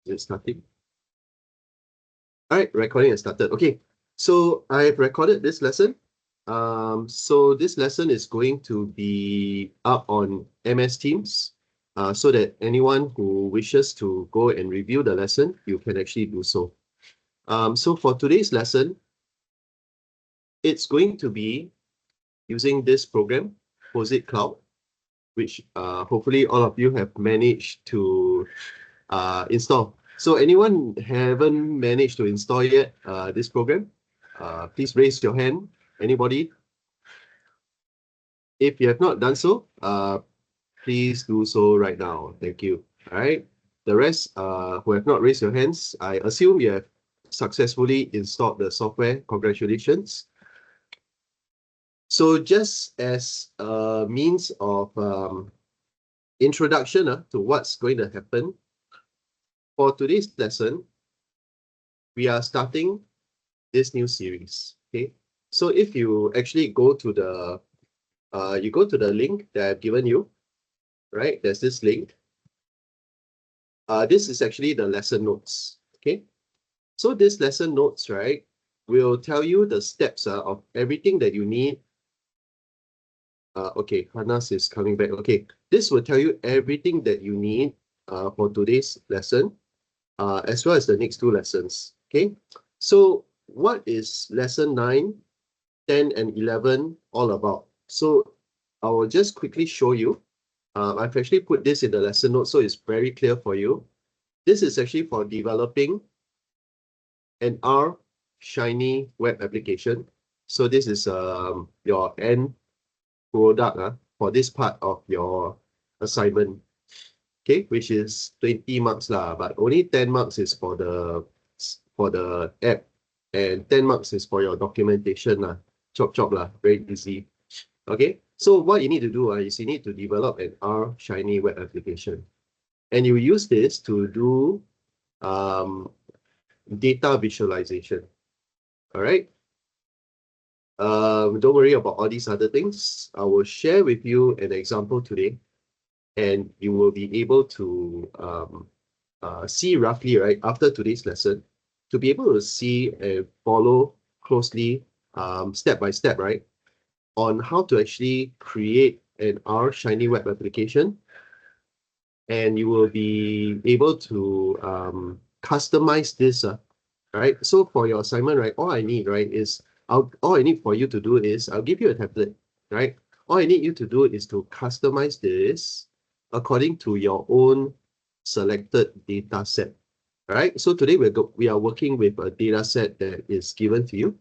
Is it starting? All right, recording has started. Okay, so I've recorded this lesson. So this lesson is going to be up on MS Teams, so that anyone who wishes to go and review the lesson, you can actually do so. So for today's lesson, it's going to be using this program, POSIT Cloud, which hopefully all of you have managed to install. So anyone haven't managed to install yet this program? Please raise your hand. Anybody? If you have not done so, please do so right now. Thank you. All right. The rest who have not raised your hands, I assume you have successfully installed the software. Congratulations. So just as a means of introduction to what's going to happen, for today's lesson, we are starting this new series. Okay. So if you actually go to the link that I've given you, right? There's this link. This is actually the lesson notes. Okay. So this lesson notes, right, will tell you the steps of everything that you need. Okay, Hanas is coming back. Okay, this will tell you everything that you need for today's lesson, as well as the next two lessons. Okay, so what is lesson 9, 10, and 11 all about? So I will just quickly show you. I've actually put this in the lesson notes, so it's very clear for you. This is actually for developing an R Shiny web application. So this is your end product for this part of your assignment. Okay, which is 20 marks lah, but only 10 marks is for the app, and 10 marks is for your documentation lah. Chop chop lah, very easy. Okay, so what you need to do is you need to develop an R Shiny web application, and you use this to do data visualization. All right. Don't worry about all these other things. I will share with you an example today, and you will be able to see roughly, right, after today's lesson, to be able to see and follow closely, step by step, right, on how to actually create an R Shiny web application. And you will be able to customize this, right? So for your assignment, right, all I need, right, is all I need for you to do is I'll give you a template, right? All I need you to do is to customize this according to your own selected data set. All right. So today we are working with a data set that is given to you.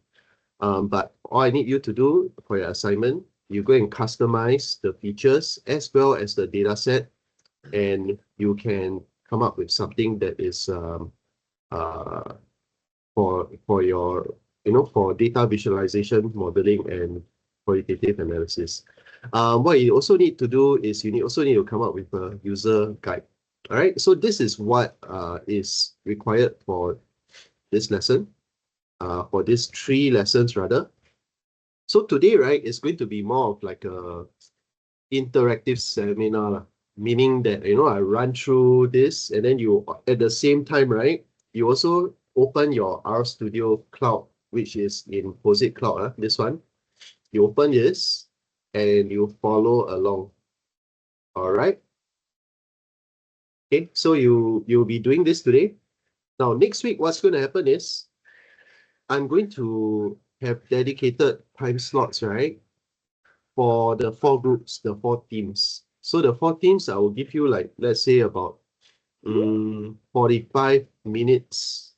But all I need you to do for your assignment, you go and customize the features as well as the data set, and you can come up with something that is for your, for data visualization, modeling, and qualitative analysis. What you also need to do is you also need to come up with a user guide. All right, so this is what is required for this lesson, for these 3 lessons rather. So today, right, is going to be more of like a interactive seminar, meaning that, I run through this, and then you, at the same time, right, you also open your RStudio Cloud, which is in POSIT Cloud, this one. You open this and you follow along. All right. Okay, so you'll be doing this today. Now, next week, what's going to happen is I'm going to have dedicated time slots, right, for the 4 groups, the 4 teams. So the 4 teams, I will give you, like, let's say about 45 minutes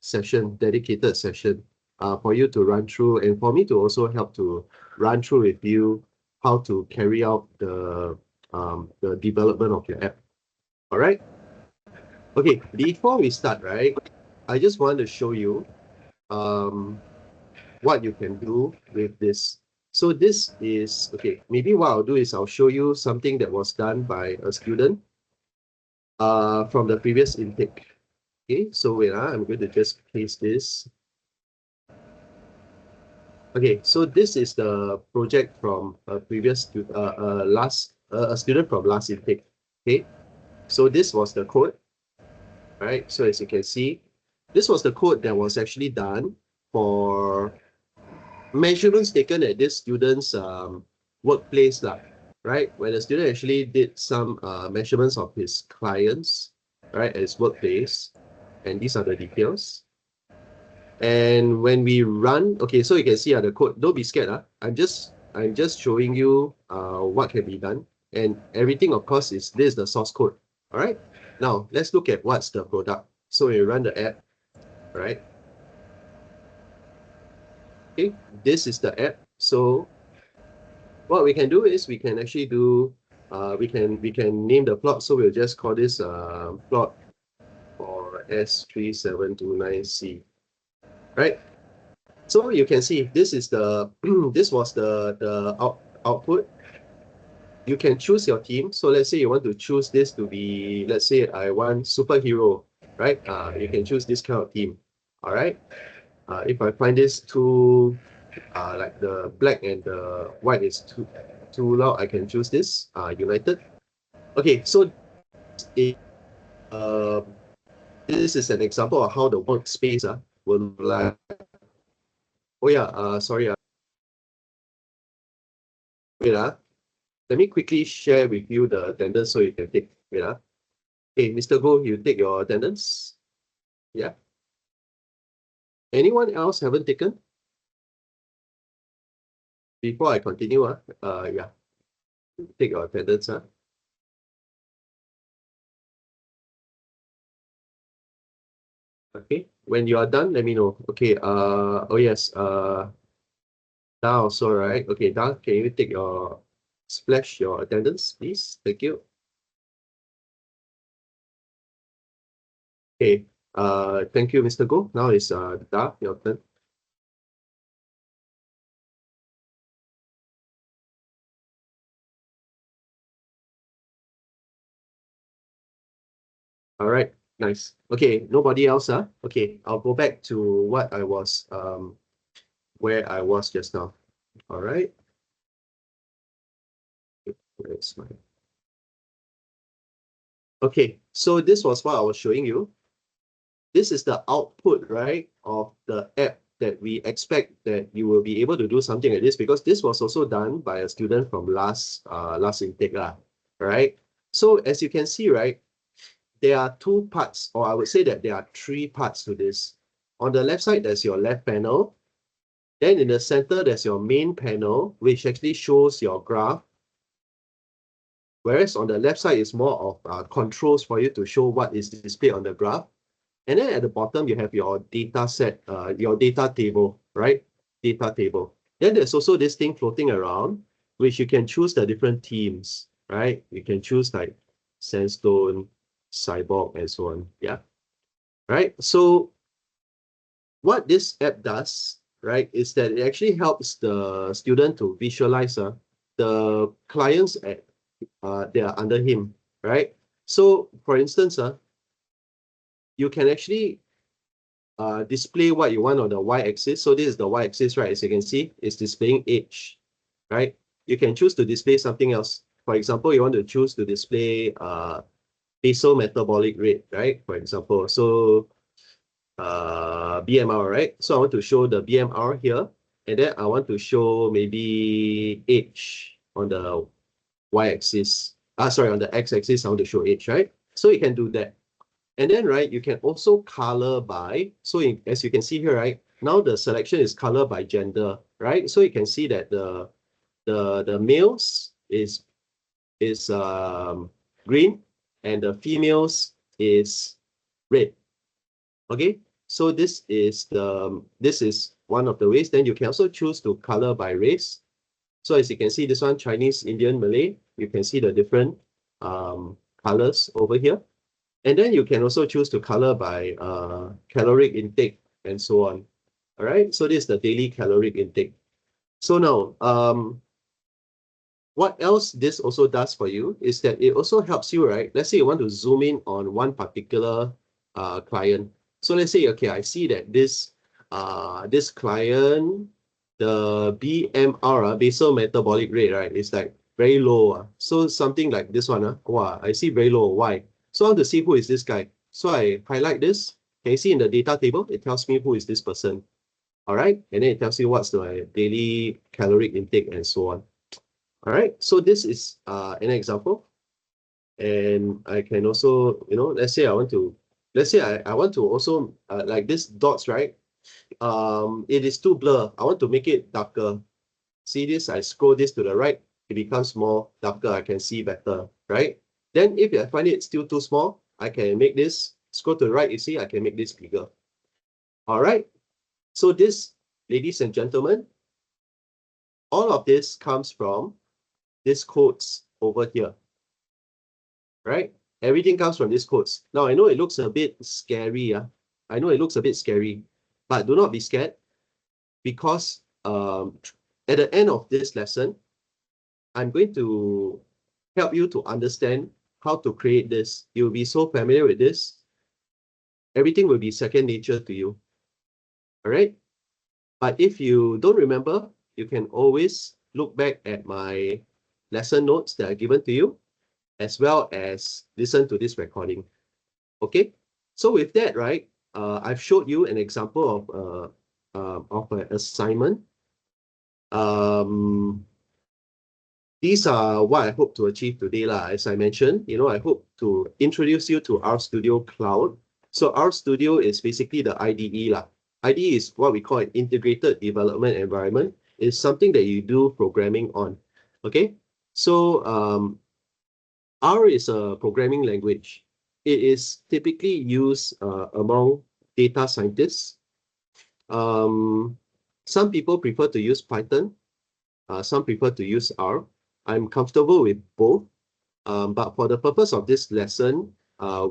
session, dedicated session, for you to run through, and for me to also help to run through with you how to carry out the development of your app. All right. Okay, before we start, right, I just want to show you what you can do with this. So this is, okay, maybe what I'll do is I'll show you something that was done by a student from the previous intake. Okay, so wait, I'm going to just paste this. Okay, so this is the project from a previous a student from last intake. Okay, so this was the code. right? So as you can see, this was the code that was actually done for measurements taken at this student's workplace, lah, right? When the student actually did some measurements of his clients, right, at his workplace, and these are the details. And when we run, okay, so you can see the code. Don't be scared. I'm just showing you what can be done. And everything, of course, is this is the source code. All right. Now let's look at what's the product. So we run the app, right? Okay, this is the app. So what we can do is we can actually do we can name the plot. So we'll just call this plot for S3729C, right? So you can see this is the this was the output. You can choose your team. So let's say you want to choose this to be, let's say I want superhero, right? You can choose this kind of team. All right. If I find this too like the black and the white is too loud, I can choose this United. Okay, so it, this is an example of how the workspace will like. Oh yeah, sorry. Wait, let me quickly share with you the attendance so you can take. Wait, hey, Mr. Go, you take your attendance. Yeah. Anyone else haven't taken? Before I continue, yeah, take your attendance. Okay, when you are done, let me know. Okay, oh yes, Da also, right? Okay, Da, can you take your splash your attendance, please? Thank you. Okay, thank you, Mr. Go. Now is Da, your turn. All right, nice. Okay, nobody else, Okay, I'll go back to what I was where I was just now. All right. Where's my okay, so this was what I was showing you. This is the output, right, of the app that we expect that you will be able to do something like this, because this was also done by a student from last intake, right? So as you can see, right, there are two parts, or I would say that there are three parts to this. On the left side, there's your left panel. Then in the center, there's your main panel, which actually shows your graph. Whereas on the left side is more of controls for you to show what is displayed on the graph. And then at the bottom, you have your data set, your data table, right? Data table. Then there's also this thing floating around, which you can choose the different themes, right? You can choose like sandstone, cyborg, and so on. Yeah. Right. So what this app does, right, is that it actually helps the student to visualize the clients at they are under him, right? So for instance, you can actually display what you want on the y-axis. So this is the y-axis, right? As you can see, it's displaying age, right? You can choose to display something else. For example, you want to choose to display basal metabolic rate, right? For example, so BMR, right? So I want to show the BMR here, and then I want to show maybe age on the y-axis. Sorry, on the x-axis, I want to show age, right? So you can do that. And then, right, you can also color by, so as you can see here, right, now the selection is color by gender, right? So you can see that the males is green and the females is red. Okay, so this is one of the ways. Then you can also choose to color by race. So as you can see, this one, Chinese, Indian, Malay, you can see the different colors over here. And then you can also choose to color by caloric intake and so on. All right, so this is the daily caloric intake. So now, what else this also does for you is that it also helps you, right? Let's say you want to zoom in on one particular client. So let's say, okay, I see that this client, the BMR, basal metabolic rate, right, is like very low. So something like this one, wow, I see very low. Why? So I want to see who is this guy. So I highlight this. Can you see in the data table? It tells me who is this person. All right. And then it tells you what's my daily caloric intake and so on. All right. So this is an example. And I can also, let's say I want to, I want to also like this dots, right? It is too blur. I want to make it darker. See this? I scroll this to the right. It becomes more darker. I can see better, right? Then if I find it still too small, I can make this, scroll to the right, you see, I can make this bigger. All right. So this, ladies and gentlemen, all of this comes from these codes over here, right? Everything comes from these codes. Now, I know it looks a bit scary. I know it looks a bit scary, but do not be scared because at the end of this lesson, I'm going to help you to understand how to create this. You'll be so familiar with this. Everything will be second nature to you. All right? But if you don't remember, you can always look back at my lesson notes that are given to you, as well as listen to this recording. Okay? So with that, right, I've showed you an example of an assignment. These are what I hope to achieve today, lah. As I mentioned, I hope to introduce you to RStudio Cloud. So RStudio is basically the IDE, lah. IDE is what we call an integrated development environment. It's something that you do programming on. Okay, so R is a programming language. It is typically used among data scientists. Some people prefer to use Python. Some prefer to use R. I'm comfortable with both, but for the purpose of this lesson,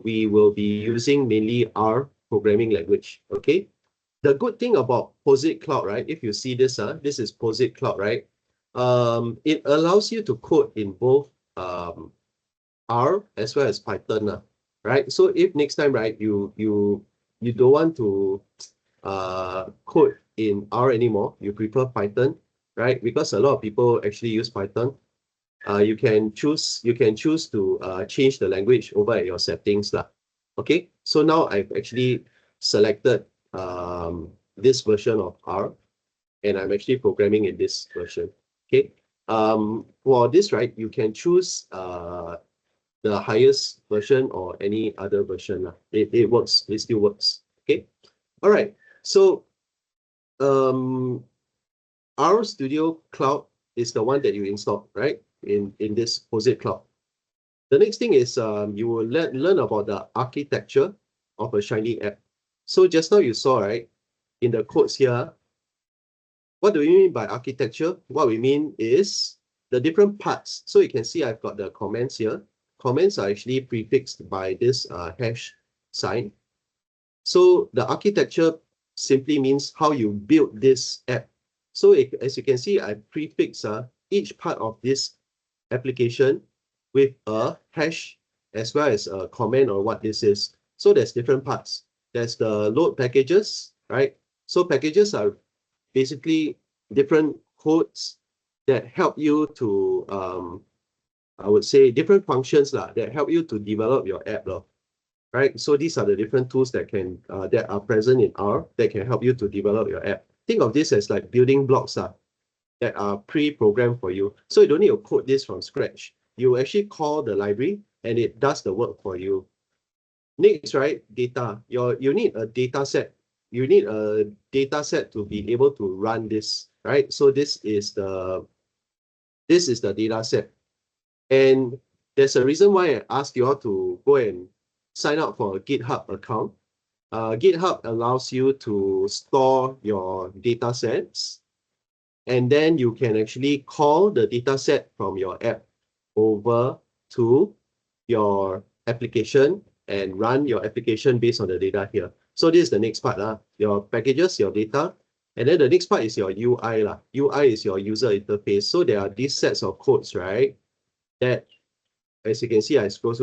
we will be using mainly R programming language, okay? The good thing about POSIT Cloud, right? If you see this, this is POSIT Cloud, right? It allows you to code in both R as well as Python, right? So if next time, right, you don't want to code in R anymore, you prefer Python, right? Because a lot of people actually use Python. You can choose to change the language over at your settings, lah. Okay, so now I've actually selected this version of R, and I'm actually programming in this version. Okay, for this, right, you can choose the highest version or any other version, lah. It works. It still works. Okay, all right. So RStudio Cloud is the one that you installed, right? In this POSIT Cloud. The next thing is you will learn about the architecture of a Shiny app. So just now you saw, right, in the codes here, what do we mean by architecture? What we mean is the different parts. So you can see I've got the comments here. Comments are actually prefixed by this hash sign. So the architecture simply means how you build this app. So as you can see, I prefix each part of this application with a hash as well as a comment on what this is. So there's different parts. There's the load packages, right? So packages are basically different codes that help you to, I would say, different functions that help you to develop your app, right? So these are the different tools that are present in R that can help you to develop your app. Think of this as like building blocks that are pre-programmed for you. So you don't need to code this from scratch. You actually call the library and it does the work for you. Next, right, data. You need a data set. You need a data set to be able to run this, right? So this is the data set. And there's a reason why I asked you all to go and sign up for a GitHub account. GitHub allows you to store your data sets, and then you can actually call the data set from your app over to your application and run your application based on the data here. So this is the next part, your packages, your data. And then the next part is your UI. UI is your user interface. So there are these sets of codes, right? That, as you can see, I scroll.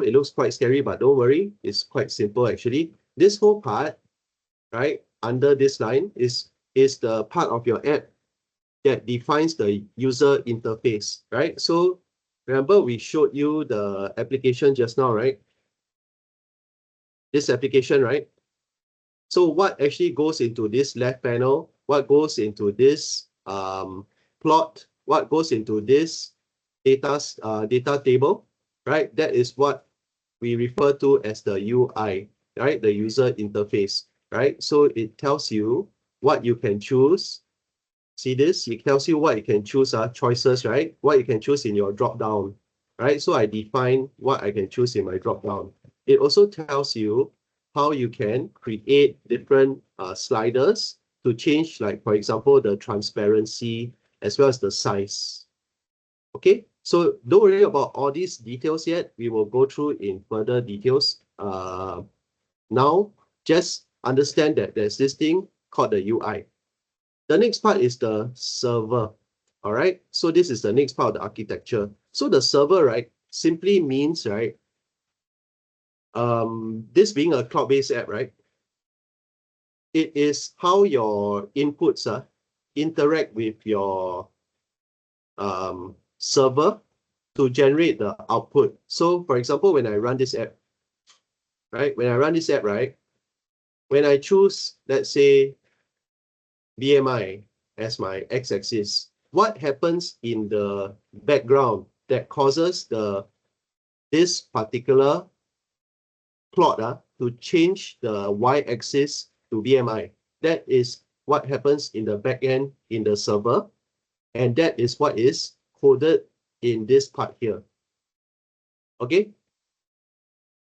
It looks quite scary, but don't worry. It's quite simple, actually. This whole part, right, under this line is the part of your app that defines the user interface, right? So remember we showed you the application just now, right? this application, right? So what actually goes into this left panel? What goes into this plot? What goes into this data table, right? That is what we refer to as the UI, right? The user interface, right? So it tells you what you can choose. See this? It tells you what you can choose, choices, right? What you can choose in your drop down, right? So I define what I can choose in my drop down. It also tells you how you can create different sliders to change, like, for example, the transparency as well as the size. Okay, so don't worry about all these details yet. We will go through in further details. Now, just understand that there's this thing called the UI. The next part is the server. All right, so this is the next part of the architecture. So the server, right, simply means, right, this being a cloud-based app, right, it is how your inputs interact with your server to generate the output. So for example, when I run this app, right, when I choose, let's say, BMI as my x-axis, what happens in the background that causes this particular plot to change the y-axis to BMI? That is what happens in the backend in the server, and that is what is coded in this part here. Okay?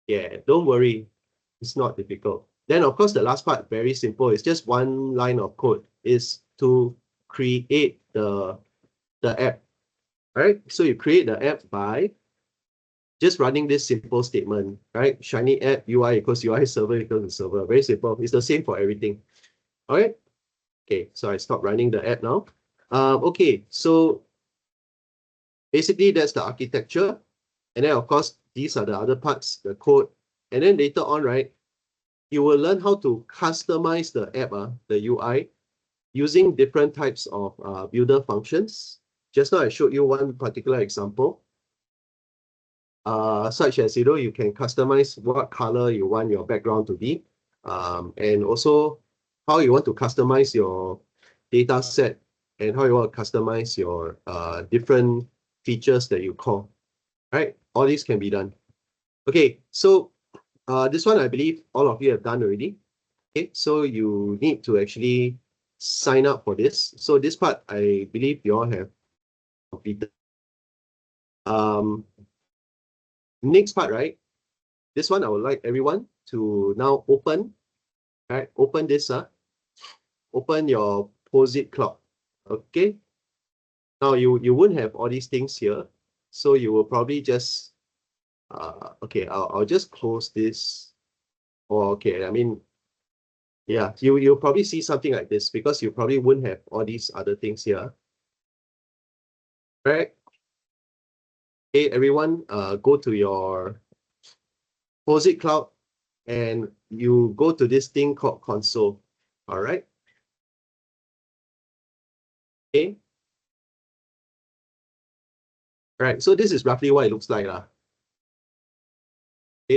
Yeah, don't worry. It's not difficult. Then, of course, the last part, very simple. It's just one line of code. Is to create the app. All right? So you create the app by just running this simple statement, right? Shiny app UI equals UI server equals the server. Very simple. It's the same for everything. All right? Okay, so I stop running the app now. Okay, so basically that's the architecture. And then, of course, these are the other parts, the code. And then later on, right, you will learn how to customize the app, the UI, using different types of builder functions. Just now I showed you one particular example, such as, you can customize what color you want your background to be, and also how you want to customize your data set and how you want to customize your different features that you call, right? All these can be done. Okay, so this one I believe all of you have done already. Okay, so you need to actually sign up for this. So this part, I believe you all have completed. Next part, right? This one, I would like everyone to now open, right? Open this, open your POSIT cloud. Okay. Now you wouldn't have all these things here. So you will probably just, okay, I'll just close this. Or okay, I mean, yeah, you'll probably see something like this because you probably wouldn't have all these other things here. Right? Okay, everyone, go to your POSIT cloud and you go to this thing called console. All right. Okay. All right. So this is roughly what it looks like. Okay,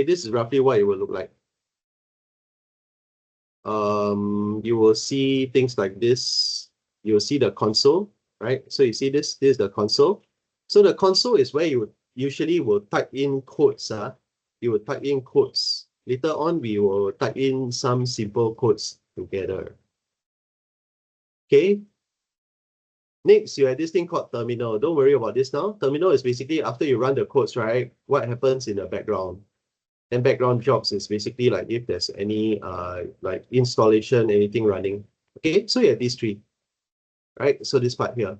this is roughly what it will look like. You will see things like this. You'll see the console, right? So you see this is the console. So the console is where you usually will type in codes. You will type in codes. Later on, we will type in some simple codes together. Okay. Next, you have this thing called terminal. Don't worry about this now. Terminal is basically after you run the codes, right? What happens in the background? And background jobs is basically like if there's any like installation, anything running. Okay, so you have these three, right? So this part here.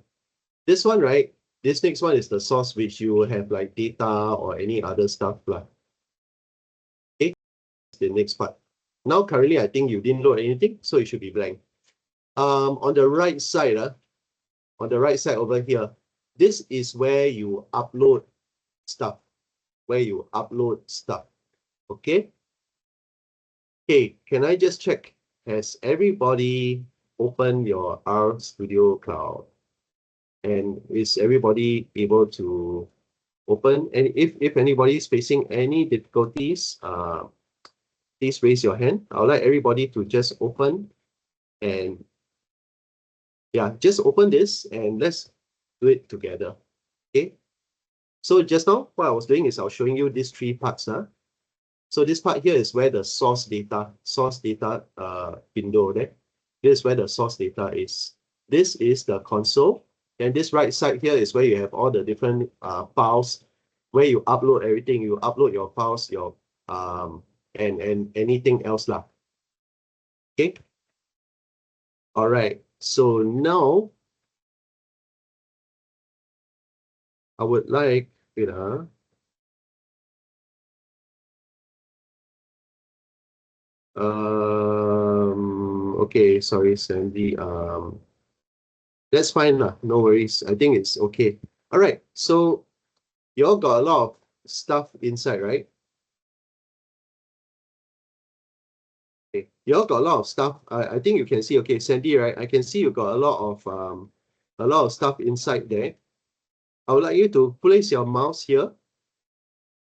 This one, right? This next one is the source, which you will have like data or any other stuff. Okay, the next part. Now, currently, I think you didn't load anything, so it should be blank. On the right side, on the right side over here, this is where you upload stuff. Okay. Okay, can I just check? Has everybody opened your R Studio Cloud? And is everybody able to open? And if anybody is facing any difficulties, please raise your hand. I would like everybody to just open and yeah, just open this and let's do it together. Okay. So just now, what I was doing is I was showing you these three parts. So this part here is where the source data window there. This is where the source data is. This is the console. And this right side here is where you have all the different files where you upload everything. You upload your files, your and anything else lah. Okay. All right. So now I would like okay, sorry, Sandy. That's fine lah. No worries. I think it's okay. All right. So you all got a lot of stuff inside, right? Okay. You all got a lot of stuff. I think you can see, okay, Sandy, right? I can see you got a lot of stuff inside there. I would like you to place your mouse here.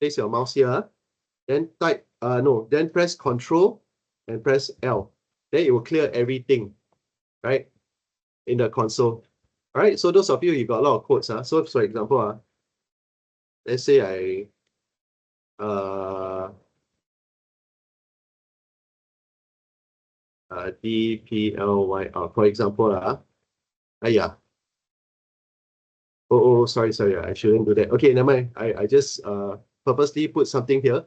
Place your mouse here. Then type, no, then press Control and press L. Then it will clear everything, right? In the console. All right. So those of you got a lot of codes. So for example, let's say I DPLY, for example, yeah. Sorry, I shouldn't do that. Okay, never mind. I just purposely put something here.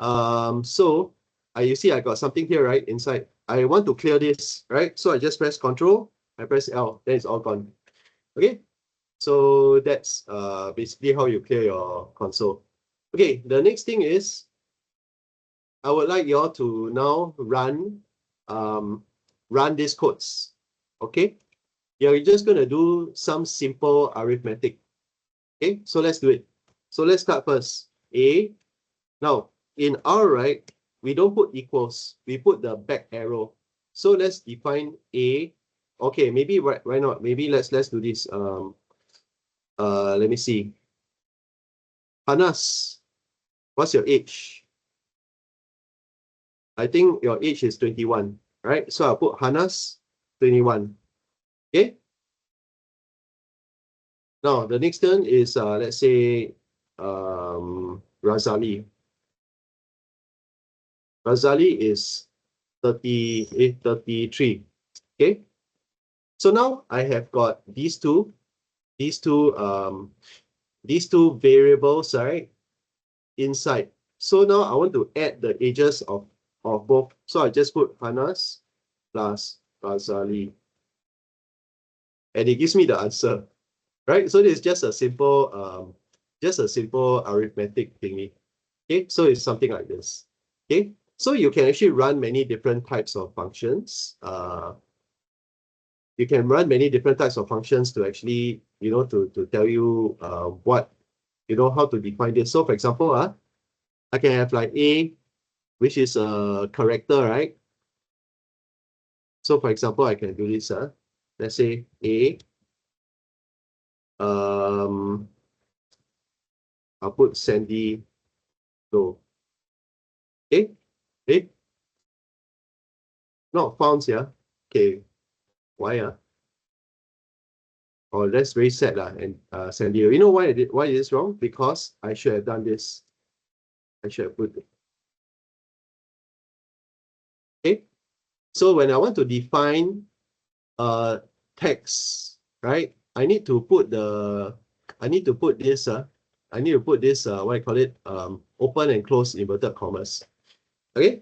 So you see I got something here, right, inside. I want to clear this, right? So I just press Control, I press L, then it's all gone. Okay, so that's basically how you clear your console. Okay, the next thing is I would like you all to now run these codes. Okay, you're just going to do some simple arithmetic. Okay, so let's do it. So let's start first. A. Now, in R, right, we don't put equals. We put the back arrow. So let's define A. Okay, maybe why not? Maybe let's do this. Let me see. Hanas, what's your age? I think your age is 21, right? So I'll put Hanas 21. Okay. Now the next turn is let's say Razali. Razali is 33. Okay. So now I have got these two variables, right, inside. So now I want to add the ages of both. So I just put Hanas plus Razali. And it gives me the answer. Right? So this is just a simple arithmetic thingy. Okay, so it's something like this. Okay, so you can actually run many different types of functions. You can run many different types of functions to actually, to tell you what, how to define this. So for example, I can have like A, which is a character, right? So for example, I can do this. Let's say A. I'll put Sandy Go. Okay, not found here. Okay, why or let's reset and Sandy. You know why why it is wrong? Because I should have done this. I should have put it. Okay. So when I want to define text, right? I need to put this what I call it, open and close inverted commas. Okay.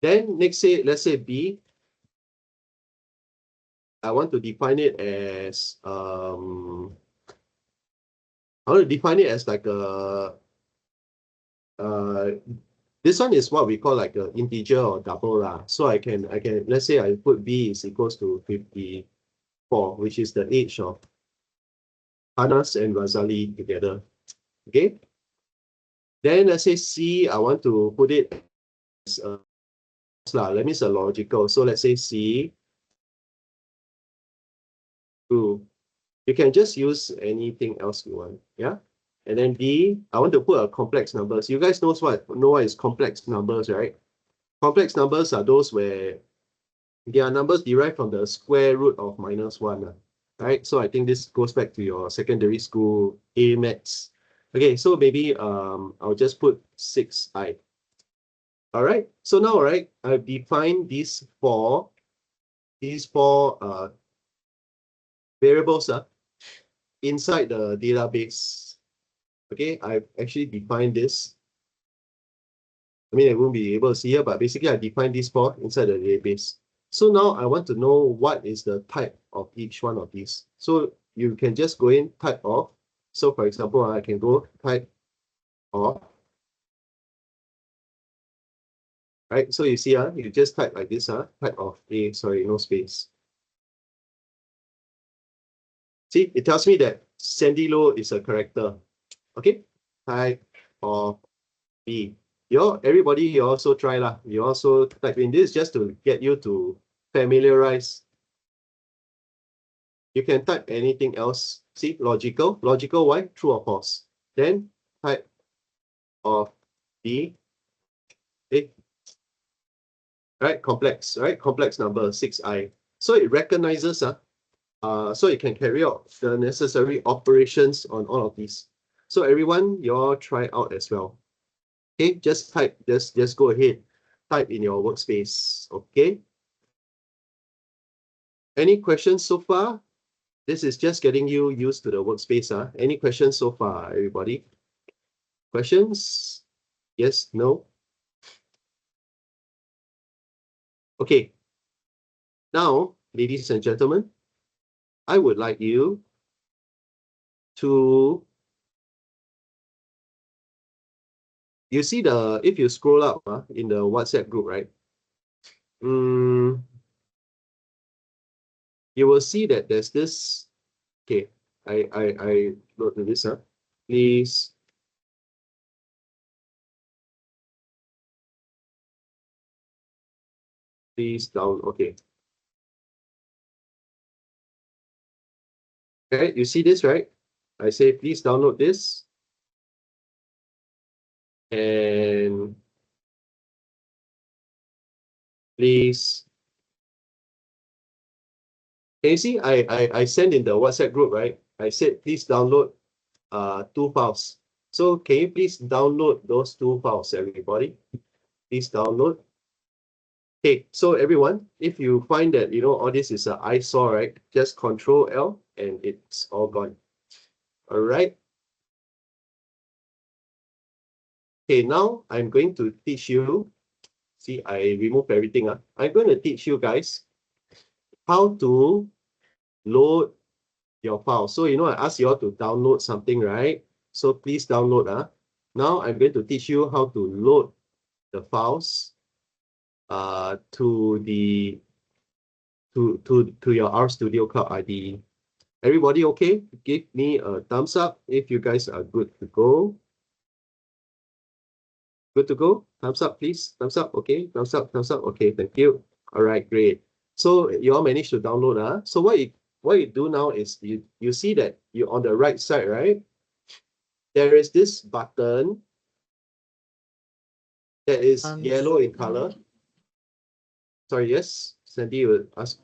Then let's say B. I want to define it as like a this one is what we call like an integer or double lah. So I can let's say I put B is equals to 54, which is the age of Anas and Razali together. Okay. Then let's say C, I want to put it as a that means a logical. So let's say C. You can just use anything else you want. Yeah. And then D, I want to put a complex numbers. You guys know what is complex numbers, right? Complex numbers are those where they are numbers derived from the square root of -1. Right? So I think this goes back to your secondary school A maths. Okay, so maybe I'll just put 6i. All right. So now, right, I've defined these four variables inside the database. Okay, I've actually defined this. I mean, I won't be able to see here, but basically I defined these four inside the database. So now I want to know what is the type of each one of these. So you can just go in type of. So for example, I can go type of. Right, so you see, you just type like this, type of A, sorry, no space. See, it tells me that Sandy Low is a character. Okay, type of B. Everybody, you also try lah. You also type in this just to get you to familiarize. You can type anything else. See, logical. Logical, why? True or false. Then type of B. Okay. Right, complex, right? Complex number 6i. So it recognizes, so it can carry out the necessary operations on all of these. So everyone, you all try out as well. Okay, just type, just go ahead, type in your workspace. Okay. Any questions so far? This is just getting you used to the workspace. Any questions so far, everybody? Questions? Yes, no? Okay. Now, ladies and gentlemen, I would like you to, you see if you scroll up in the WhatsApp group, right? You will see that there's this, okay, I wrote this, please down, okay. Okay, you see this, right? I say, please download this. And please, can you see, I sent in the WhatsApp group, right? I said, please download 2 files. So can you please download those 2 files, everybody? Please download. Okay, so everyone, if you find that, all this is an eyesore, right? Just Control L and it's all gone. All right. Okay, now I'm going to teach you. See, I remove everything. I'm going to teach you guys how to load your file. So, I asked you all to download something, right? So please download. Now I'm going to teach you how to load the files to your RStudio Cloud IDE. Everybody okay? Give me a thumbs up if you guys are good to go. Good to go? Thumbs up, please. Thumbs up. Okay. Thumbs up. Thumbs up. Okay. Thank you. All right. Great. So you all managed to download. So what you do now is you see that you on the right side, right? There is this button that is yellow in color. Sorry. Yes, Sandy will ask.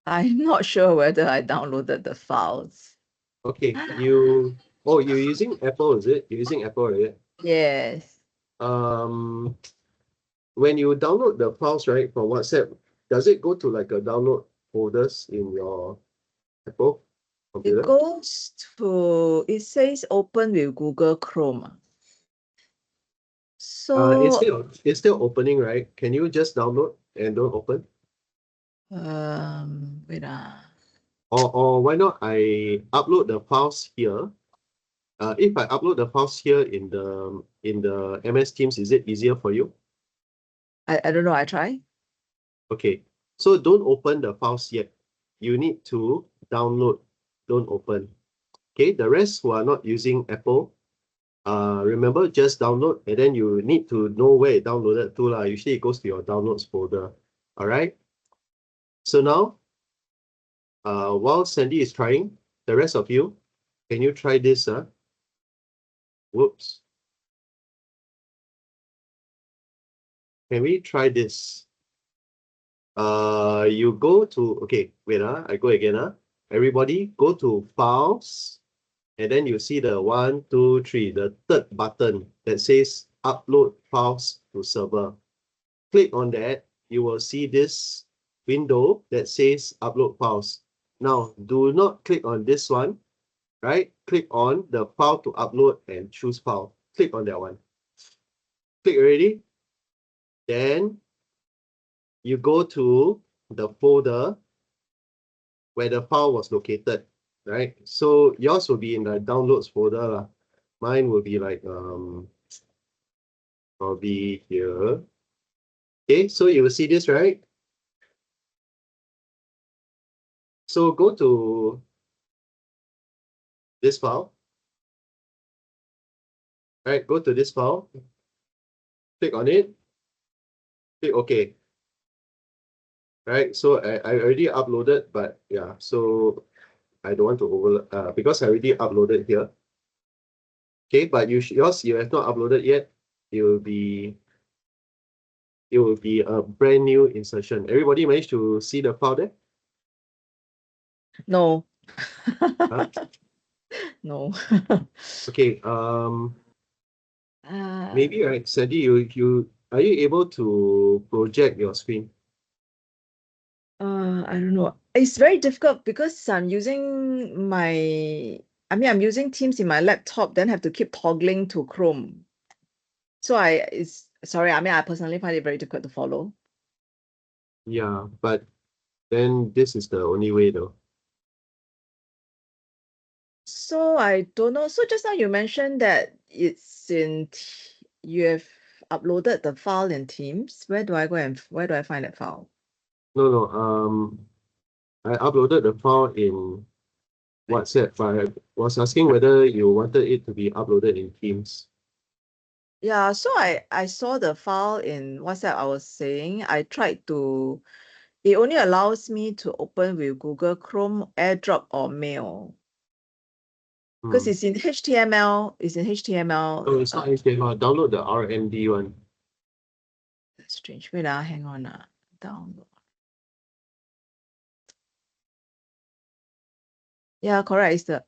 I'm not sure whether I downloaded the files. Okay. You're using Apple, is it? You're using Apple, right? Yes. When you download the files, right, from WhatsApp, does it go to like a download folders in your Apple computer? It goes to, it says open with Google Chrome. So it's still opening, right? Can you just download and don't open? wait. Or why not I upload the files here? If I upload the files here in the MS Teams, is it easier for you? I don't know, I try. Okay, so don't open the files yet. You need to download, don't open. Okay, the rest who are not using Apple, remember just download and then you need to know where it downloaded to. Usually it goes to your downloads folder. All right. So now, while Sandy is trying, the rest of you, can you try this? Whoops. Can we try this? You go to, okay, wait, I go again. Everybody go to files, and then you see the 1, 2, 3, the third button that says upload files to server. Click on that, you will see this window that says upload files. Now, do not click on this one, right? Click on the file to upload and choose file. Click on that one. Click already. Then you go to the folder where the file was located, right? So yours will be in the downloads folder. Mine will be like probably here. Okay, so you will see this, right? So go to this file, right? Go to this file, click on it, click OK. Right, so I already uploaded, but yeah, so I don't want to because I already uploaded here. Okay, but yours you have not uploaded yet. It will be a brand new insertion. Everybody managed to see the file there? No. Huh? No. Okay, maybe right, Sandy, you are you able to project your screen? I don't know. It's very difficult because I'm using I'm using Teams in my laptop, then have to keep toggling to Chrome. So sorry, I personally find it very difficult to follow. Yeah, but then this is the only way though. So I don't know. So just now you mentioned that you have uploaded the file in Teams. Where do I find that file? No, I uploaded the file in WhatsApp, but I was asking whether you wanted it to be uploaded in Teams. Yeah, so I saw the file in WhatsApp. I was saying it only allows me to open with Google Chrome, AirDrop, or Mail. Because it's in HTML. It's in HTML. Oh, it's not HTML. Download the RMD one. That's strange. Wait, hang on. Download. Yeah, correct. It's the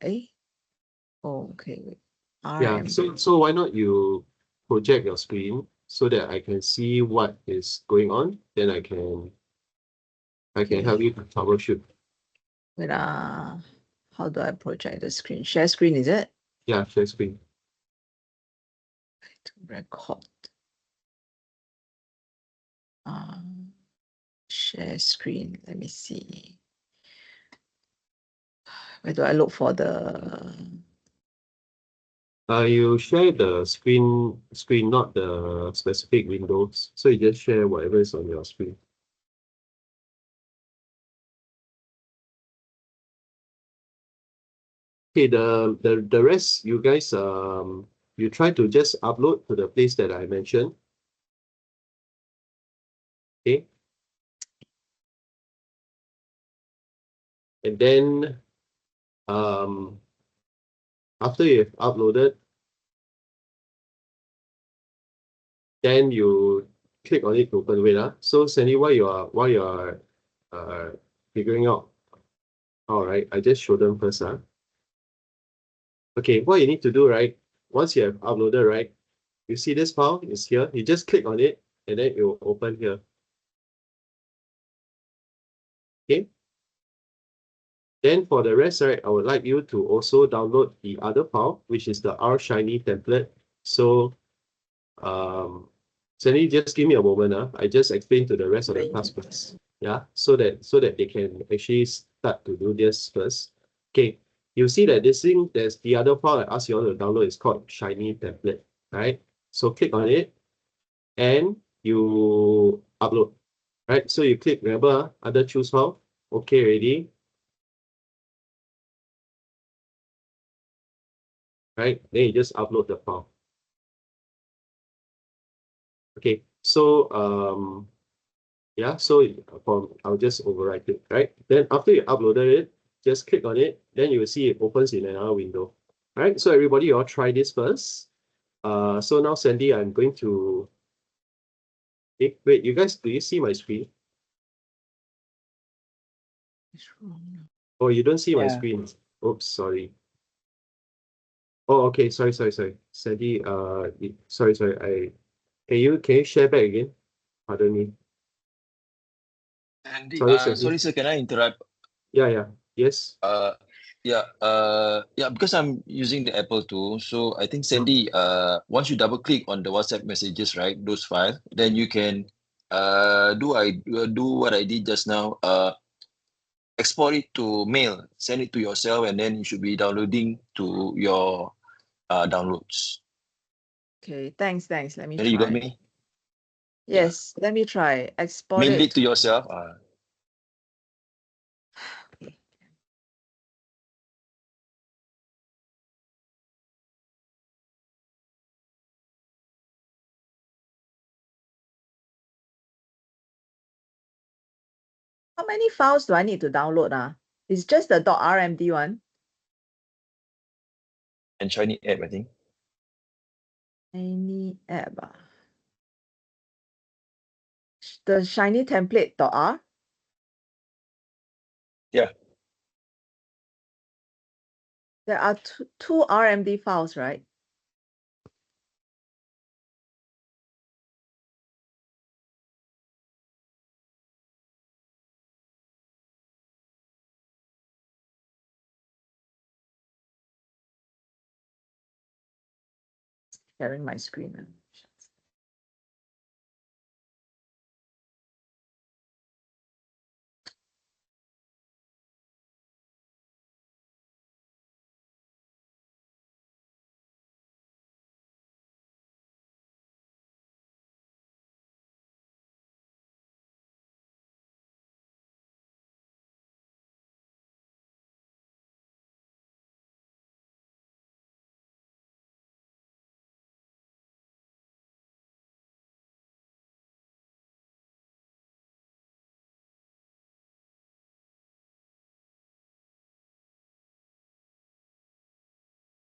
Oh, okay. Wait. Yeah, RM. so why not you project your screen so that I can see what is going on, then I can help you to troubleshoot. Wait, how do I project the screen? Share screen, is it? Yeah, share screen. To record. Share screen. Let me see. Where do I look for the? You share the screen, not the specific windows. So you just share whatever is on your screen. Okay, the rest you guys you try to just upload to the place that I mentioned. Okay. And then after you've uploaded, then you click on it to open. Wait, so Sandy, while you are figuring out, all right, I just show them first. Okay, what you need to do, right? Once you have uploaded, right? You see this file is here. You just click on it, and then it will open here. Okay. Then for the rest, right, I would like you to also download the other file, which is the R-Shiny template. So, Sandy, just give me a moment. I just explain to the rest of the class first. Yeah, so that they can actually start to do this first. Okay, you see that this thing, there's the other file I asked you all to download is called Shiny template, right? So click on it and you upload, right? So you click, remember, other choose file. Okay, ready? Right? Then you just upload the file. Okay, so yeah, so I'll just overwrite it, right? Then after you uploaded it, just click on it, then you will see it opens in another window. Right? So everybody, you all try this first. So now, Sandy, I'm going to. Wait, you guys, do you see my screen? It's wrong. Oh, you don't see my Yeah. screen. Oops, sorry. Oh, okay. Sorry. Sandy, sorry. Can you share back again? Pardon me. Andy, Sorry, Sandy. sorry, sir, can I interrupt? Yeah. Yes. Because I'm using the Apple too, so I think Sandy, once you double click on the WhatsApp messages, right, those files, then you can do what I did just now, export it to mail, send it to yourself, and then you should be downloading to your downloads. Okay, thanks. Let me Sandy, you got try. me? Yes, let me try. Export Mail it it. to yourself. Okay. How many files do I need to download? It's just the .rmd one. And Shiny app, I think. Any app. The shiny template .r. Yeah. There are two RMD files, right? Sharing my screen.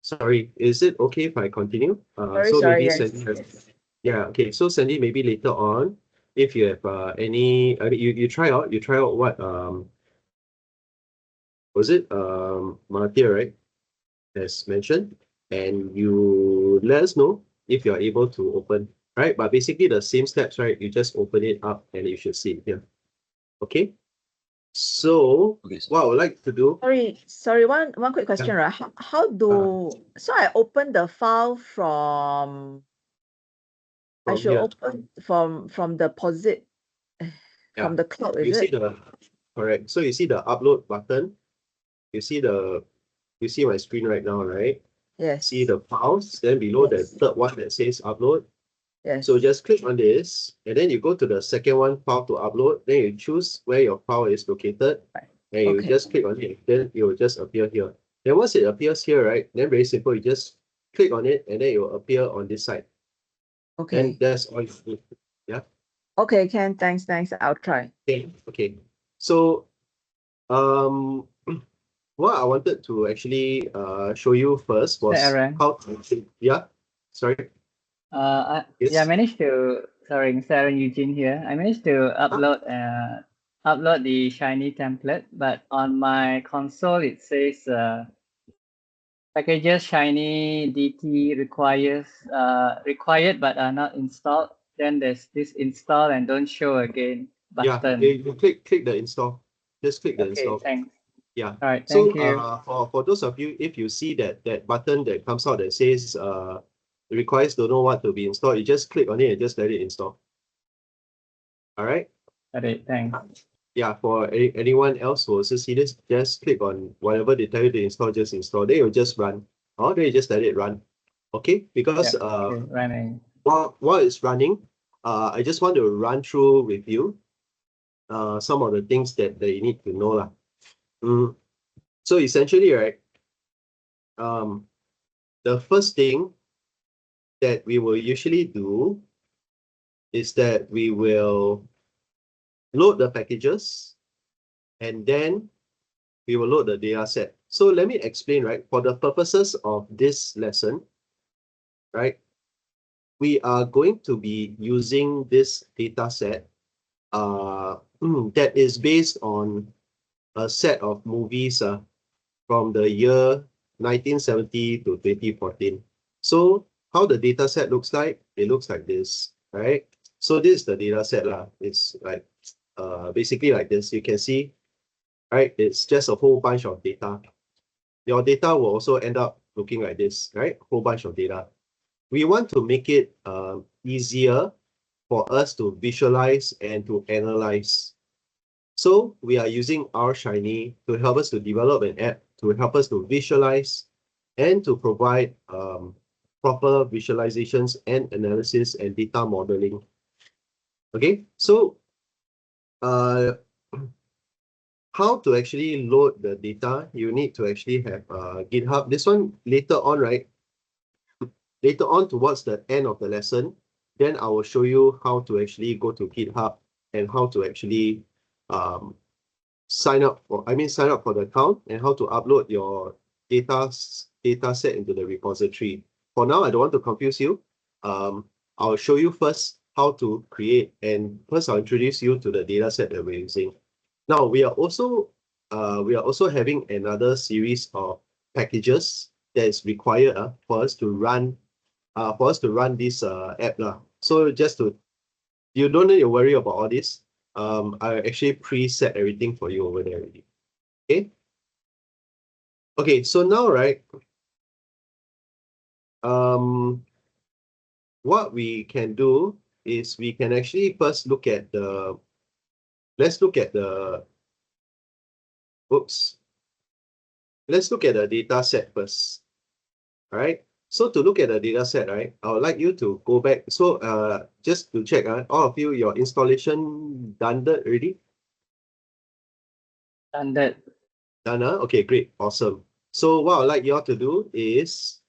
Sorry, is it okay if I continue? So Sorry, maybe yes. Sandy yeah, okay. So Sandy, maybe later on, if you have any, I mean, you try out what was it Mahathir, right? As mentioned, and you let us know if you're able to open, right? But basically the same steps, right? You just open it up and you should see it here. Okay. So Okay, sir. what I would like to do, Sorry, one quick question, right? How do so I open the file from I from should here, open from the POSIT yeah, from the cloud, is you see it? the correct. So you see the upload button. You see my screen right now, right? See Yes. the files, then below the Yes. third one that says upload. Yes. So just click on this, and then you go to the second one, file to upload. Then you choose where your file is located, Right. and you Okay. just click on it. Then it will just appear here. Then once it appears here, right? Then very simple. You just click on it, and then it will appear on this side. And Okay. that's all you need. Yeah. Okay, Ken, thanks. I'll try. Okay. So what I wanted to actually show you first was Aaron. how to, yeah. Sorry. I Yes. managed to, sorry, Sarah Eugene here. I managed to upload the Shiny template, but on my console it says packages Shiny DT required but are not installed. Then there's this install and don't show again Yeah. button. You click the install. Just click the Okay, install. thanks. Yeah. All right, So thank you. for those of you, if you see that button that comes out that says requires don't know what to be installed, you just click on it and just let it install. All right. Got it, thanks. Yeah. For anyone else who also see this, just click on whatever they tell you to install, just install. Then it will just run. Or then you just let it run. Okay. Because Yep, okay, running. while it's running, I just want to run through with you some of the things that you need to know lah. So essentially, right, the first thing that we will usually do is that we will load the packages and then we will load the data set. So let me explain, right, for the purposes of this lesson, right, we are going to be using this data set that is based on a set of movies from the year 1970 to 2014. So how the data set looks like, it looks like this, right? So this is the data set lah. It's like basically like this. You can see, right? It's just a whole bunch of data. Your data will also end up looking like this, right? Whole bunch of data. We want to make it easier for us to visualize and to analyze. So we are using R Shiny to help us to develop an app to help us to visualize and to provide proper visualizations and analysis and data modeling. Okay, so how to actually load the data? You need to actually have GitHub. This one later on, right? Later on towards the end of the lesson, then I will show you how to actually go to GitHub and how to actually sign up for the account and how to upload your data set into the repository. For now, I don't want to confuse you. I'll show you first how to create, and first I'll introduce you to the data set that we're using. Now we are also having another series of packages that is required for us to run this app lah. So you don't need to worry about all this. I actually preset everything for you over there already. Okay. Okay, so now, right, what we can do is we can actually first look at the, let's look at the data set first. All right. So to look at the data set, right, I would like you to go back. So just to check, all of you, your installation done that already? Done that. Done, okay, great, awesome. So what I'd like you all to do is,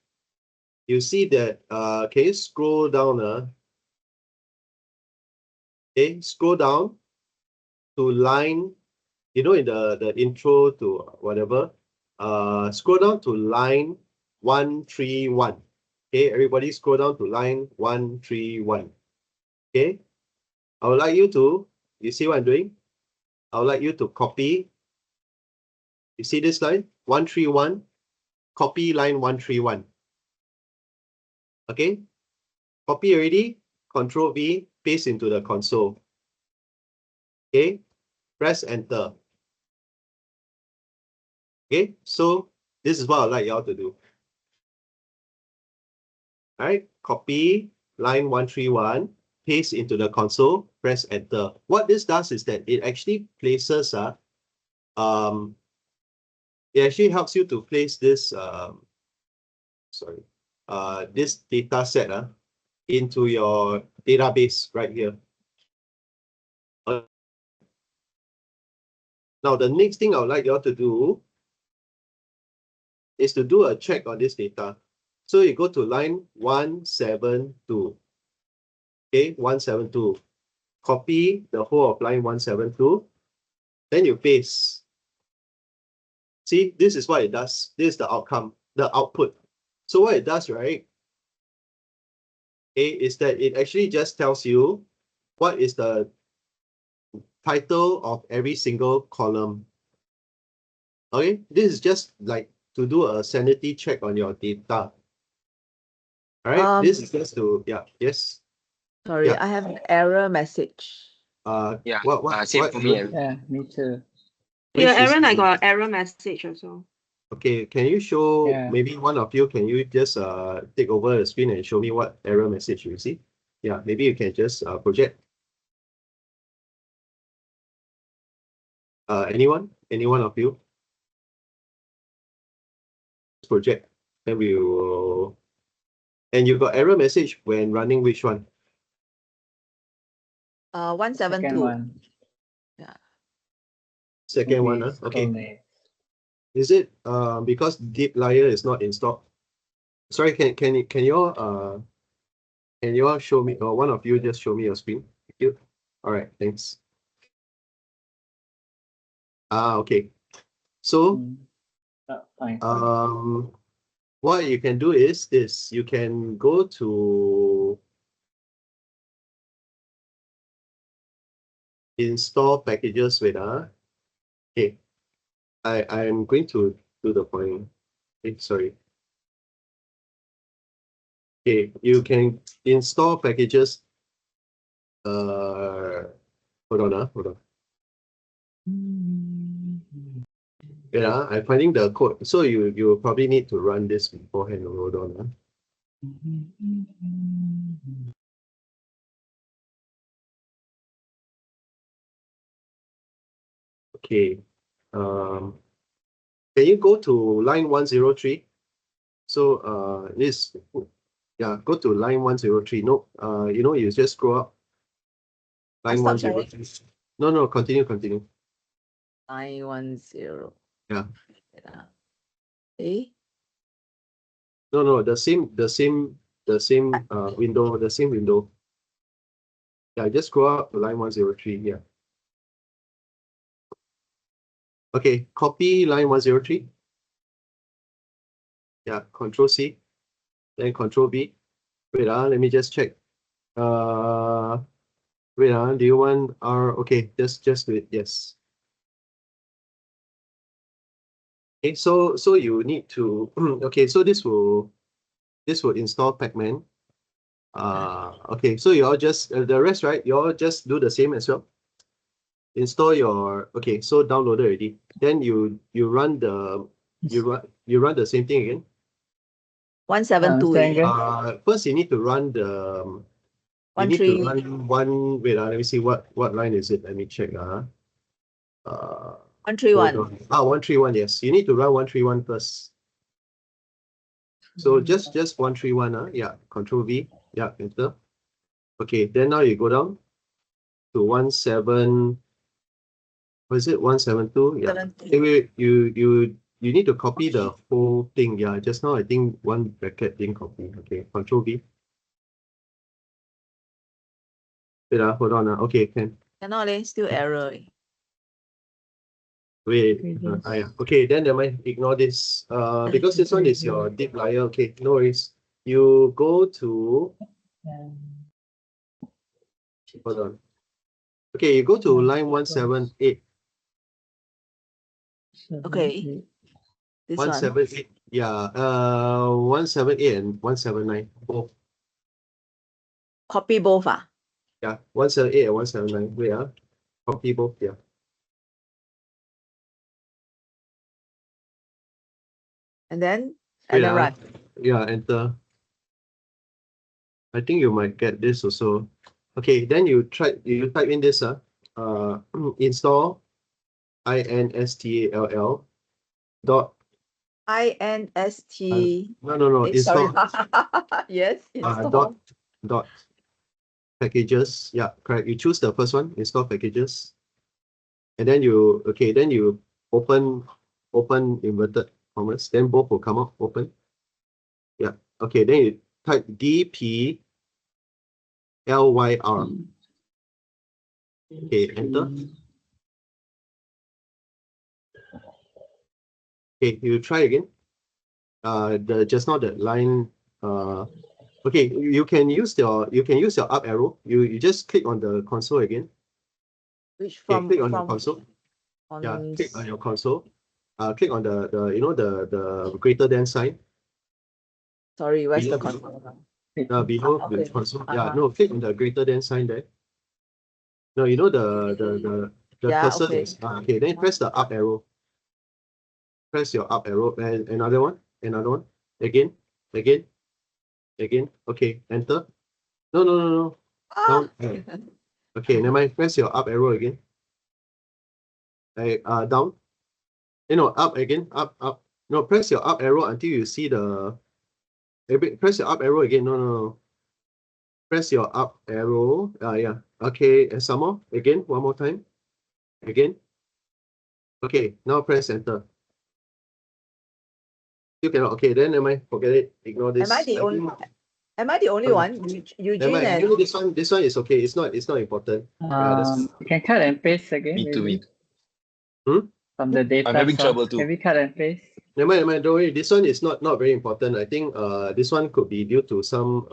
you see that, can you scroll down? Okay, scroll down to line, in the intro to whatever, scroll down to line 131. Okay, everybody scroll down to line 131. Okay, I would like you to, you see what I'm doing? I would like you to copy. You see this line? 131, copy line 131. Okay, copy already, Control V, paste into the console. Okay, press enter. Okay, so this is what I'd like y'all to do. All right, copy line 131, paste into the console, press enter. What this does is that it actually places it actually helps you to place this this data set into your database right here. Now the next thing I would like y'all to do is to do a check on this data. So you go to line 172. Okay, 172. Copy the whole of line 172. Then you paste. See, this is what it does. This is the outcome, the output. So what it does, right, is that it actually just tells you what is the title of every single column. Okay, this is just like to do a sanity check on your data. All right, this is just to, yes. Sorry, Yeah. I have an error message. Yeah, What same for me. Yeah, me too. Yeah, which is Aaron, I the- got an error message also. Okay, can you show, Yeah. maybe one of you, can you just take over the screen and show me what error message you see? Yeah, maybe you can just project. Anyone? Any one of you? Project. Then we will. And you got error message when running which one? 172. Second one. Second one, Maybe okay. scroll next. Is it because Deep Layer is not installed? Sorry, can you all show me, or one of you just show me your screen? Thank you. All right, thanks. Okay. So Fine. what you can do is this. You can go to install packages. Wait, okay. I am going to do the point. Okay, sorry. Okay, you can install packages. Hold on, hold on. Wait, I'm finding the code. So you probably need to run this beforehand. Hold on. Okay. Can you go to line 103? So this, yeah, go to line 103. No, you just scroll up. Line stop sharing. 103. No, continue. 910. Yeah. Okay. No, the same window, the same window. Yeah, just scroll up to line 103. Yeah. Okay, copy line 103. Yeah, Control C, then Control B. Wait, let me just check. Wait, do you want R? Okay, just do it. Yes. Okay, so you need to okay, so this will install Pacman. Okay, so you all just the rest, right? You all just do the same as well. Install your okay, so downloaded already. Then you run the you run the same thing again. 172. First you need to run the you need to run one. Wait, let me see what line is it. Let me check. 131. 131. Yes, you need to run 131 first. So just 131. Yeah, Control V. Yeah, enter. Okay, then now you go down to 17. Was it 172? Yeah. 70. Wait, you need to copy the whole thing. Yeah, just now I think one bracket didn't copy. Okay, Control V. Wait, hold on. Okay, can. Cannot, still error. Wait, yeah. Okay, then they might ignore this. Because this one is your deep layer. Okay, no worries. You go to, hold on. Okay, you go to line 178. Okay. This one. 178. Yeah, 178 and 179 both. Copy both. Yeah, 178 and 179. Wait, copy both. Yeah. And then Wait, run. yeah, enter. I think you might get this also. Okay, then you type in this install install dot INST. no install Yes, dot packages. Yeah, correct. You choose the first one, install packages, and then you open inverted commas. Then both will come up open. Yeah. Okay. Then you type DPLYR. Okay. Enter. Okay. You try again. Just now that line. Okay. You can use your up arrow. You just click on the console again. Which Okay. from Click on the console. Yeah. Click on your console. Click on the greater than sign. Sorry, where's the Below- console? below the Okay. console. Yeah, no, click on the greater than sign there. No, you know the Yeah, cursor okay. is okay. Then press the up arrow. Press your up arrow and another one, again. Okay, enter. No. Down. Okay, never mind. Press your up arrow again. Down. Up again. Up. No, press your up arrow until you see the. Press your up arrow again. No. Press your up arrow. Yeah. Okay, and some more. Again, one more time. Again. Okay, now press enter. You cannot. Okay, then never mind. Forget it. Ignore this. Am I the only one? Eugene Never mind. and Actually, this one is okay. It's not important. You can cut and paste again. Me too, maybe, me. From the data I'm having source. trouble too. Can we cut and paste? Never mind. Don't worry. This one is not very important. I think this one could be due to some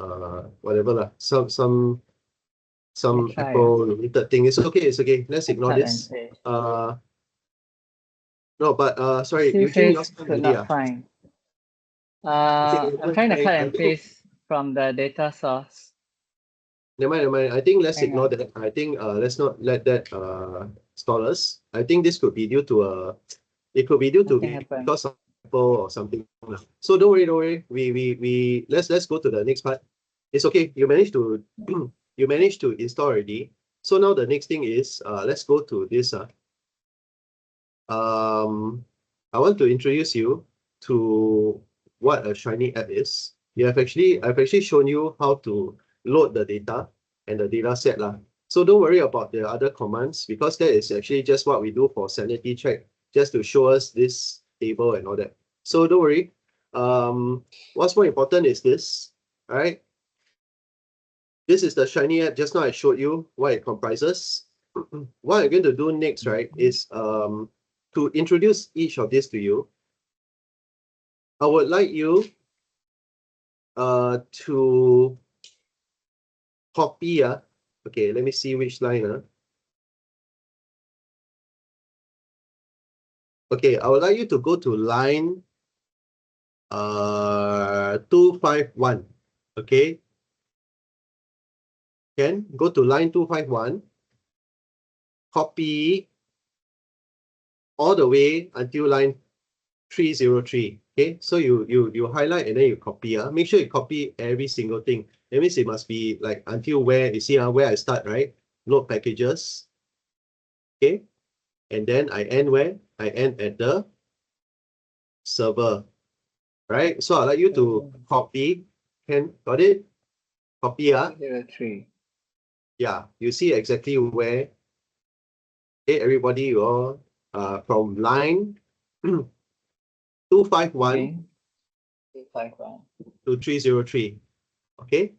whatever lah. Some some try. Apple related thing. It's okay, it's okay. Let's ignore Cut and this. paste. No, but sorry, Still Eugene, says yours not could ready. not find. Okay, I'm trying to cut I and think paste from the data source. never mind, never mind. I think let's Hang ignore on. that. I think let's not let that stall us. I think this could be due to it could be due to Nothing happened. because of Apple or something. So don't worry, don't worry. We let's go to the next part. It's okay. You managed to you managed to install already. So now the next thing is let's go to this. I want to introduce you to what a Shiny app is. I've actually shown you how to load the data and the data set lah. So don't worry about the other commands because that is actually just what we do for sanity check, just to show us this table and all that. So don't worry. What's more important is this, all right? This is the Shiny app. Just now I showed you what it comprises. What I'm going to do next, right, is to introduce each of these to you. I would like you to copy. Okay, let me see which line. Okay, I would like you to go to line 251. Okay. Can go to line 251. Copy all the way until line 303. Okay, so you highlight and then you copy. Make sure you copy every single thing. That means it must be like until where you see where I start, right? Load packages. Okay, and then I end where? I end at the server. Right? So I'd like you to copy. Got it? Copy. 03. Yeah, you see exactly where. Okay, everybody, you all from line 251 Okay. 251. to 303. Okay.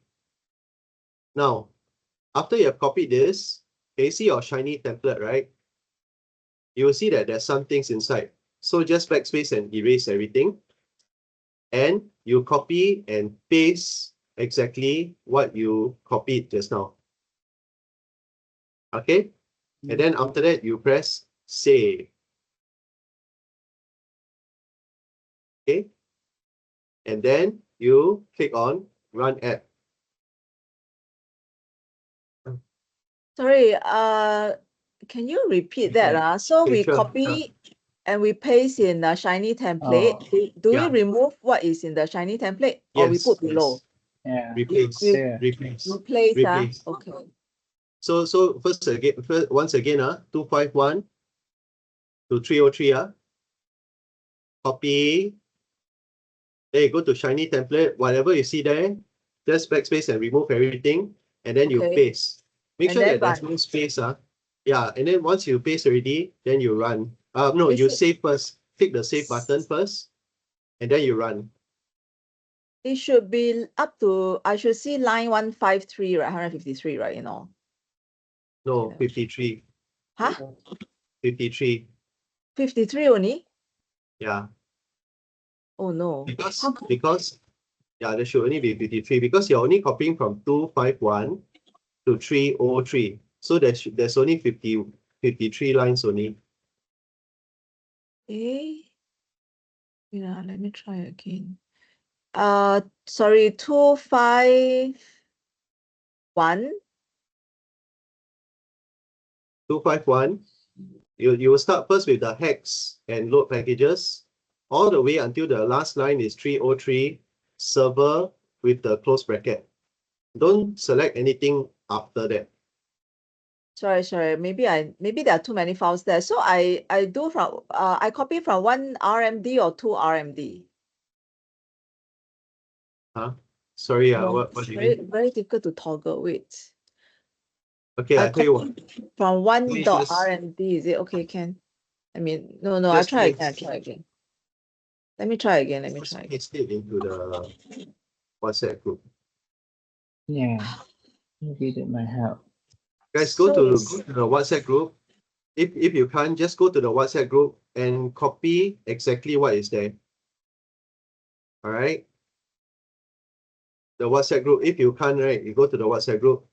Now, after you have copied this, can you see your Shiny template, right? You will see that there's some things inside. So just backspace and erase everything. And you copy and paste exactly what you copied just now. Okay? And then after that, you press save. Okay? And then you click on run app. Sorry, can you repeat that? Okay. So Okay, we sure, copy and we paste in the Shiny template. Oh, Do we yeah. remove what is in the Shiny template or we Yes, put below? yeah. Replace, We There. replace, replace, replace. okay. So once again, 251 to 303, copy. Then you go to Shiny template, whatever you see there, just backspace and remove everything, and then you Okay. paste. Make And sure then that there's run. no space. Yeah, and then once you paste already, then you run. No, Is you it- save first. Click the save button first, and then you run. It should be up to, I should see line 153, right? 153, right? No, Okay. 53. Huh? 53. 53 only? Yeah, Oh no. because yeah, there should only be 53 because you're only copying from 251 to 303. So there's only 53 lines only. Yeah, let me try again. Sorry, 251. 251. You will start first with the hex and load packages, all the way until the last line is 303 server with the close bracket. Don't select anything after that. Sorry. Maybe there are too many files there. So I do from I copy from 1 RMD or 2 RMD. Sorry, No, what it's do you very mean? very difficult to toggle. Wait. Okay, I tell you what. From 1 Please dot just- RMD, is it okay? Can I mean no, I Just try paste. again. I try again. Let me try again. Just paste it into the WhatsApp group. Yeah. Maybe that might help. Guys, So go to it's- the WhatsApp group. If you can't, just go to the WhatsApp group and copy exactly what is there. All right. The WhatsApp group. If you can't, right, you go to the WhatsApp group,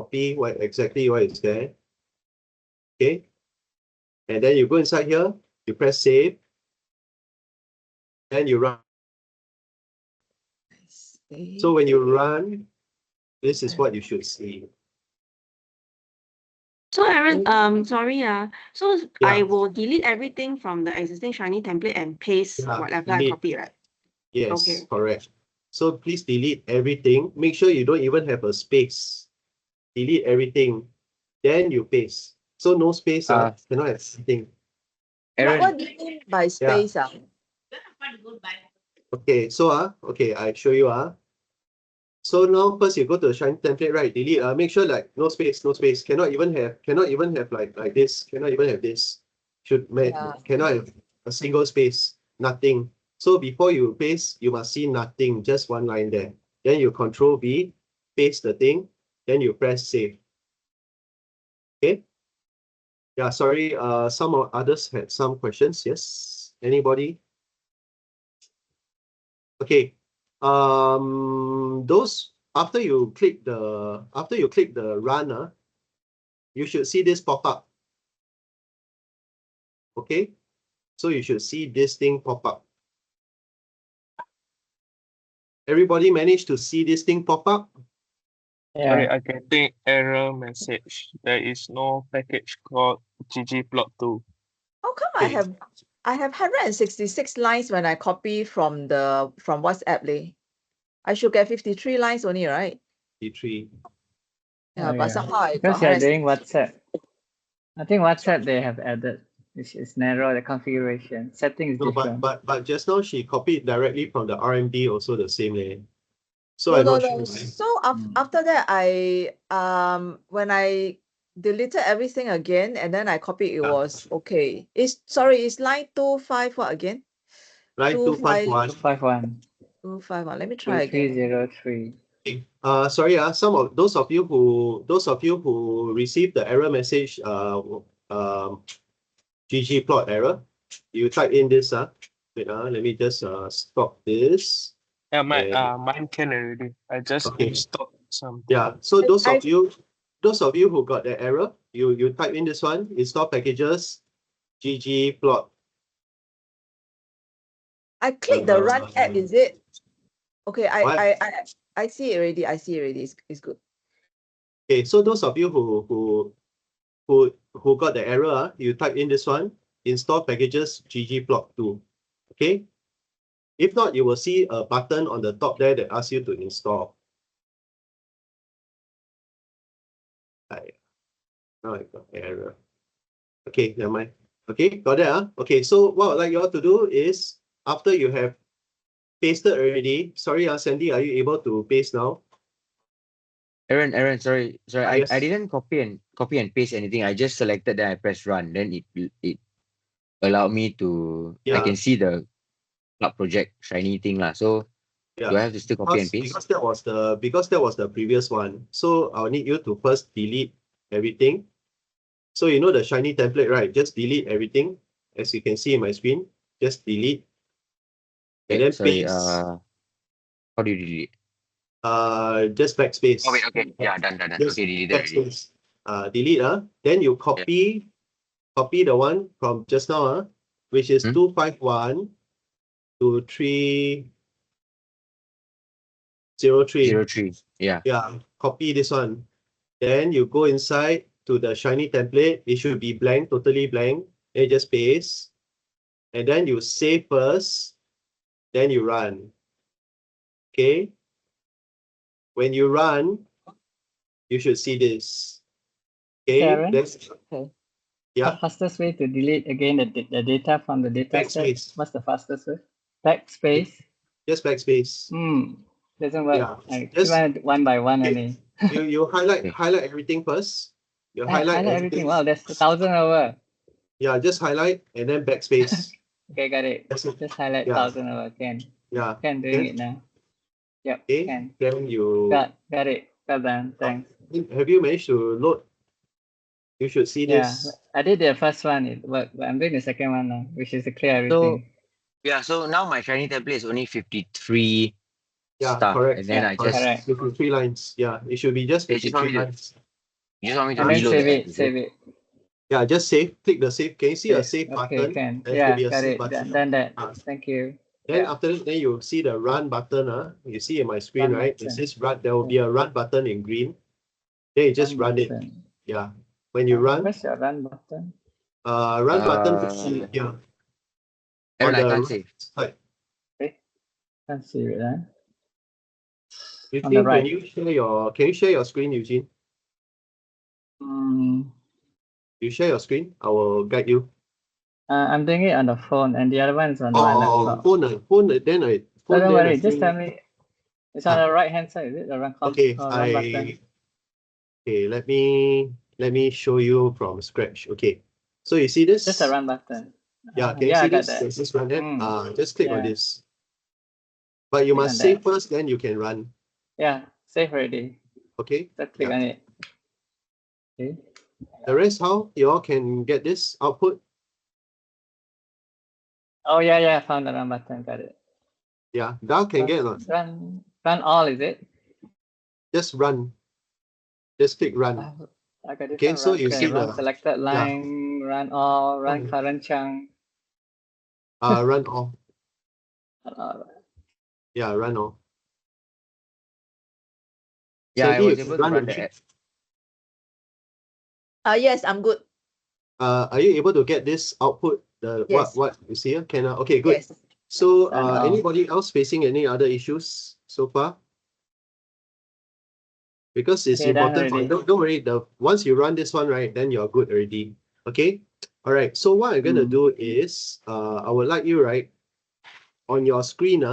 copy exactly what is there. Okay. And then you go inside here, you press save, then you run. So when you run, this is what you should see. So Aaron, sorry, so I Yeah. will delete everything from the existing Shiny template and paste Yeah, whatever I delete. copied, right? Yes, Okay. correct. So please delete everything. Make sure you don't even have a space. Delete everything. Then you paste. So no space, cannot have anything. What do you mean by space? Okay, so okay, I show you. So now first you go to the Shiny template, right? Delete. Make sure like no space, no space. Cannot even have like this. Cannot even have this. Cannot have a single space. Nothing. So before you paste, you must see nothing, just one line there. Then you Control V, paste the thing, then you press save. Okay. Yeah, sorry. Some of others had some questions. Yes. Anybody? Okay. Those after you click the run, you should see this pop up. Okay. So you should see this thing pop up. Everybody managed to see this thing pop up? Sorry, Yeah. I can think error message. There is no package called ggplot2. How come Okay. I have 166 lines when I copy from WhatsApp, leh? I should get 53 lines only, right? 53. Yeah, Oh, but yeah. somehow I got Because you're doing 166. WhatsApp. I think WhatsApp they have added, which is narrow the configuration. Setting is No, different. but just now she copied directly from the RMD, also the same leh. So No, I'm no, not no. sure why. So after that, when I deleted everything again and then I copied, it Yeah. was okay. It's line 25 what again? Line 251. 251. 251. Let me try again. 2303. Sorry, some of those of you who received the error message, ggplot error, you type in this. Wait, let me just stop this. Yeah, And mine can already. I just okay. installed something. Yeah. So those I of you who got the error, you type in this one, install packages, ggplot. I click the run app, is it? Okay, What? I see it already. I see it already. It's good. Okay, so those of you who got the error, you type in this one, install packages ggplot2. Okay. If not, you will see a button on the top there that asks you to install. Now I got error. Okay, never mind. Okay, got that. Okay, so what I'd like you all to do is after you have pasted already. Sorry, Sandy, are you able to paste now? Aaron, sorry. Yes. I didn't copy and paste anything. I just selected, then I press run. Then it allowed me to I Yeah. can see the club project shiny thing lah. So do I Yeah. have to still copy and paste? Because that was the previous one. So I'll need you to first delete everything. So you know the shiny template, right? Just delete everything. As you can see in my screen, just delete. And then Sorry, paste. how do you delete? Just backspace. Oh wait, okay. Yeah, done. Just Okay, deleted already. backspace. Delete. Then you copy the one from just now, which is 251 to 303. 03. Yeah. Yeah, copy this one. Then you go inside to the shiny template. It should be blank, totally blank. Then you just paste. And then you save first. Then you run. Okay. When you run, you should see this. Okay. Aaron? Okay. Yeah. The fastest way to delete again the data from the data set. Backspace. What's the fastest way? Backspace. Just backspace. Doesn't work. Yeah. I Just keep one by one only. you highlight everything first. You highlight everything. Wow, there's 1,000 over. Yeah, just highlight and then backspace. Okay, got it. That's it. Just highlight Yeah. 1,000 over. Yeah. Can doing it now. Yep. Okay. Can. Then you Got it. Well done. Thanks. have you managed to load? You should see this. I did the first one. It worked, but I'm doing the second one now, which is to clear everything. So now my shiny template is only 53 Yeah, stuff. correct. And then I just correct. 53 lines. Yeah, it should be just It's just 53 only the- lines. You just want me to And then Below restore the the save app, it, is save it. Yeah, just save. Click the save. Can you see a Save. save Okay, button? can. There should Yeah, be a got save it. button. Done that. Ah, Thank you. Then Yeah. after that, then you see the run button. You see in my screen, Run right? It button. says run. There will be a run button in green. Then you just run it. button. Yeah. When you run, Where's your run button? run button will see here Aaron, on I the can't right save. side. Can't see it, huh? On the Eugene, right. can you share your screen, Eugene? Mm, You share your screen. I will guide you. I'm doing it on the phone, and the other one is on my laptop. Phone. Phone. Don't worry, just think- tell me. It's on the right hand side, is it? The run, Okay, run button. okay. Let me show you from scratch. Okay, so you see this? Just the run button. Yeah, can you yeah, see I got this? that. There's this run there. Mm, Just click on yeah. this. But you Click must on save that. first, then you can run. Yeah, save already. Okay. Just click Yeah. on it. Okay. The rest, how you all can get this output? Oh yeah, found the run button. Got it. Yeah, Dal can get or not? Run all, is it? Just run. Just click run. I got Okay, different so run. you see Run the selected line, run all, run current chunk. run all. Run all. Yeah, run all. Yeah, I Sandy, was you able to run run the the app. Yes, I'm good. Are you able to get this output? The Yes. what you see here? Can okay, good. Yes. So Run all. anybody else facing any other issues so far? Because it's Okay, done important for already. don't worry, once you run this one, right, then you're good already. Okay. All right. So what I'm gonna do is I would like you, right, on your screen,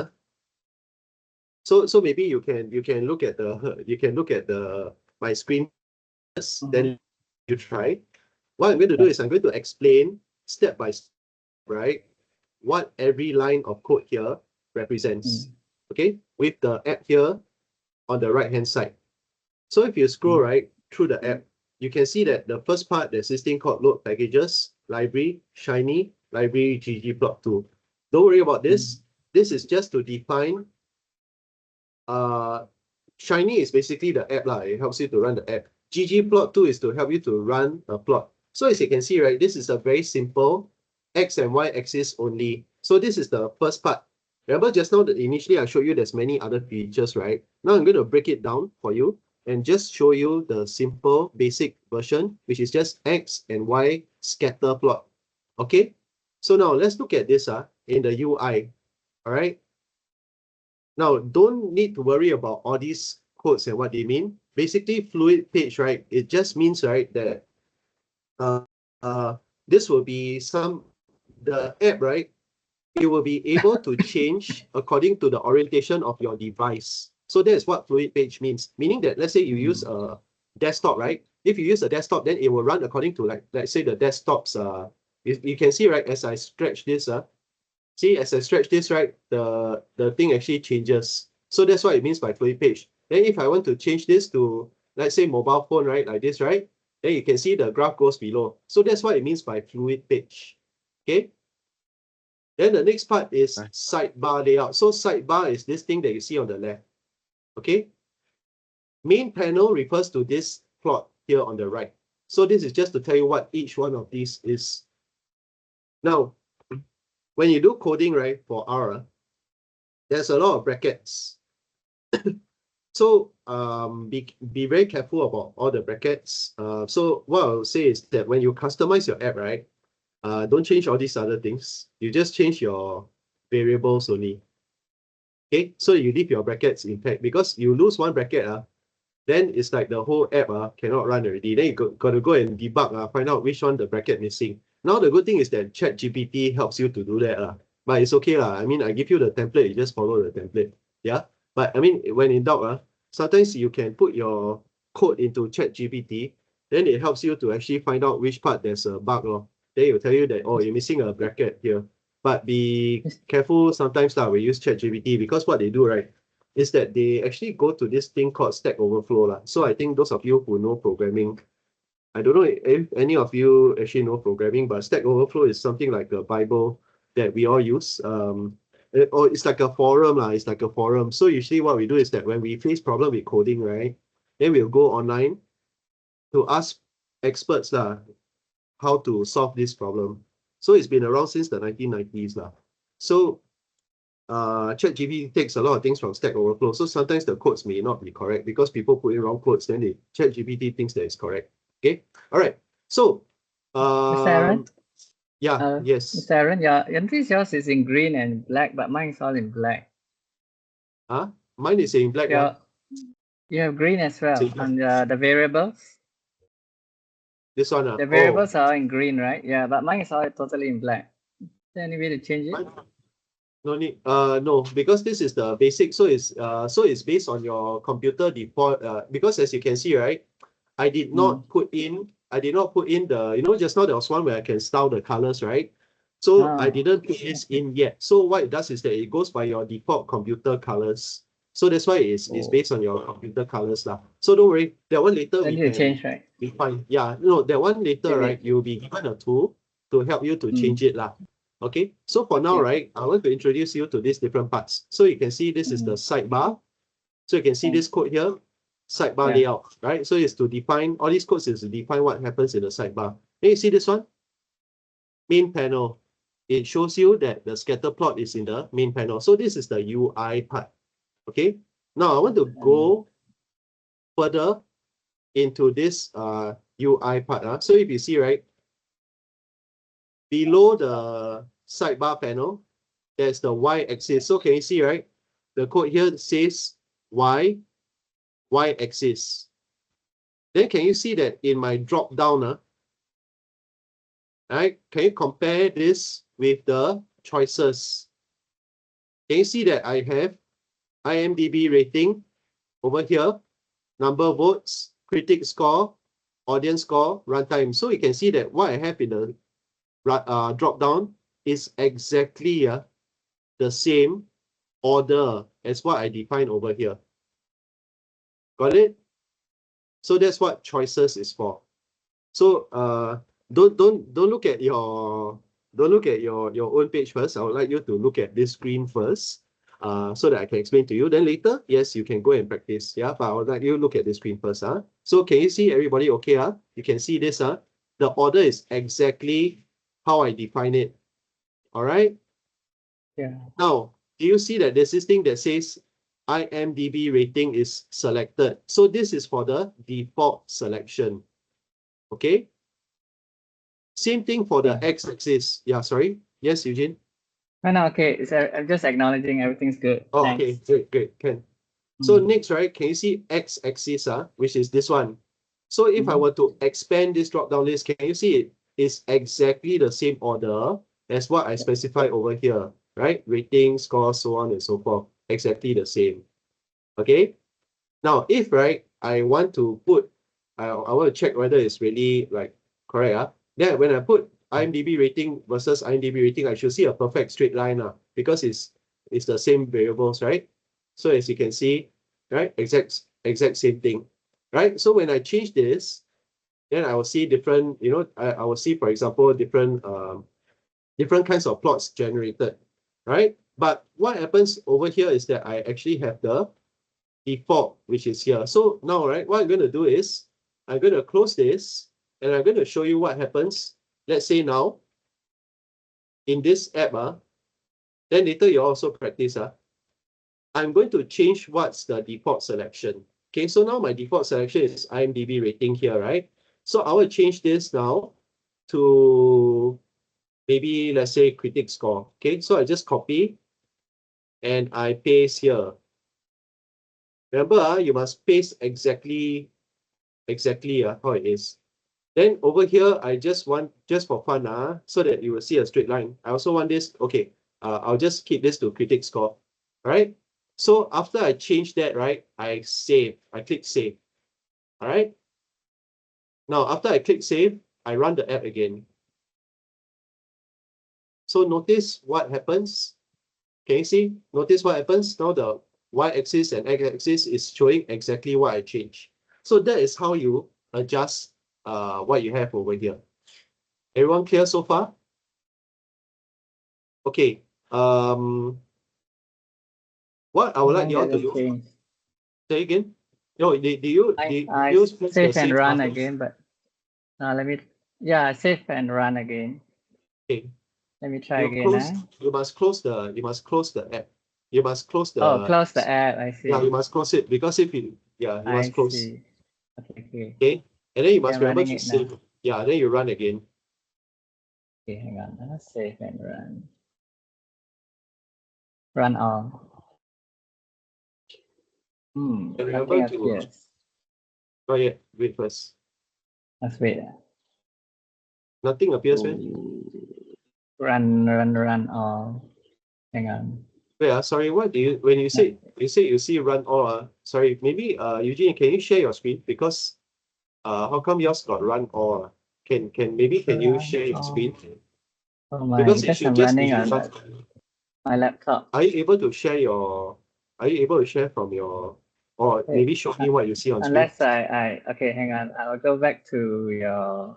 so maybe you can look at the my screen first, then you try. What I'm going to do is I'm going to explain step by step, right, what every line of code here represents. Okay, with the app here on the right hand side. So if you scroll right through the app, you can see that the first part, there's this thing called load packages, library, Shiny, library, ggplot2. Don't worry about this. This is just to define. Shiny is basically the app lah. It helps you to run the app. ggplot2 is to help you to run a plot. So as you can see, right, this is a very simple x and y axis only. So this is the first part. Remember just now that initially I showed you there's many other features, right? Now I'm going to break it down for you and just show you the simple basic version, which is just x and y scatter plot. Okay? So now let's look at this in the UI. All right? Now, don't need to worry about all these codes and what they mean. Basically, fluid page, right? It just means, right, that this will be the app, right? It will be able to change according to the orientation of your device. So that's what fluid page means. Meaning that, let's say you use a desktop, right? If you use a desktop, then it will run according to, like, let's say the desktop's, you can see, right, as I stretch this, see, as I stretch this, right, the thing actually changes. So that's what it means by fluid page. Then if I want to change this to, let's say, mobile phone, right, like this, right, then you can see the graph goes below. So that's what it means by fluid page. Okay. Then the next part is sidebar layout. So sidebar is this thing that you see on the left. Okay. Main panel refers to this plot here on the right. So this is just to tell you what each one of these is. Now, when you do coding, right, for R, there's a lot of brackets. So be very careful about all the brackets. So what I would say is that when you customize your app, right, don't change all these other things. You just change your variables only. Okay, so you leave your brackets intact because you lose one bracket, then it's like the whole app cannot run already. Then you got to go and debug, find out which one the bracket missing. Now the good thing is that ChatGPT helps you to do that. But it's okay. I mean, I give you the template, you just follow the template. Yeah. But I mean, when in doubt, sometimes you can put your code into ChatGPT, then it helps you to actually find out which part there's a bug. Then it will tell you that, oh, you're missing a bracket here. But be careful sometimes when you use ChatGPT, because what they do, right, is that they actually go to this thing called Stack Overflow. So I think those of you who know programming, I don't know if any of you actually know programming, but Stack Overflow is something like a Bible that we all use. Or it's like a forum. It's like a forum. So usually what we do is that when we face problem with coding, right, then we'll go online to ask experts how to solve this problem. So it's been around since the 1990s lah. So ChatGPT takes a lot of things from Stack Overflow. So sometimes the codes may not be correct because people put in wrong codes, then ChatGPT thinks that it's correct. Okay. All right. So Mr. Aaron? yeah, yes. Mr. Aaron, your entries yours is in green and black, but mine is all in black. Mine is in black. You have green as well It's in on the variables. This one. The variables are in green, right? Yeah, but mine is all totally in black. Is there any way to change it? No need. No, because this is the basic. So it's based on your computer default. Because as you can see, right, I did not put in the, just now there was one where I can style the colors, right? So I didn't put this in yet. So what it does is that it goes by your default computer colors. So that's why it's based on your computer colors lah. So don't worry, that one later Then we you can change, right? define. Yeah, no, that one later, Okay. right? You'll be given a tool to help you to change it lah. Okay, so for now, Yeah. right, I want to introduce you to these different parts. So you can see this is the sidebar. So you can see this code here, sidebar layout, right? So it's to define, all these codes is to define what happens in the sidebar. Then you see this one? Main panel. It shows you that the scatter plot is in the main panel. So this is the UI part. Okay. Now I want to go further into this UI part. So if you see, right, below the sidebar panel, there's the y-axis. So can you see, right? The code here says y-axis. Then can you see that in my drop down, right? Can you compare this with the choices? Can you see that I have IMDb rating over here, number of votes, critic score, audience score, runtime. So you can see that what I have in the drop down is exactly the same order as what I defined over here. Got it? So that's what choices is for. So don't look at your own page first. I would like you to look at this screen first, so that I can explain to you. Then later, yes, you can go and practice. Yeah, but I would like you to look at the screen first. So can you see everybody okay? You can see this. The order is exactly how I define it. All right. Yeah. Now, do you see that there's this thing that says IMDb rating is selected? So this is for the default selection. Okay. Same thing for the x-axis. Yeah, sorry. Yes, Eugene? No, okay. So I'm just acknowledging everything's good. Oh, Thanks. okay, great, can. So next, right, can you see x-axis, which is this one? So if I were to expand this drop-down list, can you see it is exactly the same order as what I specified over here, right? Rating, score, so on and so forth. Exactly the same. Okay? Now, if, right, I want to put, I want to check whether it's really, like, correct, then when I put IMDb rating versus IMDb rating, I should see a perfect straight line, because it's the same variables, right? So as you can see, right, exact same thing, right? So when I change this, then I will see different, I will see, for example, different kinds of plots generated, right? But what happens over here is that I actually have the default, which is here. So now, right, what I'm going to do is I'm going to close this and I'm going to show you what happens. Let's say now in this app, then later you also practice. I'm going to change what's the default selection. Okay, so now my default selection is IMDb rating here, right? So I will change this now to maybe, let's say, critic score. Okay, so I just copy and I paste here. Remember, you must paste exactly how it is. Then over here, I just want, just for fun, so that you will see a straight line. I also want this, okay, I'll just keep this to critic score, all right? So after I change that, right, I click save, all right? Now, after I click save, I run the app again. So notice what happens. Can you see? Notice what happens? Now the y-axis and x-axis is showing exactly what I changed. So that is how you adjust what you have over here. Everyone clear so far? Okay. What I would like you all to do. Say again. No, do you I use the save and save run button? again, but let me, yeah, save and run again. Okay. Let me try You again. close. You must close the app. You must close the. Oh, close the app. I see. Yeah, you must close it because if you you I must close. see. Okay. Okay, and then you must I'm remember running to it now. save. Yeah, then you run again. Okay, hang on. Save and run. Run all. And Nothing remember to appears. not yet. Wait first. Let's wait. Nothing appears, man. Run all. Hang on. Wait, sorry. What do you when you say you see run all? Sorry, maybe Eugene, can you share your screen because how come yours got run all? Can you Run share your all. screen? Oh my! Because it Because should I'm just running be on my laptop. Are you able to share your? Are you able to share from your? Or Wait, maybe show me what you see on screen. Unless okay, hang on. I'll go back to your.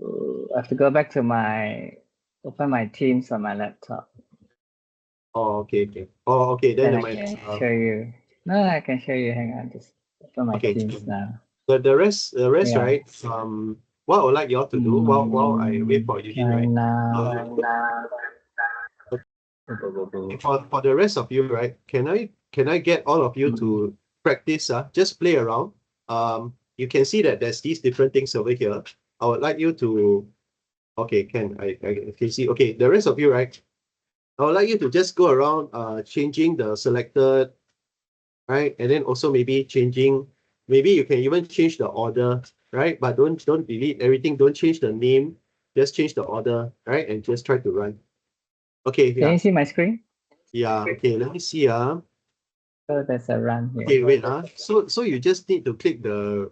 I have to go back to open my Teams on my laptop. Oh, okay. Oh, okay. Then I can show you. No, I can show you. Hang on, just open my Okay. Teams now. The rest, Yeah. right? What I would like you all to do while I wait for Eugene, right? For the rest of you, right? Can I get all of you to practice? Just play around. You can see that there's these different things over here. I would like you to. Okay, I can see. Okay, the rest of you, right? I would like you to just go around changing the selected, right? And then also maybe changing, maybe you can even change the order, right? But don't delete everything, don't change the name, just change the order, right? And just try to run. Okay, Can yeah. you see my screen? Yeah, okay, let me see. So there's a run here. Okay, wait. So you just need to click the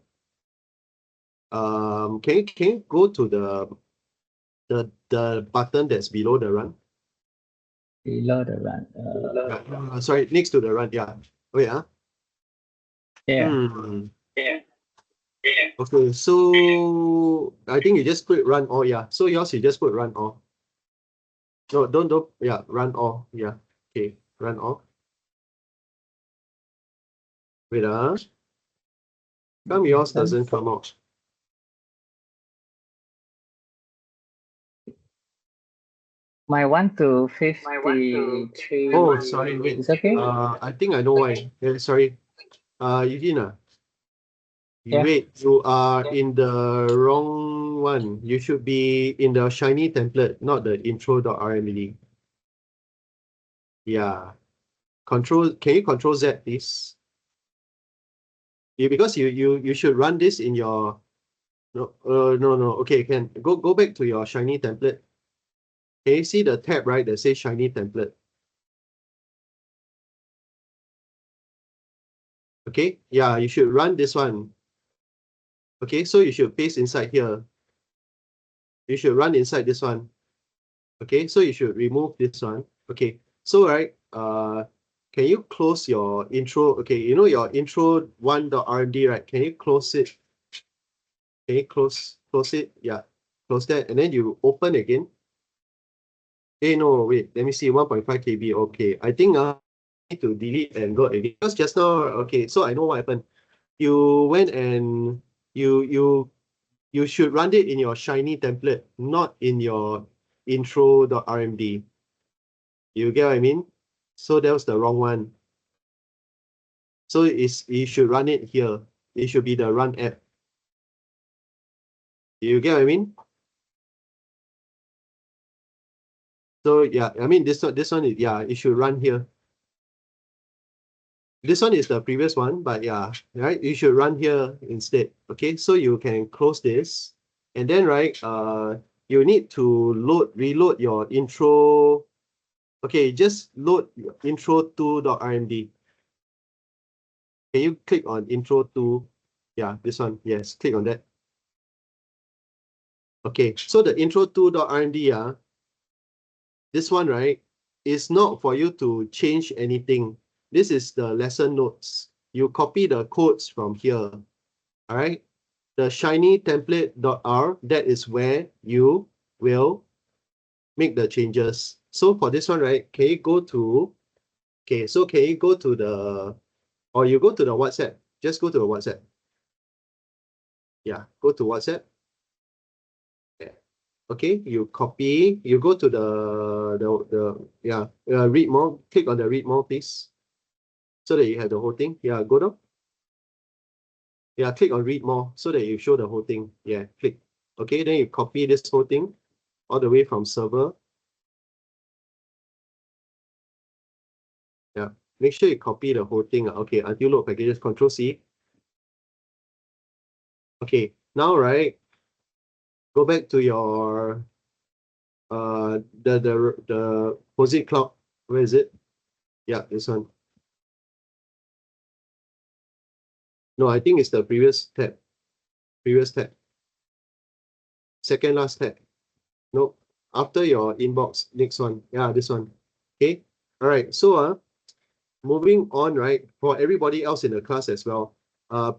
can you go to the button that's below the run? Below the run. Sorry, next to the run, yeah. Wait, Yeah. Okay, so I think you just put run all, yeah. So yours you just put run all. No, don't, yeah, run all, yeah. Okay, run all. Wait, come yours doesn't come out. My 1 to 53. Oh, sorry, wait. It's okay? I think I know why. Sorry. Eugene, Yeah. wait, you are in the wrong one. You should be in the Shiny template, not the intro.rmd. Yeah. Can you control Z, please? Yeah, because you should run this in your no. Okay, can go back to your Shiny template. Can you see the tab right that says Shiny template? Okay, yeah, you should run this one. Okay, so you should paste inside here. You should run inside this one. Okay, so you should remove this one. Okay, so right, can you close your intro? Okay, you know your intro 1.rmd, right? Can you close it? Can you close it? Yeah, close that, and then you open again. Hey, no, wait, let me see, 1.5 KB. Okay, I think I need to delete and go again. Because just now, okay, so I know what happened. You went and you should run it in your Shiny template, not in your intro.rmd. You get what I mean? So that was the wrong one. So you should run it here. It should be the run app. You get what I mean? So yeah, I mean this one is, yeah, it should run here. This one is the previous one, but yeah, right? You should run here instead. Okay, so you can close this, and then right, you need to reload your intro. Okay, just load intro2.rmd. Can you click on intro2? Yeah, this one. Yes, click on that. Okay, so the intro2.rmd, this one, right, is not for you to change anything. This is the lesson notes. You copy the codes from here. All right. The shiny template.r, that is where you will make the changes. So for this one, right, can you go to, okay, so can you go to the Or you go to the WhatsApp. Just go to the WhatsApp. Yeah, go to WhatsApp. Yeah. Okay, you copy. You go to read more. Click on the read more, please, so that you have the whole thing. Yeah, go down. Yeah, click on read more so that you show the whole thing. Yeah, click. Okay, then you copy this whole thing all the way from server. Yeah, make sure you copy the whole thing. Okay, until load packages, Control C. Okay, now right, go back to your the POSIT cloud. Where is it? Yeah, this one. No, I think it's the previous tab. Previous tab. Second last tab. No, after your inbox, next one. Yeah, this one. Okay. All right. So moving on, right, for everybody else in the class as well,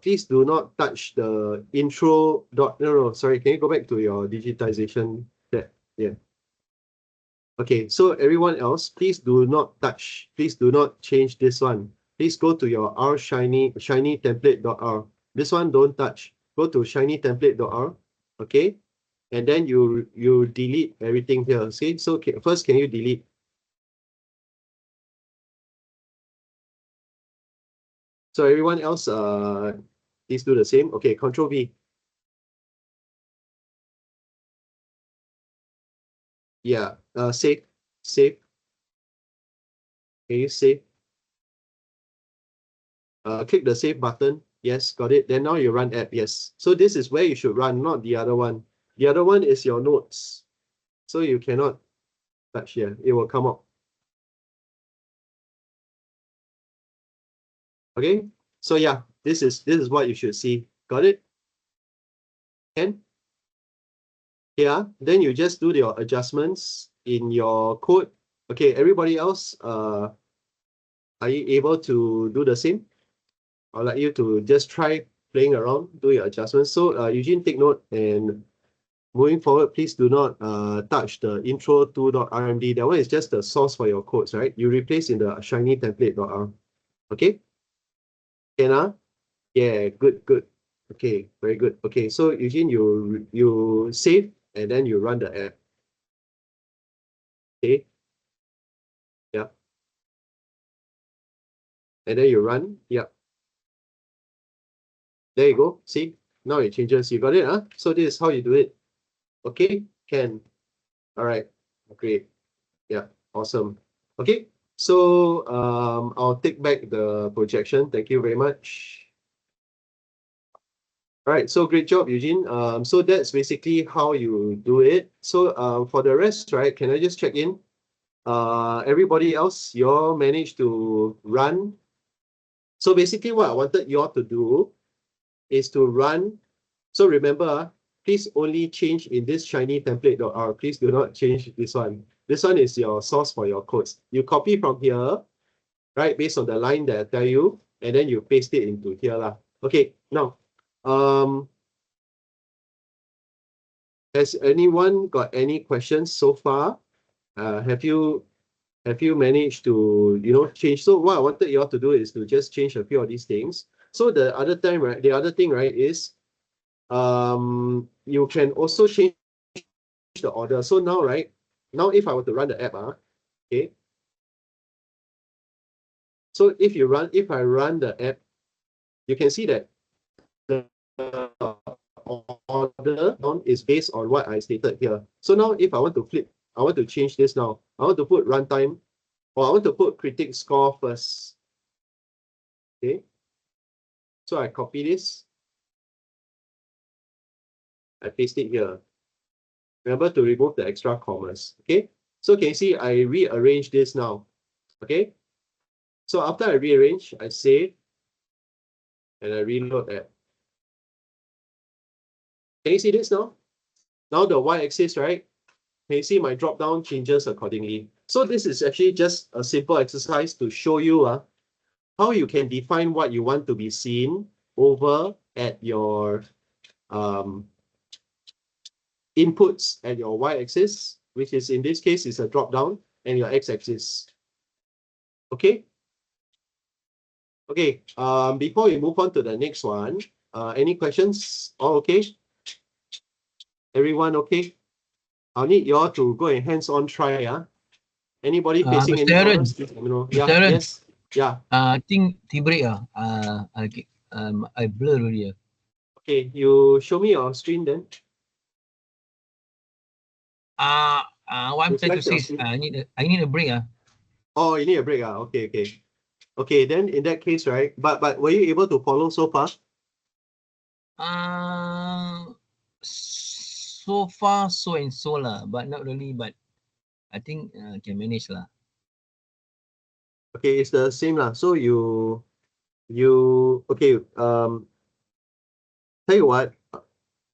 please do not touch the intro dot, no, sorry, can you go back to your digitization tab? Yeah. Okay, so everyone else, please do not touch, please do not change this one. Please go to your R shiny template.r. This one don't touch. Go to shiny template.r. Okay, and then you delete everything here. Okay, so first can you delete? So everyone else, please do the same. Okay, Control V. Yeah, save. Can you save? Click the save button. Yes, got it. Then now you run app. Yes. So this is where you should run, not the other one. The other one is your notes. So you cannot touch here. It will come up. Okay. So yeah, this is what you should see. Got it? Can? Yeah. Then you just do your adjustments in your code. Okay, everybody else, are you able to do the same? I'd like you to just try playing around, do your adjustments. So Eugene, take note, and moving forward, please do not touch the intro2.rmd. That one is just the source for your codes, right? You replace in the shiny template.r. Okay? Can? Yeah, good. Okay, very good. Okay, so Eugene, you save and then you run the app. Okay. Yeah. And then you run. Yeah. There you go. See? Now it changes. You got it, huh? So this is how you do it. Okay? Can. All right. Great. Yeah. Awesome. Okay. So I'll take back the projection. Thank you very much. All right, so great job, Eugene. So that's basically how you do it. So for the rest, right, can I just check in? Everybody else, you all managed to run. So basically what I wanted you all to do is to run. So remember, please only change in this shiny template.r. Please do not change this one. This one is your source for your codes. You copy from here, right, based on the line that I tell you, and then you paste it into here lah. Okay, now, has anyone got any questions so far? Have you managed to change? So what I wanted you all to do is to just change a few of these things. So the other thing, right, is you can also change the order. So now, right, now if I were to run the app, okay. So if I run the app, you can see that the order is based on what I stated here. So now if I want to flip, I want to change this now. I want to put runtime, or I want to put critic score first. Okay. So I copy this. I paste it here. Remember to remove the extra commas. Okay. So can you see I rearrange this now? Okay. So after I rearrange, I save and I reload that. Can you see this now? Now the y-axis, right? Can you see my drop-down changes accordingly? So this is actually just a simple exercise to show you how you can define what you want to be seen over at your inputs at your y-axis, which is in this case is a drop-down, and your x-axis. Okay? Okay, before we move on to the next one, any questions? All okay? Everyone okay? I'll need you all to go and hands-on try. Anybody facing any Mr. Aaron, problems? Please let me know. Mr. Yeah, Aaron. yes. Yeah. I think tea break I blur already. Okay, you show me your screen then. What I'm trying to Reflect say your is screen. I need a break. Oh, you need a break. Okay, okay. Okay, then in that case, right? But were you able to follow so far? So far so and so lah, but not really. But I think can manage lah. Okay, it's the same lah. So you okay, tell you what,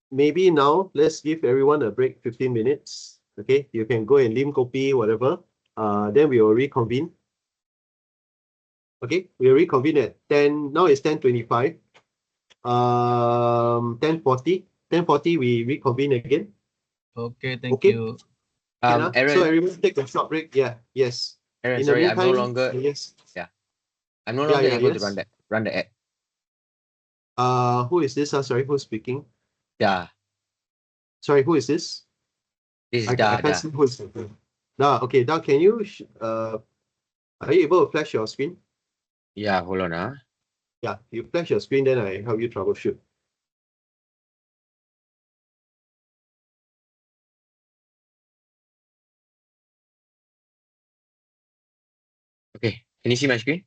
maybe now let's give everyone a break 15 minutes. Okay, you can go and lim kopi, whatever. Then we will reconvene. Okay, we'll reconvene at 10. Now it's 10:25. 10:40. 10:40 we reconvene again. Okay, thank Okay. you. Okay, so Aaron, everyone take a short break. Yeah, yes. Aaron, In the sorry, I'm no meantime, longer yes. I'm no Yeah, longer yeah, able to yes. run the app. Who is this? Sorry, who's speaking? Da. Sorry, who is this? This is I Da can't Da. see who is speaking. Da, okay, Da, can you are you able to flash your screen? Yeah, hold on. Yeah, you flash your screen, then I help you troubleshoot. Okay, can you see my screen?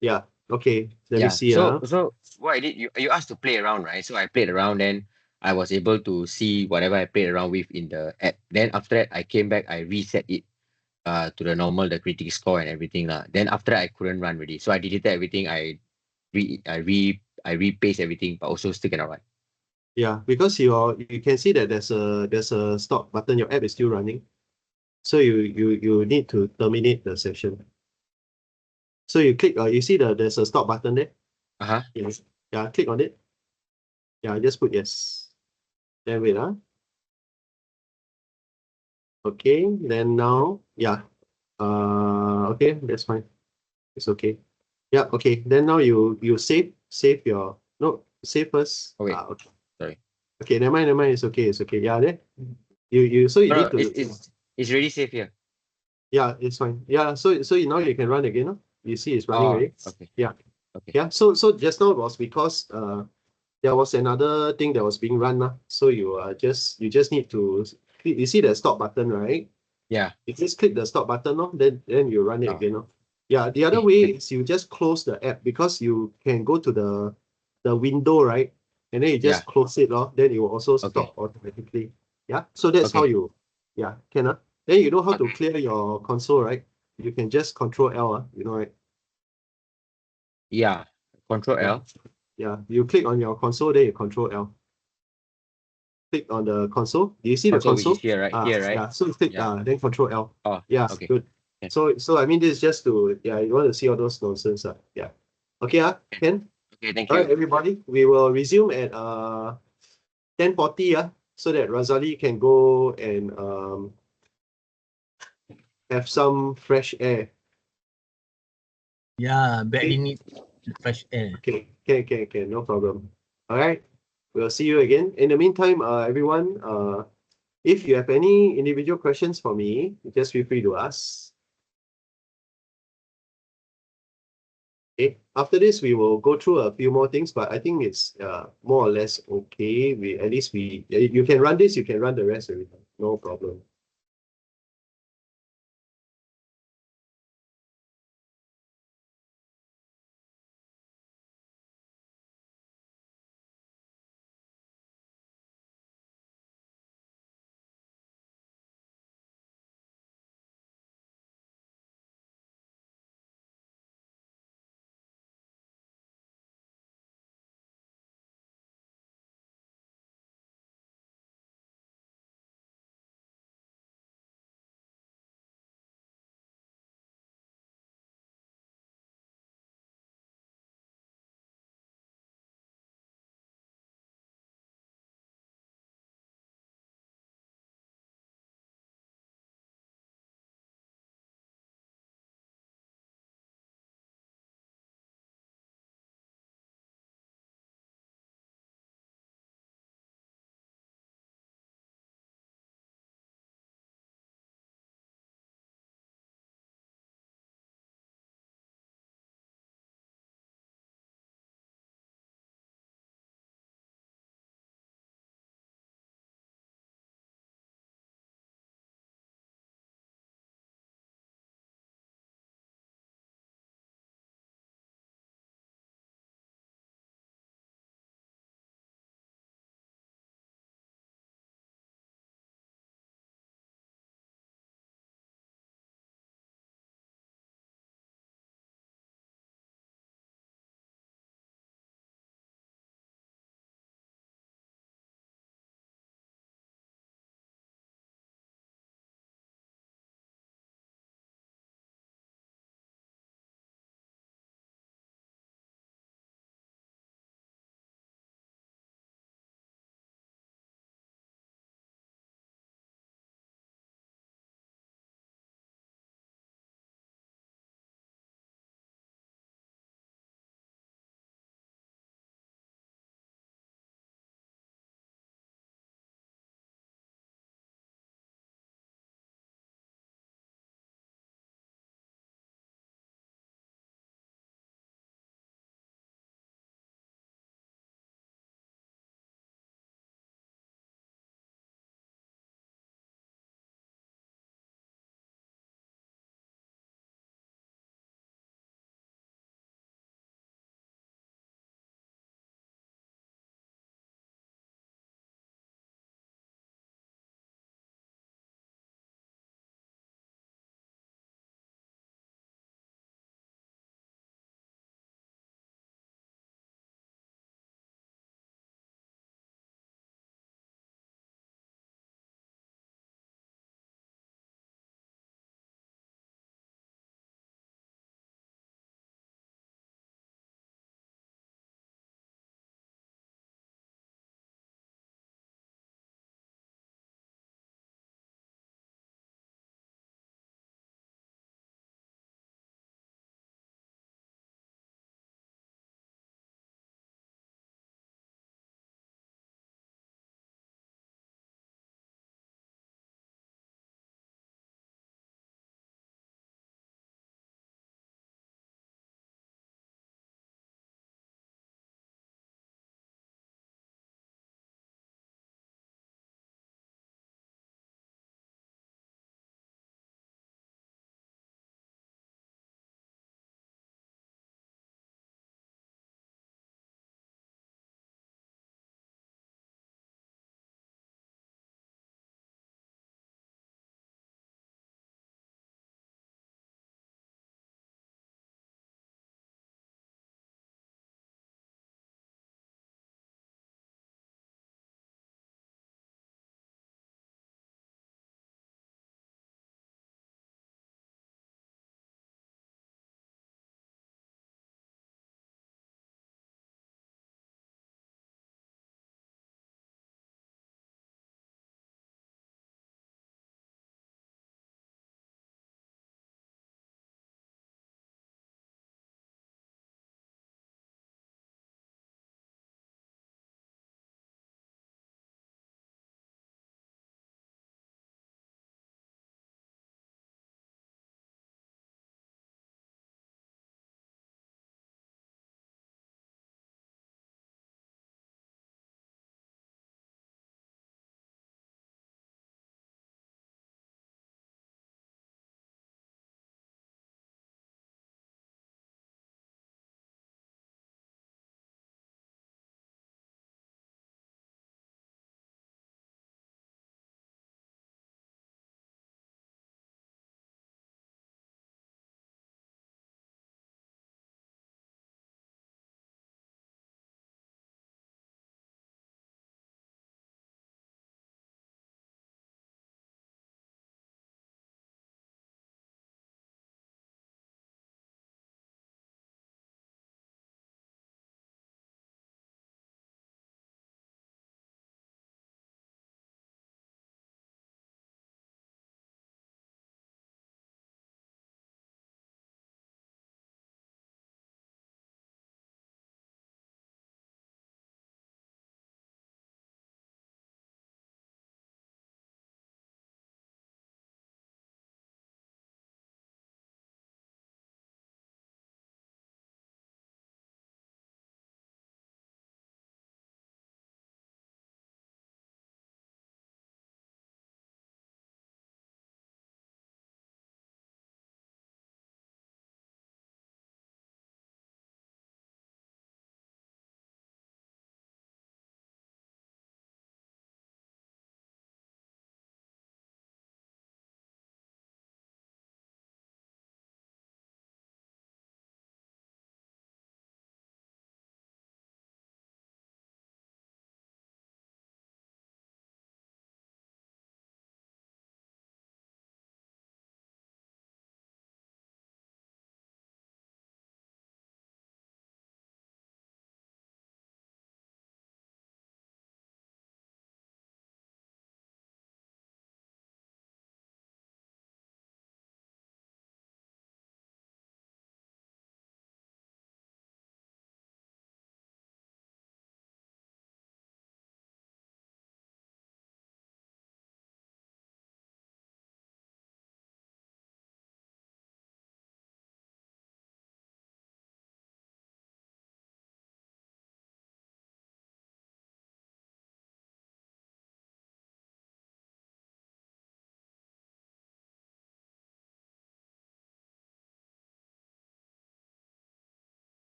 Yeah, okay. Let me see. So what I did, you asked to play around, right? So I played around, then I was able to see whatever I played around with in the app. Then after that, I came back, I reset it to the normal, the critic score and everything lah. Then after that, I couldn't run already. So I deleted everything. I repaste everything, but also still cannot run. Yeah, because you can see that there's a stop button. Your app is still running. So you need to terminate the session. So you click you see there's a stop button there? Uh-huh. Yes. Yeah, click on it. Yeah, just put yes. Then wait. Okay, then now, yeah. Okay, that's fine. It's okay. Yeah, okay. Then now you save your no save first. Oh, wait. Okay. Sorry. Okay, never mind, never mind. It's okay, it's okay. Yeah, then you so you No, need to it's really safe here. yeah, it's fine. Yeah, so now you can run again. You see it's running Oh, already. okay. Yeah. Okay. Yeah. So just now it was because there was another thing that was being run. So you just need to you see the stop button, right? Yeah. You just click the stop button, then you run it Oh. again. Yeah, the other Okay, way good. is you just close the app because you can go to the window, right? And then you just close it, then it will also stop automatically. Yeah, so that's how Okay. you, can. Then you know how to Okay. clear your console, right? You can just Control L, right? Yeah. Control Yeah. L. Yeah, you click on your console, then you Control L. Click on the console. Do you see the Console, which console? is here, right? Here, right? Yeah. So you click Yeah. then Control L. Oh, Yeah, okay. good. Can. So I mean this is just to you want to see all those nonsense. Yeah. Okay, Ken? Okay, thank All you. right, everybody. We will resume at 10:40, so that Razali can go and have some fresh air. Yeah, badly Okay. need fresh air. Okay, can, no problem. All right. We'll see you again. In the meantime, everyone, if you have any individual questions for me, just feel free to ask. Okay. After this, we will go through a few more things, but I think it's more or less okay. At least you can run this, you can run the rest of it. No problem.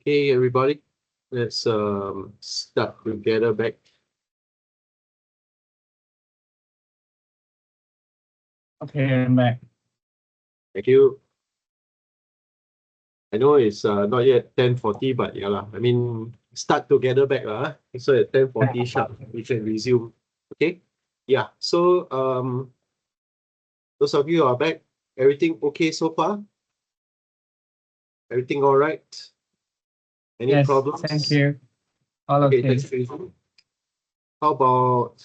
Okay, everybody, let's start together back. Okay, I'm back. Thank you. I know it's not yet 10:40, but yeah lah. I mean, start together back lah. So at 10:40 sharp, we can resume. Okay. Yeah. So those of you who are back, everything okay so far? Everything all right? Any Yes, problems? thank you. All Okay, okay. thanks for listening. How about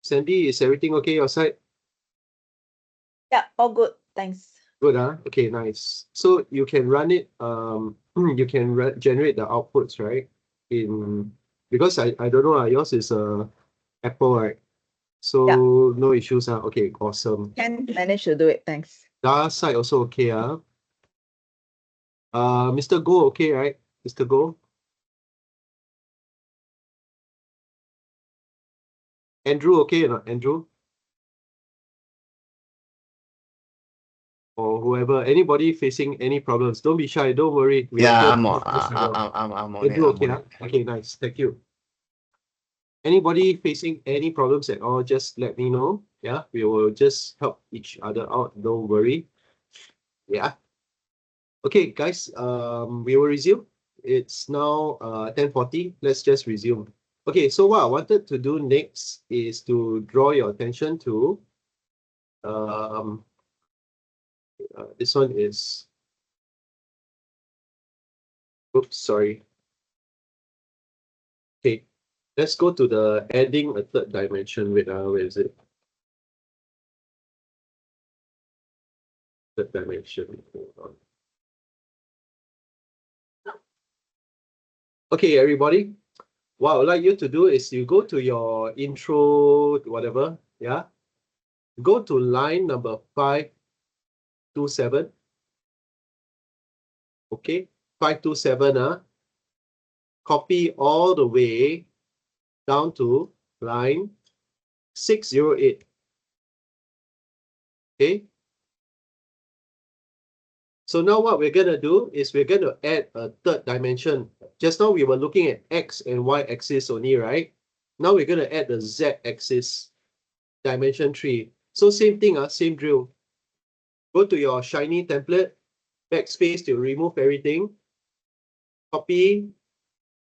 Sandy? Is everything okay your side? Yeah, all good. Thanks. Good, huh? Okay, nice. So you can run it, you can generate the outputs, right? Because I don't know, yours is Apple, right? So no issues, huh? Okay, awesome. Can manage to do it. Thanks. That side also okay, huh? Mr. Go, okay, right? Mr. Go? Andrew, okay or not? Andrew? Or whoever, anybody facing any problems, don't be shy, don't worry. We are Yeah, here I'm to on, help each other. I'm on it. Andrew, I'm okay, on huh? it. Okay, nice, thank you. Anybody facing any problems at all, just let me know. Yeah, we will just help each other out, don't worry. Yeah. Okay, guys, we will resume. It's now 10:40. Let's just resume. Okay, so what I wanted to do next is to draw your attention to this one is, oops, sorry. Okay, let's go to the adding a third dimension. Wait, where is it? Third dimension. Hold on. Okay, everybody. What I would like you to do is you go to your intro, whatever, yeah. Go to line number 527. Okay, 527, copy all the way down to line 608. Okay. So now what we're going to do is we're going to add a third dimension. Just now we were looking at X and Y axis only, right? Now we're going to add the Z axis, dimension 3. So same thing, same drill. Go to your Shiny template, backspace to remove everything, copy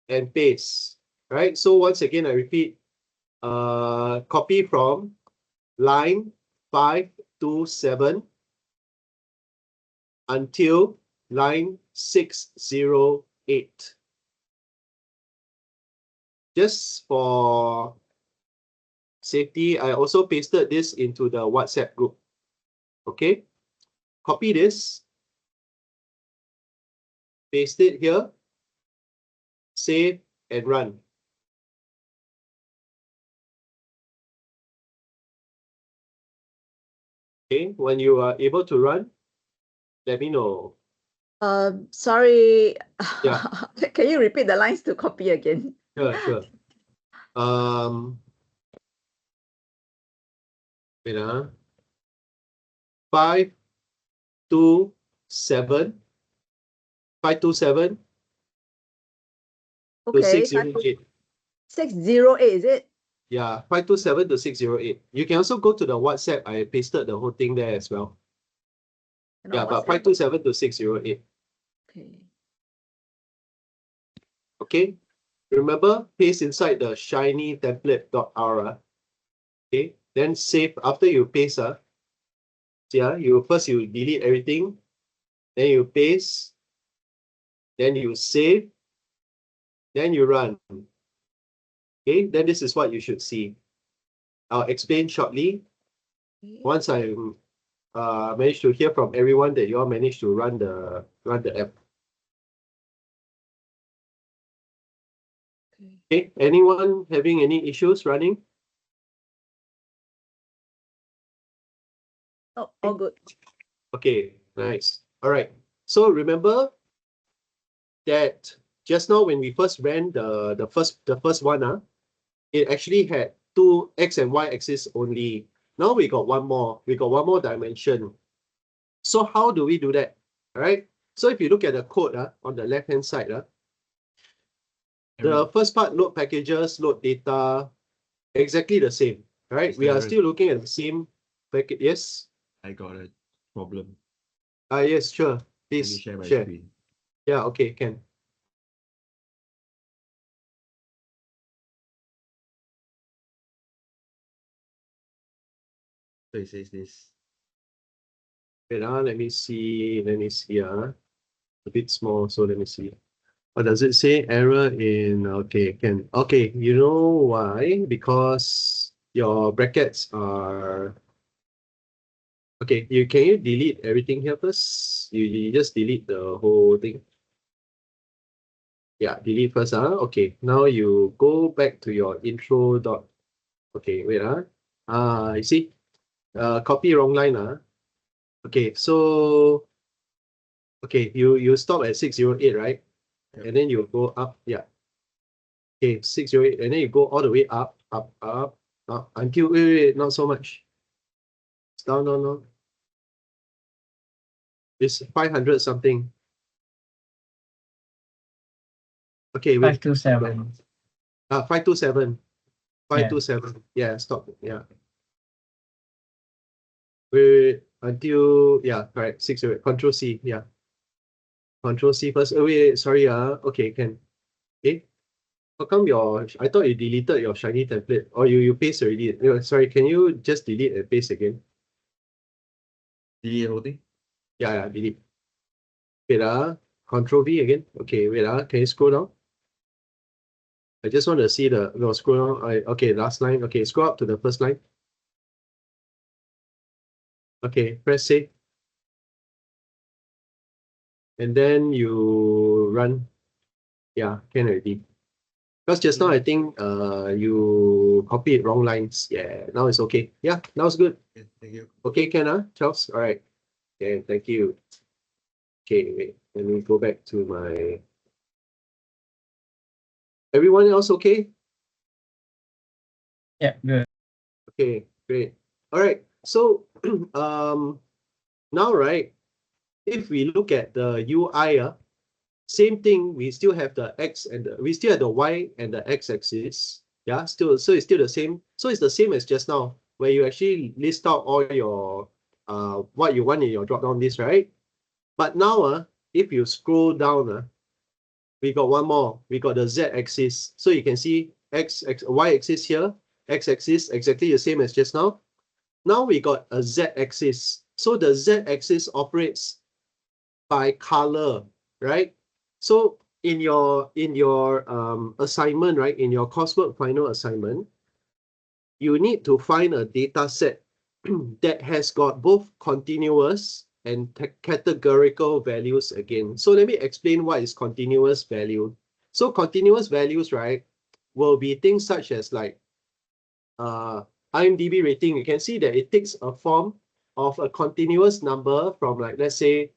and paste. Right? So once again, I repeat, copy from line 527 until line 608. Just for safety, I also pasted this into the WhatsApp group. Okay, copy this, paste it here, save and run. Okay, when you are able to run, let me know. Sorry. Yeah. Can you repeat the lines to copy again? Sure. Wait, 527 to Okay, 608. 608, is it? Yeah, 527 to 608. You can also go to the WhatsApp. I pasted the whole thing there as well. And Yeah, on but WhatsApp? 527 to 608. Okay. Okay. Remember, paste inside the shiny template.r. Okay. Then save after you paste. Yeah, you delete everything. Then you paste. Then you save. Then you run. Okay, then this is what you should see. I'll explain shortly. Once I manage to hear from everyone that you all managed to run the app. Okay, anyone having any issues running? Oh, all good. Okay, nice. All right. So remember that just now when we first ran the first one, it actually had two X and Y axis only. Now we got one more. We got one more dimension. So how do we do that? All right. So if you look at the code on the left-hand side, the first part, load packages, load data, exactly the same, right? We are Aaron. still looking at the same package. Yes? I got a problem. Yes, sure. Let me Please share my share. screen. Yeah, okay, can. So it says this. Wait, let me see. A bit small, so let me see. Or does it say error in, okay, can. Okay, you know why? Because your brackets are, okay, can you delete everything here first? You just delete the whole thing. Yeah, delete first. Okay, now you go back to your intro dot. Okay, wait. You see, copy wrong line. Okay, so, okay, you stop at 608, right? Yep. And then you go up. Yeah. Okay, 608, and then you go all the way up, until, wait, not so much. It's down. It's 500 something. Okay, wait. 527. 527. Yeah. 527. Yeah, stop. Yeah. Wait, until, yeah, correct. 608. Control C. Yeah. Control C first. Oh, wait, sorry. Okay, can. Okay. How come I thought you deleted your Shiny template, or you paste already? Sorry, can you just delete and paste again? Delete the whole thing? Yeah, delete. Wait, Control V again. Okay, wait, can you scroll down? I just want to see no, scroll down. Okay, last line. Okay, scroll up to the first line. Okay, press save. And then you run. Yeah, can already. Because just now I think you copied wrong lines. Yeah, now it's okay. Yeah, now it's good. Okay, thank you. Okay, Charles? All right. Okay, thank you. Okay, wait. Let me go back to my. Everyone else okay? Yeah, good. Okay, great. All right. So now, right, if we look at the UI, same thing, we still have the X and we still have the Y and the X axis. Yeah, so it's still the same. So it's the same as just now, where you actually list out all your what you want in your drop-down list, right? But now, if you scroll down, we got one more. We got the Z axis. So you can see Y axis here, X axis exactly the same as just now. Now we got a Z axis. So the Z axis operates by color, right? So in your assignment, right, in your coursework final assignment, you need to find a data set that has got both continuous and categorical values again. So let me explain what is continuous value. So continuous values, right, will be things such as like IMDb rating. You can see that it takes a form of a continuous number from, like, let's say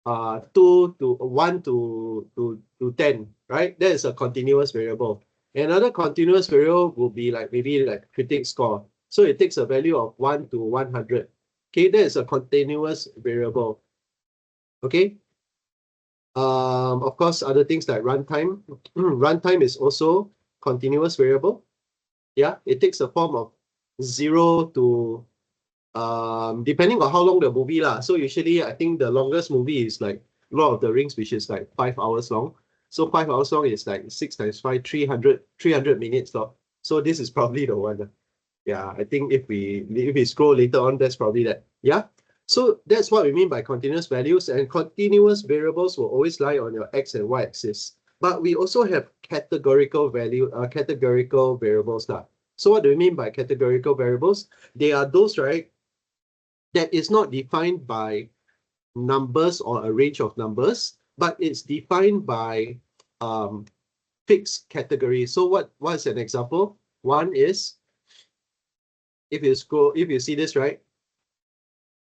2 to 1 to 10, right? That is a continuous variable. Another continuous variable will be like maybe like critic score. So it takes a value of 1 to 100. Okay, that is a continuous variable. Okay. Of course, other things like runtime. Runtime is also continuous variable. Yeah, it takes a form of 0 to depending on how long the movie lah. So usually I think the longest movie is like Lord of the Rings, which is like 5 hours long. So 5 hours long is like 6 times 5, 300 minutes long. So this is probably the one. Yeah, I think if we scroll later on, that's probably that. Yeah. So that's what we mean by continuous values, and continuous variables will always lie on your X and Y axis. But we also have categorical variables lah. So what do we mean by categorical variables? They are those, right, that is not defined by numbers or a range of numbers, but it's defined by fixed categories. So what's an example? One is, if you see this, right,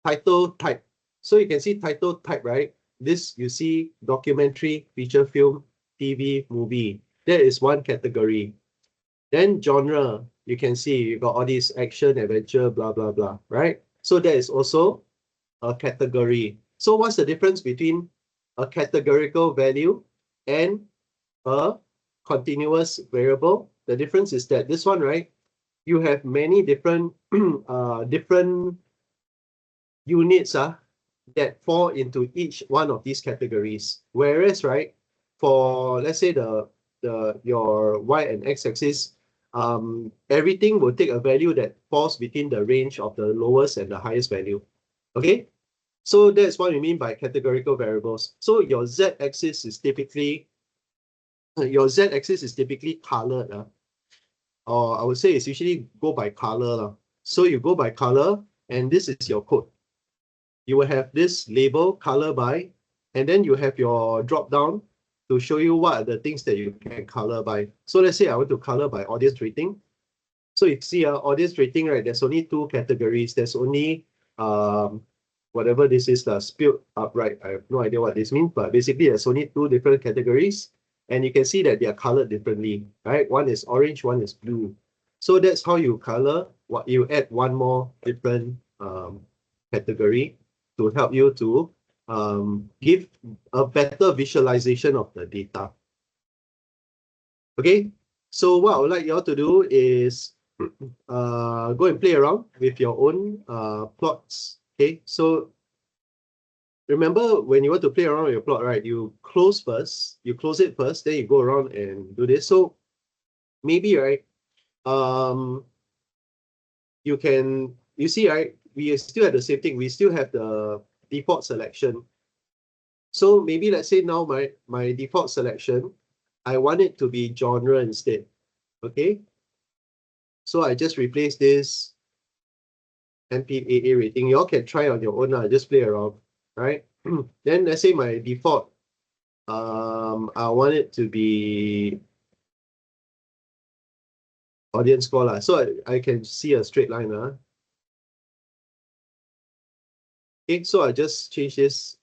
title type. So you can see title type, right? This, you see documentary, feature film, TV, movie. That is one category. Then genre, you can see you got all these action, adventure, blah, blah, blah, right? So that is also a category. So what's the difference between a categorical value, and a continuous variable. The difference is that this one, right, you have many different different units that fall into each one of these categories. Whereas, right, for let's say your y and x axis, everything will take a value that falls between the range of the lowest and the highest value. Okay, so that's what we mean by categorical variables. So your z-axis is typically colored, or I would say it's usually go by color. So you go by color, and this is your code. You will have this label color by, and then you have your drop down to show you what are the things that you can color by. So let's say I want to color by audience rating. So you see audience rating, right? There's only two categories. There's only whatever this is, spilled upright. I have no idea what this means, but basically there's only two different categories, and you can see that they are colored differently, right? One is orange, one is blue. So that's how you color. What you add one more different category to help you to give a better visualization of the data. Okay, so what I would like you all to do is go and play around with your own plots. Okay, so remember when you want to play around with your plot, right? You close it first, then you go around and do this. So maybe, right, you see, right, we still have the same thing. We still have the default selection. So maybe let's say now my default selection, I want it to be genre instead. Okay, so I just replace this MPAA rating. You all can try on your own, just play around, right? Then let's say my default, I want it to be audience score. So I can see a straight line. Okay, so I just change this.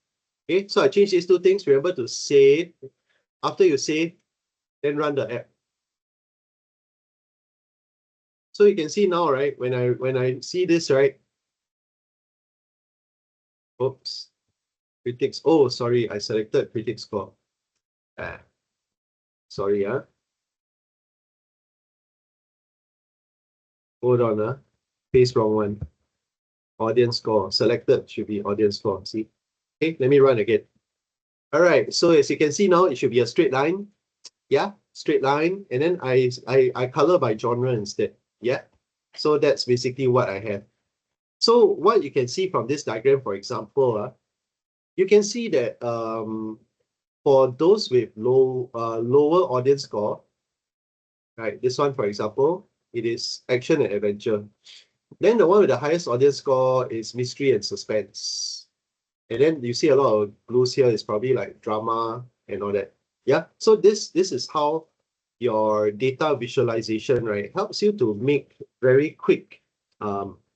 Okay, so I change these two things. Remember to save. After you save, then run the app. So you can see now, right? When I see this, right? Oops. Critics. Oh, sorry, I selected critic score. Sorry, hold on, paste wrong one. Audience score. Selected should be audience score. See? Okay, let me run again. All right, so as you can see now, it should be a straight line. Yeah, straight line. And then I color by genre instead. Yeah. So that's basically what I have. So what you can see from this diagram, for example, you can see that for those with lower audience score, right? This one, for example, it is action and adventure. Then the one with the highest audience score is mystery and suspense. And then you see a lot of blues here is probably like drama and all that. Yeah. So this is how your data visualization, right, helps you to make very quick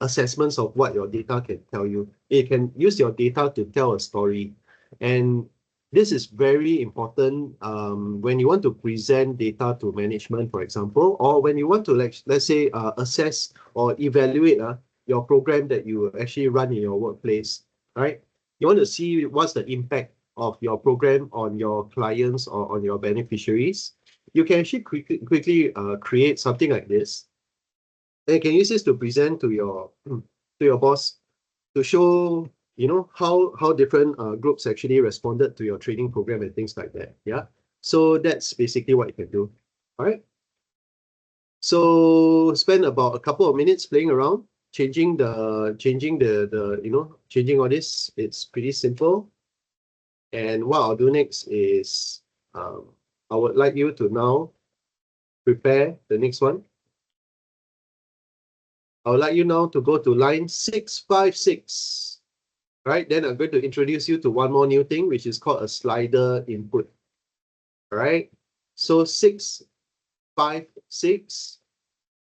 assessments of what your data can tell you. You can use your data to tell a story. And this is very important when you want to present data to management, for example, or when you want to, let's say, assess or evaluate your program that you actually run in your workplace, right? You want to see what's the impact of your program on your clients or on your beneficiaries. You can actually quickly create something like this. And you can use this to present to your boss to show how different groups actually responded to your training program and things like that. Yeah. So that's basically what you can do. All right. So spend about a couple of minutes playing around, changing all this. It's pretty simple. And what I'll do next is I would like you to now prepare the next one. I would like you now to go to line 656. Right, then I'm going to introduce you to one more new thing, which is called a slider input. All right, so 656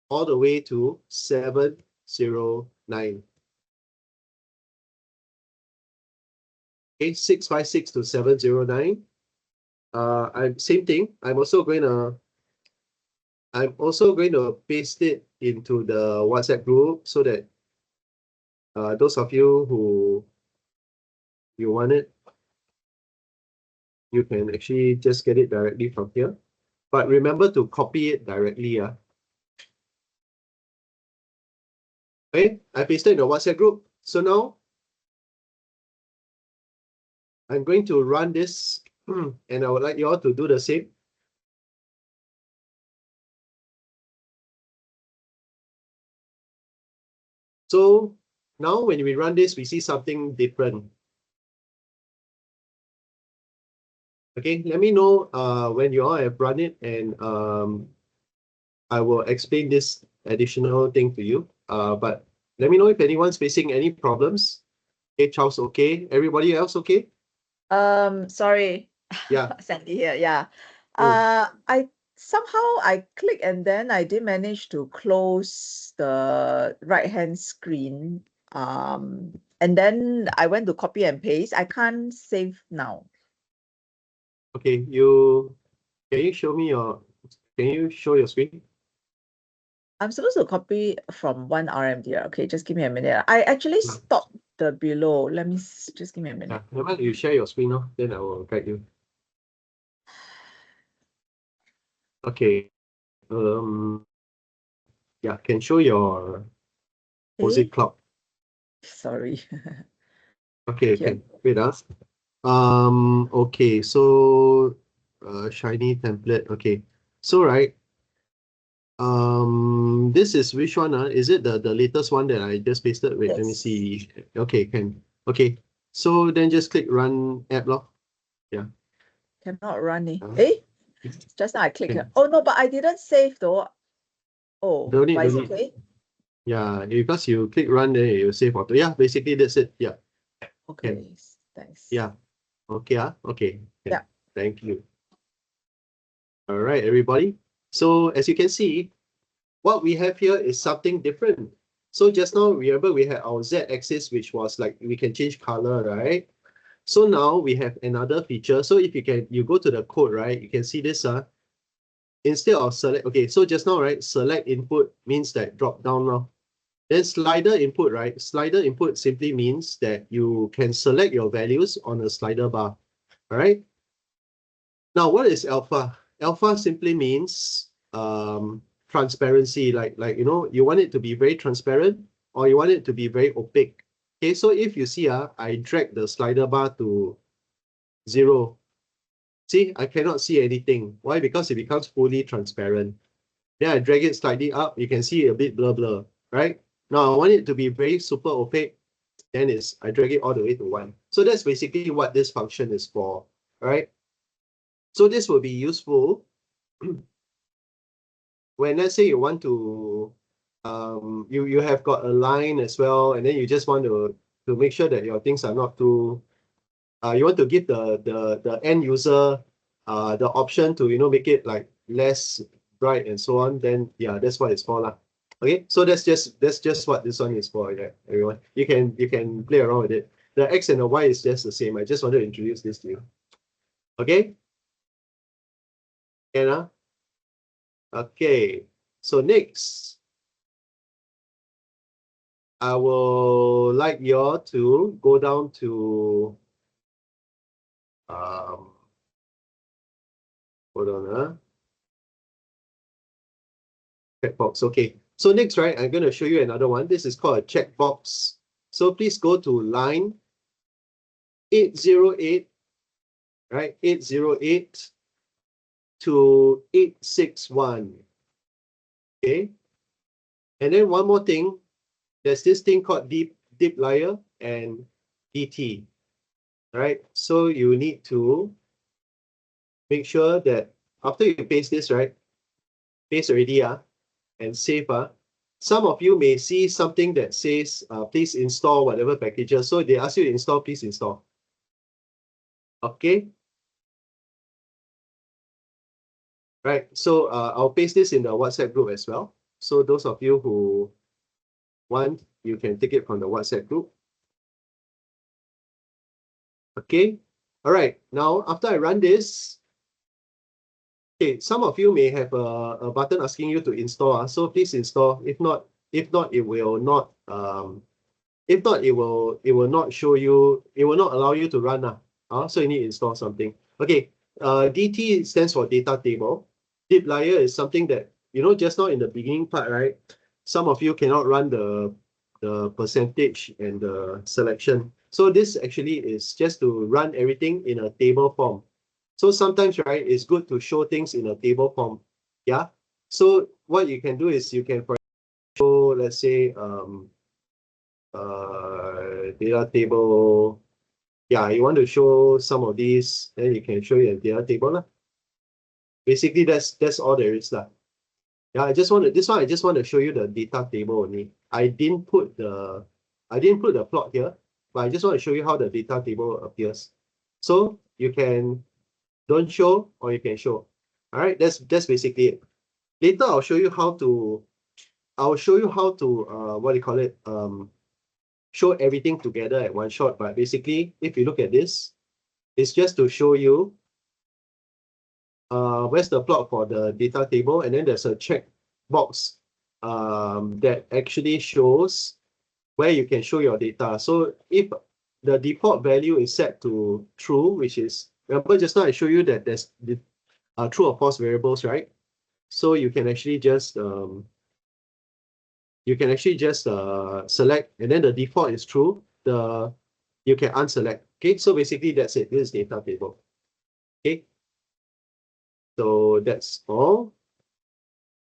all the way to 709. Okay, 656 to 709. Same thing. I'm also going to paste it into the WhatsApp group so that those of you who want it, you can actually just get it directly from here. But remember to copy it directly. Okay, I pasted in the WhatsApp group. So now I'm going to run this and I would like you all to do the same. So now when we run this, we see something different. Okay, let me know when you all have run it, and I will explain this additional thing to you. But let me know if anyone's facing any problems. Okay, Charles, okay. Everybody else okay? Sorry. Yeah. Sandy here. Yeah. Mm. I click and then I did manage to close the right hand screen. And then I went to copy and paste. I can't save now. Okay, can you show your screen? I'm supposed to copy from one RMD. Okay, just give me a minute. I actually stopped the below. Let me just give me a minute. Never mind, you share your screen now, then I will guide you. Okay. Yeah, can show your Okay. cloud. Sorry. Okay, Here. can wait us. Okay, so shiny template. Okay. So right. This is which one? Is it the latest one that I just pasted? Wait, let me Yes. see. Okay, can. Okay. So then just click run app log. Yeah. Cannot run it. Uh, Just now I click can. here. Oh no, but I didn't save though. Oh, Don't need, but it's don't need. okay. Yeah, because you click run, then it will save auto. Yeah, basically that's it. Yeah. Okay, thanks. Yeah. Okay. Okay. Yeah. Thank you. All right, everybody. So as you can see, what we have here is something different. So just now, remember we had our Z-axis, which was like we can change color, right? So now we have another feature. So if you go to the code, right? You can see this. Instead of select, okay, so just now, right? Select input means that drop down now. Then slider input, right? Slider input simply means that you can select your values on a slider bar. All right. Now, what is alpha? Alpha simply means transparency. Like you want it to be very transparent, or you want it to be very opaque. Okay, so if you see, I drag the slider bar to 0. See, I cannot see anything. Why? Because it becomes fully transparent. Then I drag it slightly up. You can see a bit blur, right? Now I want it to be very super opaque. Then I drag it all the way to 1. So that's basically what this function is for, right? So this will be useful when, let's say, you want to you have got a line as well, and then you just want to make sure that your things are not too you want to give the end user the option to make it like less bright and so on. Then yeah, that's what it's for lah. Okay, so that's just what this one is for. Yeah, everyone, you can play around with it. The X and the Y is just the same. I just wanted to introduce this to you. Okay. Anna. Okay, so next I will like you all to go down to hold on, checkbox. Okay, so next, right, I'm going to show you another one. This is called a checkbox. So please go to line 808, right? 808 to 861. Okay, and then one more thing, there's this thing called deep layer and DT. Right, so you need to make sure that after you paste this, right, paste already, and save. Some of you may see something that says, please install whatever packages. So they ask you to install, please install. Okay. Right, so I'll paste this in the WhatsApp group as well. So those of you who want, you can take it from the WhatsApp group. Okay. All right, now after I run this, okay, some of you may have a button asking you to install. So please install. If not, it will not. If not, it will not show you. It will not allow you to run. So you need to install something. Okay, DT stands for data table. Deep layer is something that, just now in the beginning part, right? Some of you cannot run the percentage and the selection. So this actually is just to run everything in a table form. So sometimes, right, it's good to show things in a table form. Yeah. So what you can do is you can, for example, let's say data table. Yeah, you want to show some of these, then you can show you a data table lah. Basically, that's all there is lah. Yeah, I just want to show you the data table only. I didn't put the plot here, but I just want to show you how the data table appears. So you can don't show or you can show. All right, that's basically it. Later I'll show you how to what do you call it, show everything together at one shot. But basically, if you look at this, it's just to show you where's the plot for the data table, and then there's a check box that actually shows where you can show your data. So if the default value is set to true, which is, remember just now I showed you that there's the true or false variables, right? So you can actually just select, and then the default is true. You can unselect. Okay, so basically that's it. This is data table. Okay, so that's all.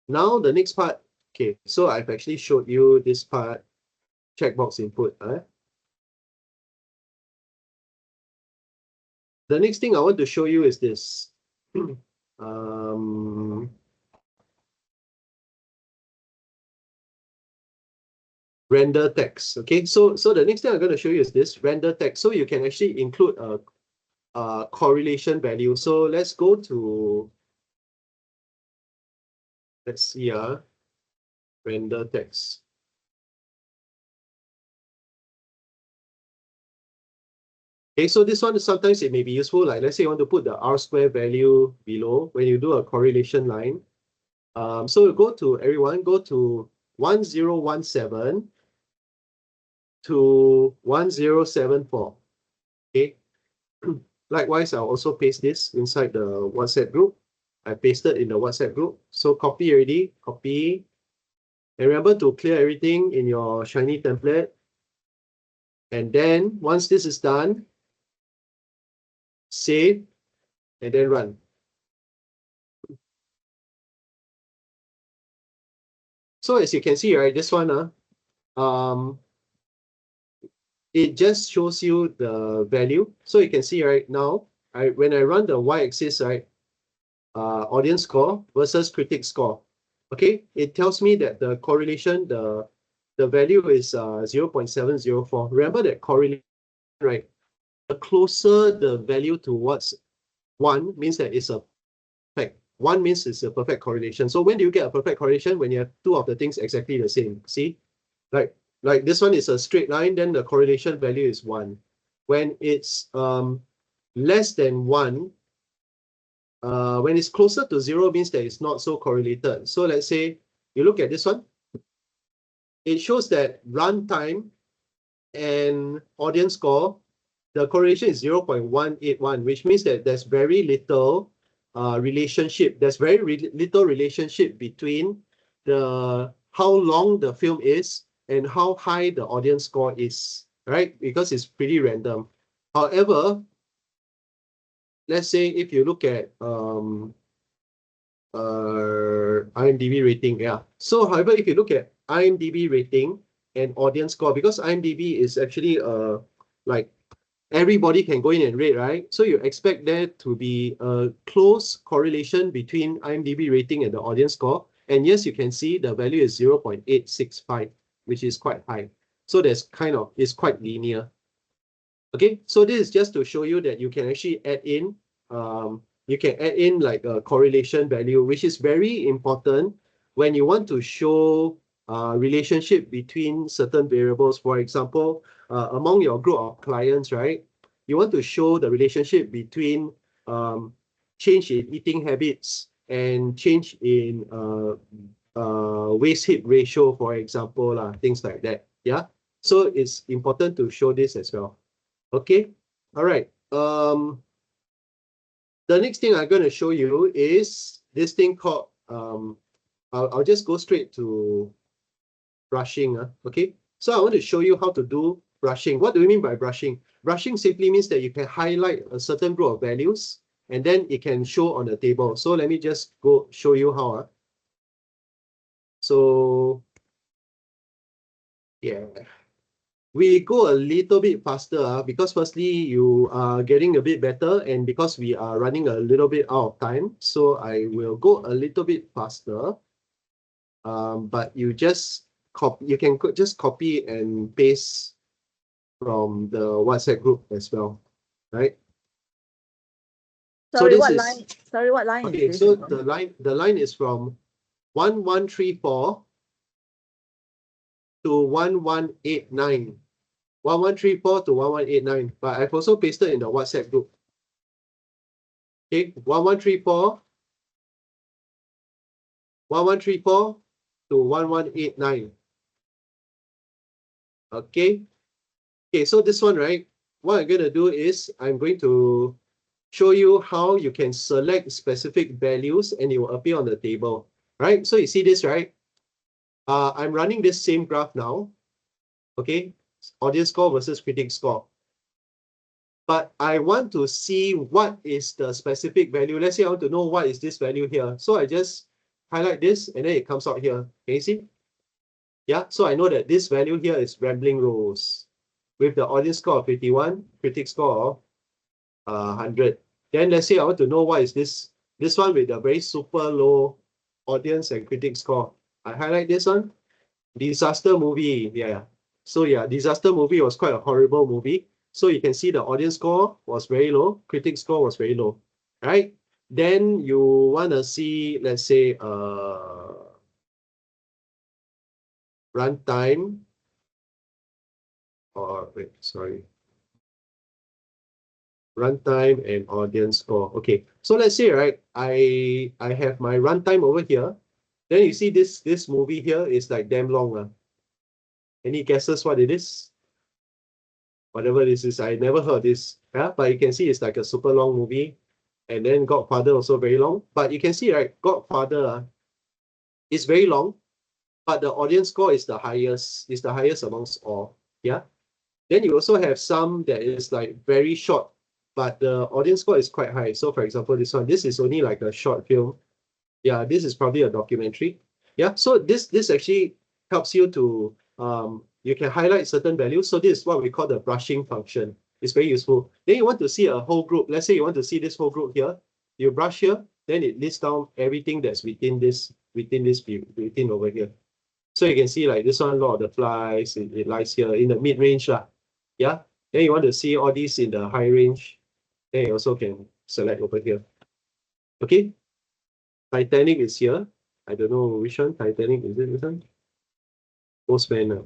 Now the next part. Okay, so I've actually showed you this part, checkbox input. The next thing I want to show you is this. Render text. Okay, so the next thing I'm going to show you is this render text. So you can actually include a correlation value. So let's go to, let's see, render text. Okay, so this one, sometimes it may be useful. Like let's say you want to put the R square value below when you do a correlation line. So go to 1017 to 1074. Okay. Likewise, I'll also paste this inside the WhatsApp group. I pasted in the WhatsApp group. So copy already, copy. And remember to clear everything in your Shiny template. And then once this is done, save and then run. So as you can see, right, this one, it just shows you the value. So you can see right now, when I run the y-axis, right, audience score versus critic score. Okay, it tells me that the correlation, the value is 0.704. Remember that correlation, right? The closer the value towards 1 means that it's a perfect. 1 means it's a perfect correlation. So when do you get a perfect correlation? When you have two of the things exactly the same. See? Like this one is a straight line, then the correlation value is 1. When it's less than 1, when it's closer to 0 means that it's not so correlated. So let's say you look at this one. It shows that runtime and audience score, the correlation is 0.181, which means that there's very little relationship. There's very little relationship between how long the film is and how high the audience score is, right? Because it's pretty random. However, let's say if you look at IMDb rating, yeah. So however, if you look at IMDb rating and audience score, because IMDb is actually like everybody can go in and rate, right? So you expect there to be a close correlation between IMDb rating and the audience score. And yes, you can see the value is 0.865, which is quite high. So it's quite linear. Okay, so this is just to show you that you can actually add in like a correlation value, which is very important when you want to show relationship between certain variables. For example, among your group of clients, right? You want to show the relationship between change in eating habits and change in waist hip ratio, for example, things like that. Yeah. So it's important to show this as well. Okay. All right. the next thing I'm going to show you is this thing called, I'll just go straight to brushing. Okay, so I want to show you how to do brushing. What do we mean by brushing? Brushing simply means that you can highlight a certain group of values and then it can show on the table. So let me just go show you how. So yeah, we go a little bit faster because firstly you are getting a bit better and because we are running a little bit out of time. So I will go a little bit faster. But you just you can just copy and paste from the WhatsApp group as well, right? Sorry, so this what is line? Sorry, what line okay. is this? So the line is from 1134 to 1189. 1134 to 1189. But I've also pasted in the WhatsApp group. Okay, 1134 to 1189. Okay. Okay, so this one, right? What I'm going to do is I'm going to show you how you can select specific values and it will appear on the table, right? So you see this, right? I'm running this same graph now, okay? Audience score versus critic score. But I want to see what is the specific value. Let's say I want to know what is this value here. So I just highlight this and then it comes out here. Can you see? Yeah, so I know that this value here is Rambling Rose with the audience score of 51, critic score of 100. Then let's say I want to know what is this one with a very super low audience and critic score. I highlight this one, disaster movie. Yeah. So yeah, disaster movie was quite a horrible movie. So you can see the audience score was very low, critic score was very low, right? Then you want to see, let's say, runtime, or wait, sorry. Runtime and audience score. Okay, so let's say, right, I have my runtime over here. Then you see this movie here is like damn long. Any guesses what it is? Whatever this is, I never heard this. Yeah, but you can see it's like a super long movie. And then Godfather also very long. But you can see, right, Godfather is very long, but the audience score is the highest amongst all. Yeah. Then you also have some that is like very short, but the audience score is quite high. So for example, this one, this is only like a short film. Yeah, this is probably a documentary. Yeah, so this actually helps you to, you can highlight certain values. So this is what we call the brushing function. It's very useful. Then you want to see a whole group. Let's say you want to see this whole group here. You brush here, then it lists down everything that's within this view, within over here. So you can see like this one, Lord of the Flies, it lies here in the mid-range. Yeah. Then you want to see all these in the high range. Then you also can select over here. Okay. Titanic is here. I don't know which one. Titanic, is it this one? Postman.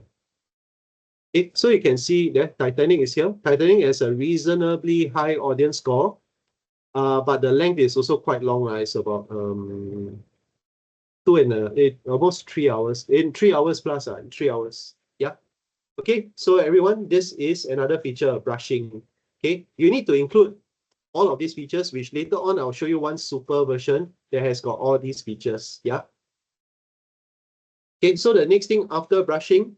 Okay, so you can see that Titanic is here. Titanic has a reasonably high audience score. But the length is also quite long. It's about almost 3 hours. In 3 hours plus, 3 hours. Yeah. Okay, so everyone, this is another feature of brushing. Okay, you need to include all of these features, which later on I'll show you one super version that has got all these features. Yeah. Okay, so the next thing after brushing,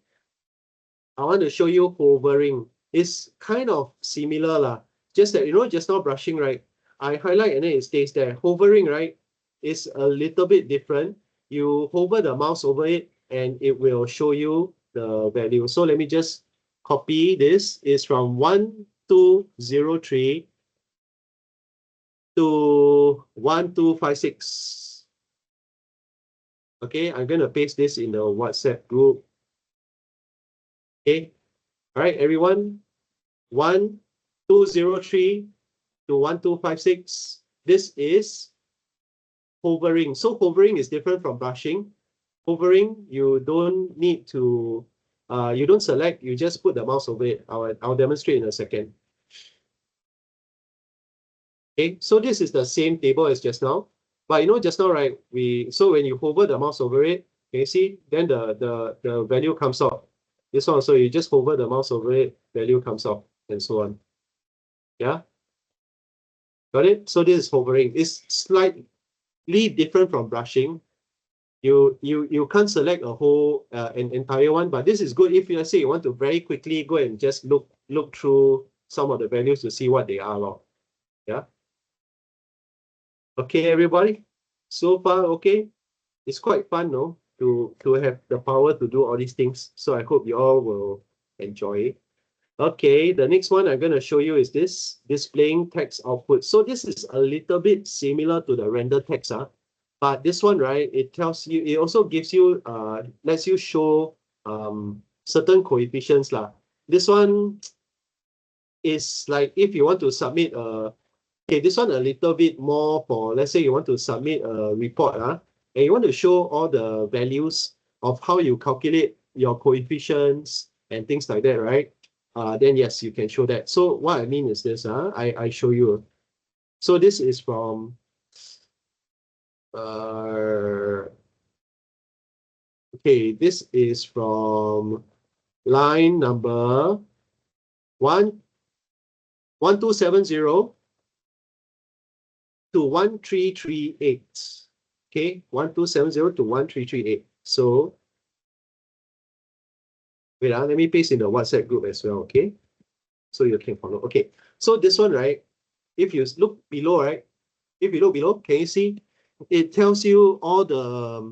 I want to show you hovering. It's kind of similar, just that, just now brushing, right? I highlight and then it stays there. Hovering, right, is a little bit different. You hover the mouse over it and it will show you the value. So let me just copy this. It's from 1203 to 1256. Okay, I'm going to paste this in the WhatsApp group. Okay, all right, everyone. 1203 to 1256. This is hovering. So hovering is different from brushing. Hovering, you don't need to, you don't select, you just put the mouse over it. I'll demonstrate in a second. Okay, so this is the same table as just now. But just now, right, so when you hover the mouse over it, can you see? Then the value comes out. This one, so you just hover the mouse over it, value comes out, and so on. Yeah. Got it? So this is hovering. It's slightly different from brushing. You can't select a whole an entire one, but this is good if you, let's say you want to very quickly go and just look through some of the values to see what they are. Yeah. Okay, everybody. So far, okay. It's quite fun, no? To have the power to do all these things. So I hope you all will enjoy it. Okay, the next one I'm going to show you is this, displaying text output. So this is a little bit similar to the render text, but this one, right, it tells you, it also gives you, lets you show certain coefficients lah. This one is like if you want to submit okay, this one a little bit more for, let's say you want to submit a report, and you want to show all the values of how you calculate your coefficients and things like that, right? Then yes, you can show that. So what I mean is this, I show you. So this is from okay, this is from line number 1270 to 1338. Okay, 1270 to 1338. So wait, let me paste in the WhatsApp group as well, okay? So you can follow. Okay, so this one, right? If you look below, right? If you look below, can you see? It tells you all the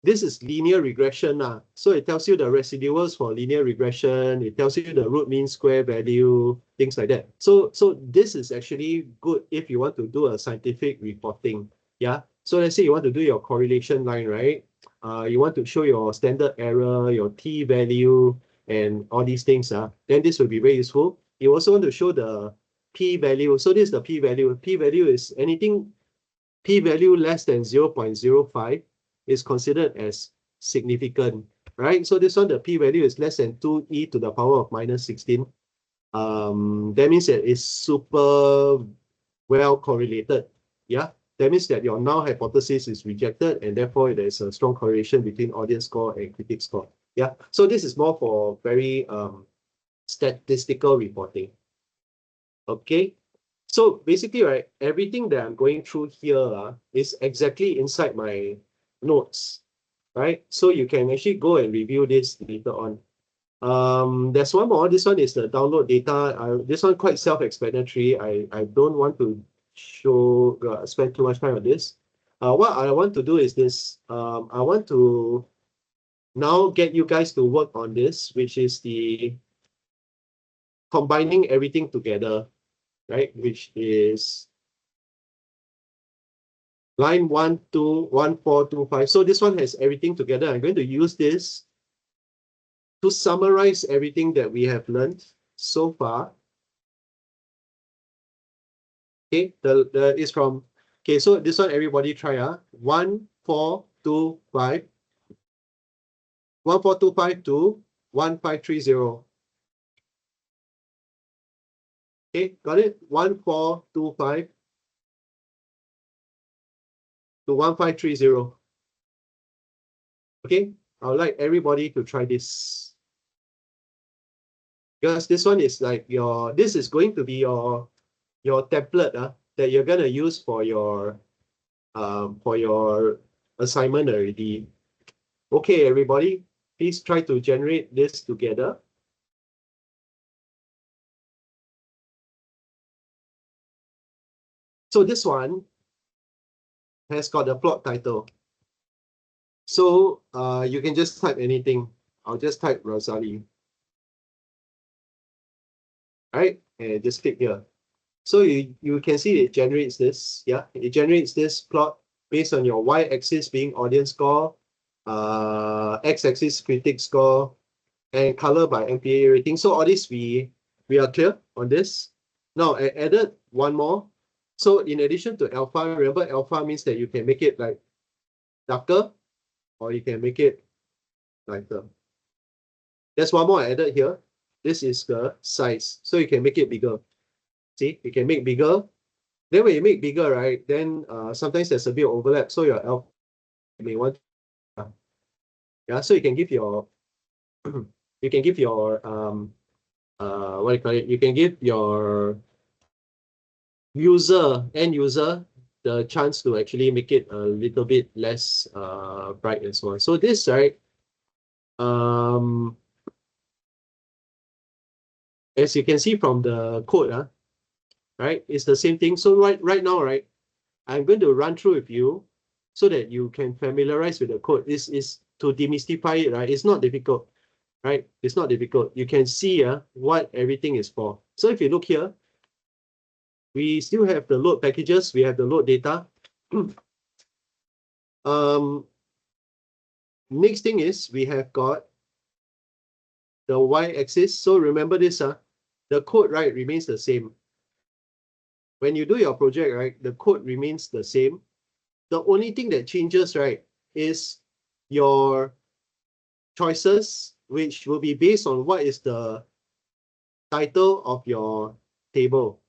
this is linear regression. So it tells you the residuals for linear regression. It tells you the root mean square value, things like that. So this is actually good if you want to do a scientific reporting. Yeah. So let's say you want to do your correlation line, right? You want to show your standard error, your t value, and all these things. Then this will be very useful. You also want to show the p value. So this is the p value. P value is anything p value less than 0.05 is considered as significant, right? So this one, the p value is less than 2e to the power of -16. That means that it's super well correlated. Yeah, that means that your null hypothesis is rejected, and therefore there's a strong correlation between audience score and critic score. Yeah, so this is more for very statistical reporting. Okay, so basically, right, everything that I'm going through here is exactly inside my notes, right? So you can actually go and review this later on. There's one more. This one is the download data. This one quite self-explanatory. I don't want to spend too much time on this. What I want to do is this. I want to now get you guys to work on this, which is the combining everything together, right? Which is line 121425. So this one has everything together. I'm going to use this to summarize everything that we have learned so far. Okay, the is from, okay, so this one everybody try 1425 to 1530. Okay, got it? 1425 to 1530. Okay, I would like everybody to try this. Because this one is like this is going to be your template that you're gonna use for your assignment already. Okay, everybody, please try to generate this together. So this one has got a plot title. So you can just type anything. I'll just type Rosali. All right, and just click here. So you can see it generates this. Yeah, it generates this plot based on your y-axis being audience score, x-axis critic score, and color by MPA rating. So all this we are clear on this. Now I added one more. So in addition to alpha, remember alpha means that you can make it like darker, or you can make it lighter. There's one more I added here. This is the size. So you can make it bigger. See, you can make bigger. Then when you make bigger, right, then sometimes there's a bit of overlap. So your alpha may want so you can give your what do you call it? You can give your end user, the chance to actually make it a little bit less bright as well. So this, right, as you can see from the code, right, it's the same thing. So right now, right, I'm going to run through with you so that you can familiarize with the code. This is to demystify it, right? It's not difficult, right? It's not difficult. You can see what everything is for. So if you look here, we still have the load packages, we have the load data. Next thing is we have got the y-axis. So remember this, the code, right, remains the same. When you do your project, right, the code remains the same. The only thing that changes, right, is your choices, which will be based on what is the title of your table,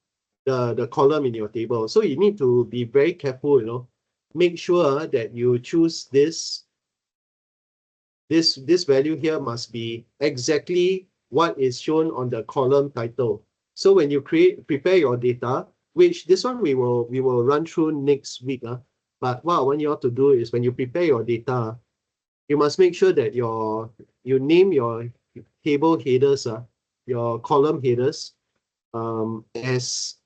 the column in your table. So you need to be very careful, you know, make sure that you choose this value here must be exactly what is shown on the column title. So when you prepare your data, which this one we will run through next week. But what I want you all to do is when you prepare your data, you must make sure that you name your table headers, your column headers, as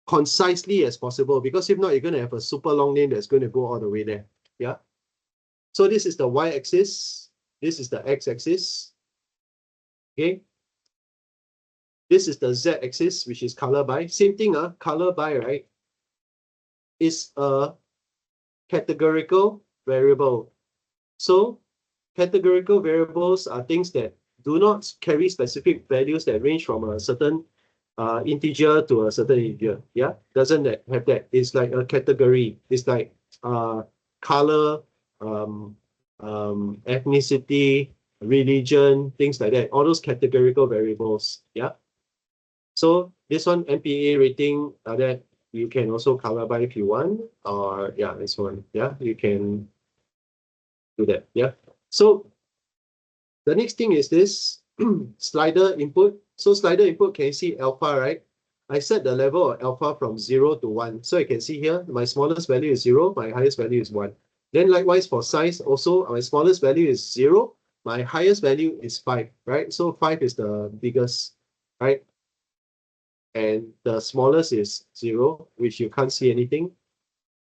concisely as possible, because if not, you're going to have a super long name that's going to go all the way there. Yeah. So this is the y-axis. This is the x-axis. Okay. This is the z-axis, which is color by. Same thing, color by, right, is a categorical variable. So categorical variables are things that do not carry specific values that range from a certain integer to a certain integer. Yeah, doesn't have that. It's like a category. It's like color, ethnicity, religion, things like that. All those categorical variables. Yeah. So this one MPA rating that you can also color by if you want, or yeah, this one. Yeah, you can do that. Yeah. So the next thing is this slider input. So slider input, can you see alpha, right? I set the level of alpha from 0 to 1. So you can see here, my smallest value is 0, my highest value is 1. Then likewise for size, also my smallest value is 0, my highest value is 5, right? So 5 is the biggest, right? And the smallest is 0, which you can't see anything.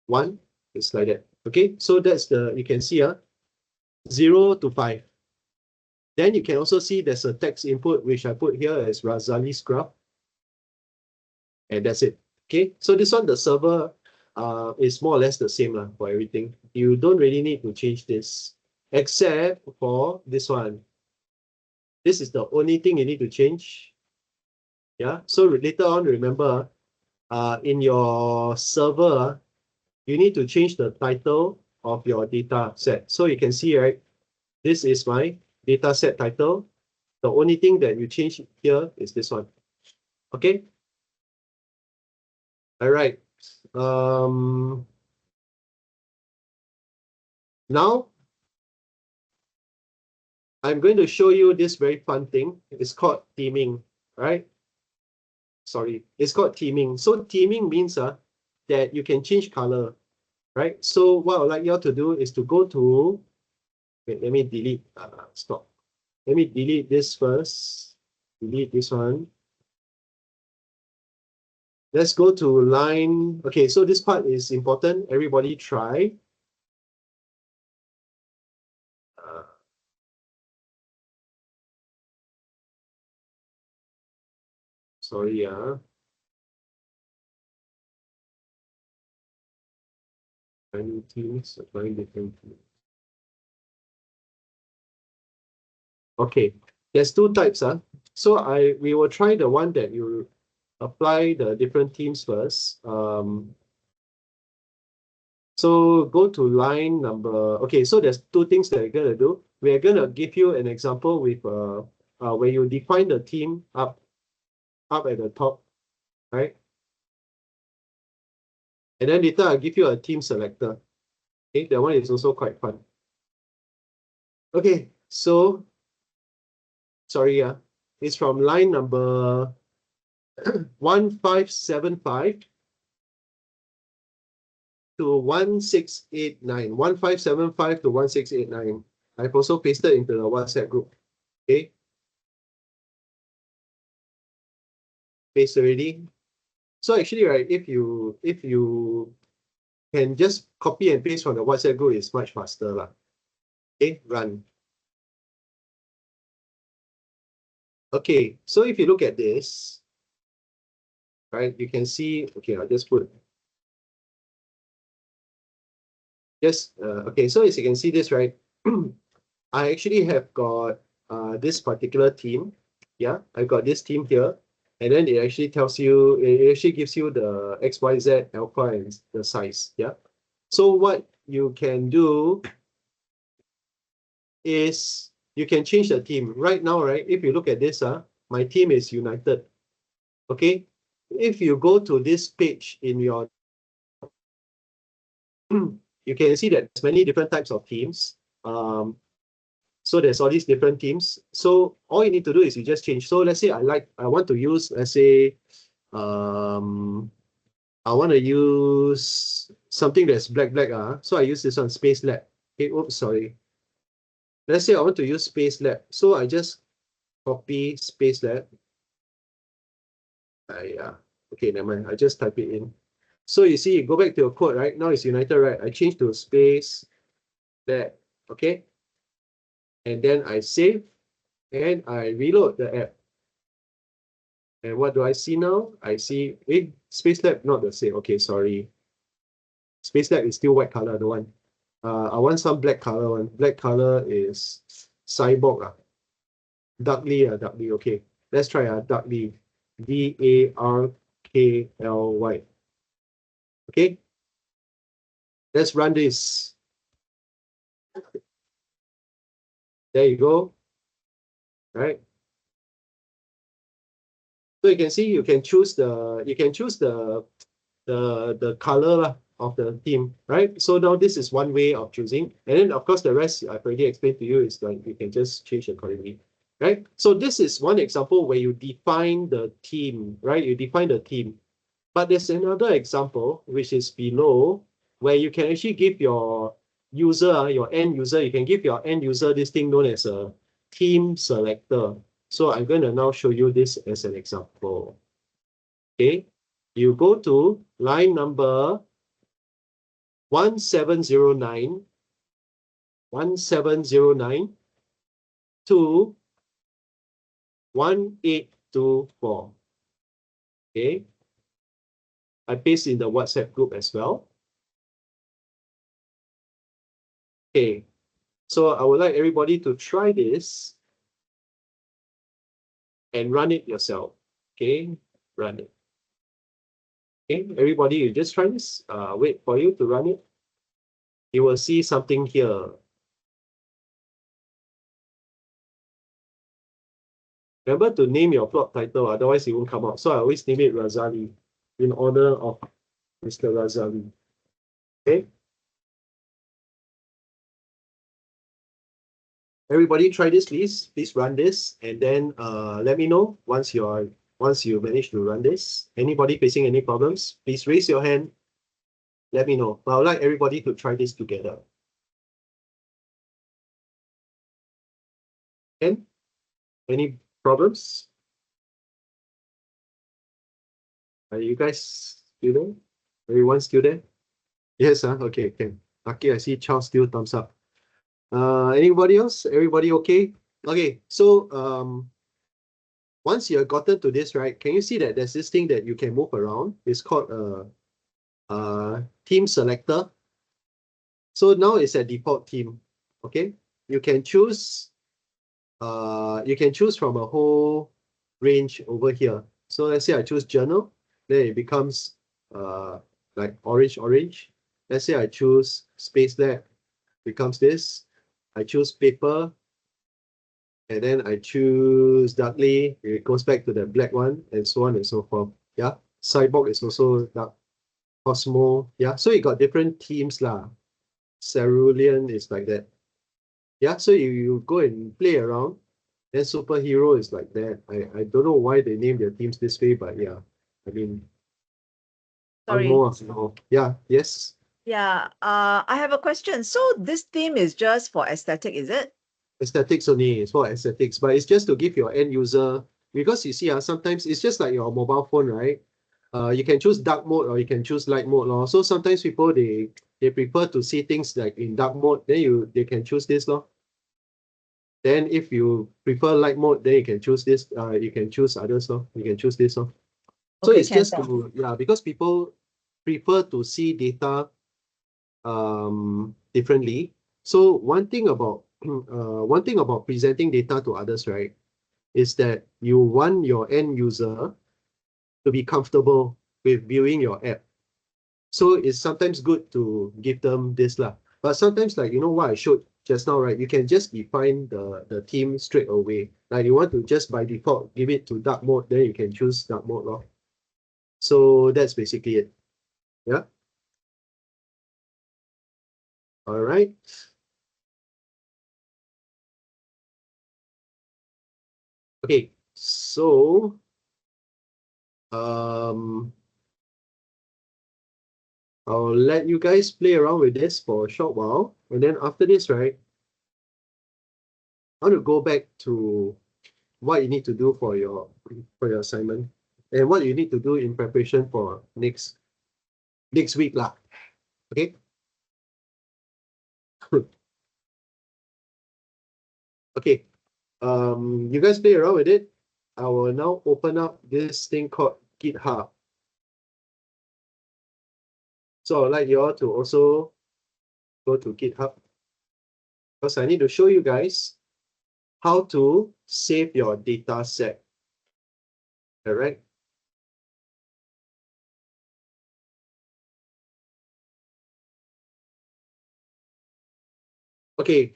1 is like that. Okay, so that's you can see 0 to 5. Then you can also see there's a text input, which I put here as Razali's graph. And that's it. Okay, so this one, the server is more or less the same for everything. You don't really need to change this, except for this one. This is the only thing you need to change. Yeah, so later on, remember, in your server, you need to change the title of your data set. So you can see, right, this is my data set title. The only thing that you change here is this one. Okay. All right. Now, I'm going to show you this very fun thing. It's called theming, right? Sorry, it's called theming. So theming means that you can change color, right? So what I'd like you all to do is to go to, wait, let me delete, stop. Let me delete this first. Delete this one. Let's go to line. Okay, so this part is important. Everybody try. Sorry, applying teams, applying different teams. Okay, there's two types. So we will try the one that you apply the different teams first. So go to line number. Okay, so there's two things that we're gonna do. We're gonna give you an example with where you define the team up at the top, right? And then later I'll give you a team selector. Okay, that one is also quite fun. Okay, so sorry, it's from line number 1575 to 1689. 1575 to 1689. I've also pasted into the WhatsApp group. Okay. Paste already. So actually, right, if you can just copy and paste from the WhatsApp group, it's much faster lah. Okay, run. Okay, so if you look at this, right, you can see, okay, I'll just put, okay, so as you can see this, right, I actually have got this particular team. Yeah, I got this team here. And then it actually tells you, it actually gives you the XYZ alpha and the size. Yeah. So what you can do is you can change the team. Right now, right, if you look at this, my team is United. Okay. If you go to this page in your, you can see that there's many different types of teams. So there's all these different teams. So all you need to do is you just change. So let's say I want to use, let's say, I want to use something that's black. So I use this one, Space Lab. Okay, oops, sorry. Let's say I want to use Space Lab. So I just copy Space Lab. Okay, never mind. I just type it in. So you see, you go back to your code, right? Now it's United, right? I change to Space Lab. Okay. And then I save and I reload the app. And what do I see now? I see, Space Lab not the same. Okay, sorry. Space Lab is still white color, the one. I want some black color one. Black color is Cyborg. Darkly, okay. Let's try Darkly. DARKLY. Okay. Let's run this. There you go. Right. So you can see you can choose the color of the theme, right? So now this is one way of choosing. And then of course the rest I've already explained to you is like you can just change accordingly. Right? So this is one example where you define the theme, right? You define the theme. But there's another example which is below where you can actually give your user, your end user, you can give your end user this thing known as a theme selector. So I'm going to now show you this as an example. Okay, you go to line number 1709 to 1824. Okay, I paste in the WhatsApp group as well. Okay, so I would like everybody to try this and run it yourself. Okay, run it. Okay, everybody, you just try this. Wait for you to run it. You will see something here. Remember to name your plot title, otherwise it won't come out. So I always name it Razali in honor of Mr. Razali. Okay. Everybody try this, please. Please run this, and then let me know once you manage to run this. Anybody facing any problems, please raise your hand. Let me know. But I would like everybody to try this together. And any problems? Are you guys still there? Everyone still there? Yes, okay, okay. Lucky I see Charles still thumbs up. Anybody else? Everybody okay? Okay, so once you've gotten to this, right, can you see that there's this thing that you can move around? It's called a theme selector. So now it's a default theme. Okay, you can choose from a whole range over here. So let's say I choose journal, then it becomes like orange. Let's say I choose Space Lab, becomes this. I choose paper, and then I choose Darkly, it goes back to the black one, and so on and so forth. Yeah, Cyborg is also dark. Cosmo, yeah. So you got different themes lah. Cerulean is like that. Yeah, so you go and play around. Then superhero is like that. I don't know why they name their teams this way, but yeah. I mean, Sorry. Yeah, yes. Yeah, I have a question. So this theme is just for aesthetic, is it? Aesthetics only, it's for aesthetics, but it's just to give your end user, because you see, sometimes it's just like your mobile phone, right? You can choose dark mode or you can choose light mode. Lor. So sometimes people they prefer to see things like in dark mode, then they can choose this. Lor. Then if you prefer light mode, then you can choose this, you can choose others. Lor. You can choose this. Lor. So Okay, it's just to, because people prefer to see data differently. So one thing about presenting data to others, right, is that you want your end user to be comfortable with viewing your app. So it's sometimes good to give them this lah. But sometimes, like what I showed just now, right? You can just define the theme straight away. Like you want to just by default give it to dark mode, then you can choose dark mode lor. So that's basically it. Yeah. All right. Okay. So I'll let you guys play around with this for a short while, and then after this, right, I want to go back to what you need to do for your assignment and what you need to do in preparation for next week lah. Okay. Okay. You guys play around with it. I will now open up this thing called GitHub. So I'd like you all to also go to GitHub because I need to show you guys how to save your data set. All right. Okay.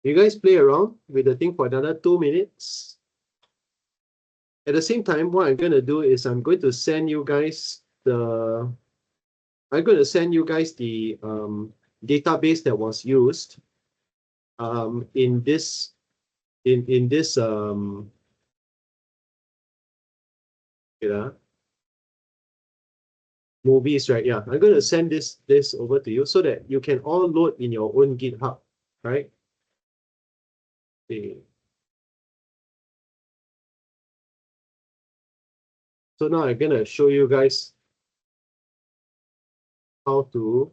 You guys play around with the thing for another 2 minutes. At the same time, what I'm going to do is I'm going to send you guys the database that was used in this movies, right? Yeah, I'm going to send this over to you so that you can all load in your own GitHub, right? Okay. So now I'm going to show you guys how to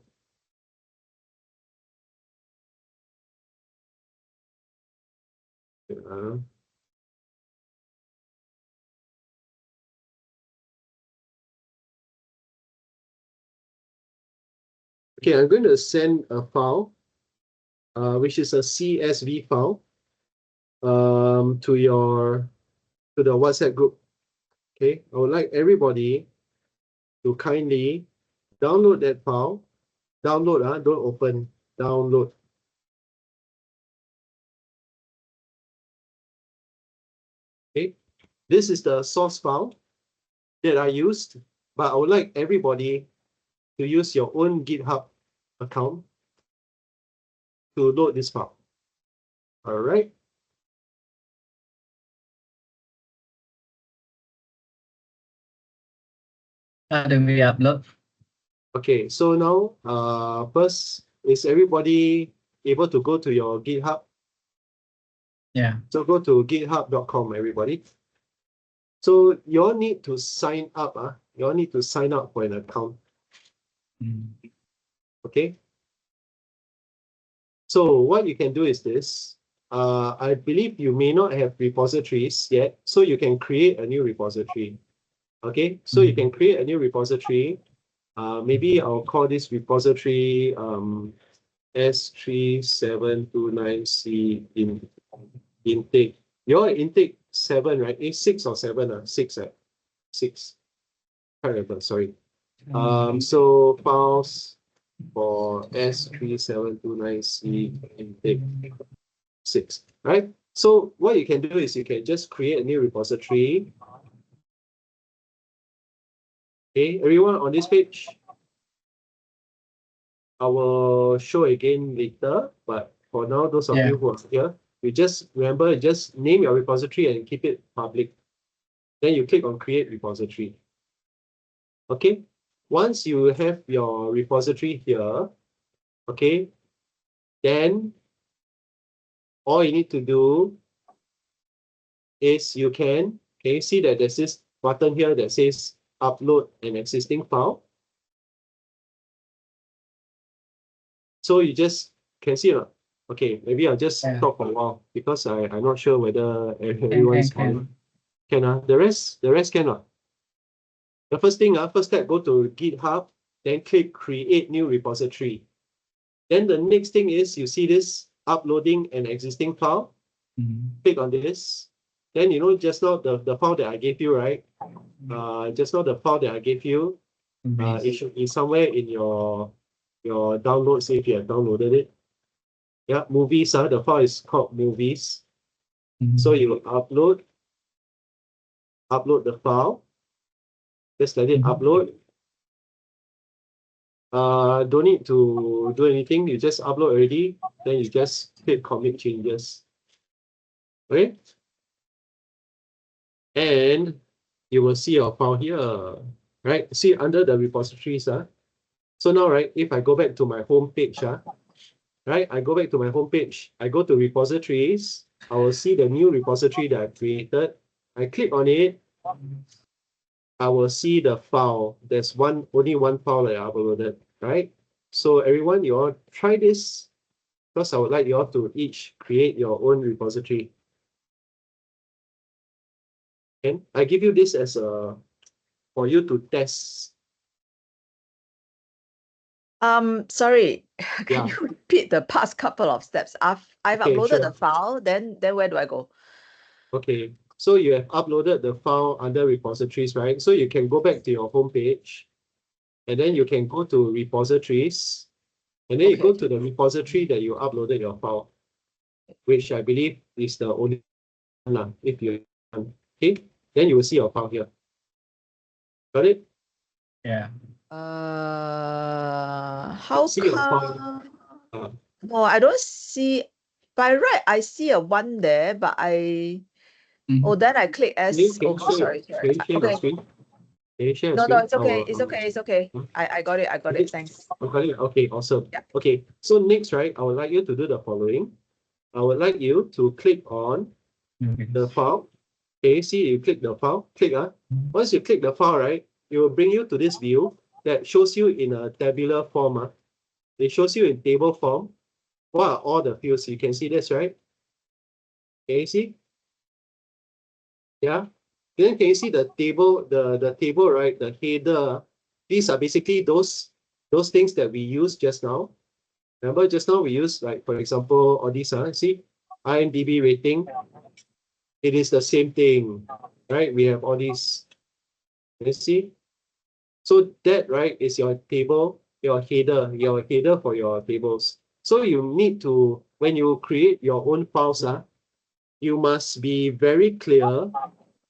okay, I'm going to send a file, which is a CSV file, to the WhatsApp group. Okay, I would like everybody to kindly download that file. Download, don't open. Download. Okay, this is the source file that I used, but I would like everybody to use your own GitHub account to load this file. All right. How do we upload? Okay, so now, first, is everybody able to go to your GitHub? Yeah. So go to github.com, everybody. So you all need to sign up. You all need to sign up for an account. Okay. So what you can do is this. I believe you may not have repositories yet, so you can create a new repository. Okay, so you can create a new repository. Maybe I'll call this repository S3729C intake. Your intake 7, right? 6 or 7? 6, 6. Can't remember, sorry. So files for S3729C intake 6, right? So what you can do is you can just create a new repository. Okay, everyone on this page, I will show again later, but For now, those of Yeah. you who are here, you just remember, just name your repository and keep it public. Then you click on create repository. Okay. Once you have your repository here, okay, then all you need to do is you can you see that there's this button here that says upload an existing file. So you just can see it. Okay, maybe I'll just Yeah. stop for a while because I'm not sure whether Can, everyone's can. can. The rest cannot. The first thing, first step, go to GitHub, then click create new repository. Then the next thing is you see this uploading an existing file. Click on this. Then you know just now the file that I gave you, right? Just now the file that I gave you, it should be somewhere in your downloads if you have downloaded it. Yeah, movies. The file is called movies. So you upload the file. Just let it upload. Don't need to do anything. You just upload already. Then you just click commit changes. Okay. And you will see your file here, right? See under the repositories. So now, right, if I go back to my home page, right, I go back to my home page. I go to repositories. I will see the new repository that I created. I click on it. I will see the file. There's only one file that I uploaded, right? So everyone, you all try this because I would like you all to each create your own repository. And I give you this as a for you to test. Sorry, Yeah. can you repeat the past couple of steps? I've Okay, uploaded sure. the file, then where do I go? Okay, so you have uploaded the file under repositories, right? So you can go back to your home page, and then you can go to repositories, and then you go Okay. to the repository that you uploaded your file, which I believe is the only one, if you okay, then you will see your file here. Got it? Yeah. How See your file. come? No, I don't see. By right, I see a one there, but oh, then I click Can you S. Oh, sorry. share your Okay. screen? Can you share your No, screen? it's okay. It's okay. It's okay. Hmm? I got it. I got Okay. it. Thanks. Okay, awesome. Yeah. Okay, so next, right, I would like you to do the following. I would like you to click on the file. Okay, see, you click the file, click. Once you click the file, right, it will bring you to this view that shows you in a tabular form. It shows you in table form. What are all the fields? You can see this, right? Can you see? Yeah. Then can you see the table, the table, right? The header. These are basically those things that we used just now. Remember just now we used, like, for example, all these, see, IMDb rating. It is the same thing, right? We have all these. You see? So that, right, is your table, your header for your tables. So you need to, when you create your own files, you must be very clear,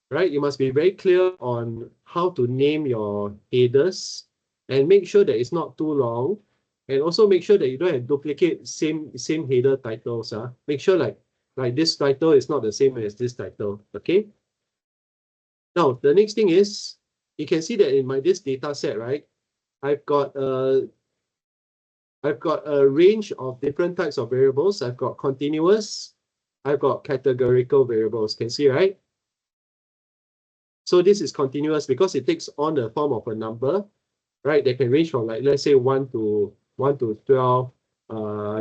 right? You must be very clear on how to name your headers and make sure that it's not too long. And also make sure that you don't have duplicate same header titles. Make sure like this title is not the same as this title. Okay. Now the next thing is you can see that in this data set, right? I've got a range of different types of variables. I've got continuous, I've got categorical variables. Can see, right? So this is continuous because it takes on the form of a number, right? They can range from, like, let's say 1 to 12.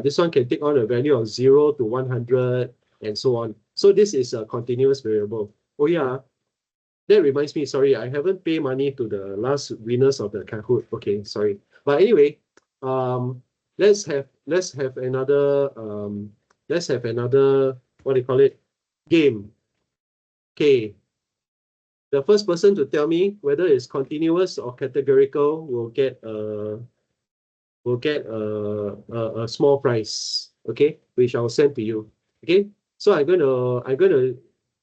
This one can take on a value of 0 to 100 and so on. So this is a continuous variable. Oh yeah, that reminds me, sorry, I haven't paid money to the last winners of the Kahoot. Okay, sorry. But anyway, let's have another what do you call it? Game. Okay. The first person to tell me whether it's continuous or categorical will get a small prize. Okay, which I'll send to you. Okay. So I'm gonna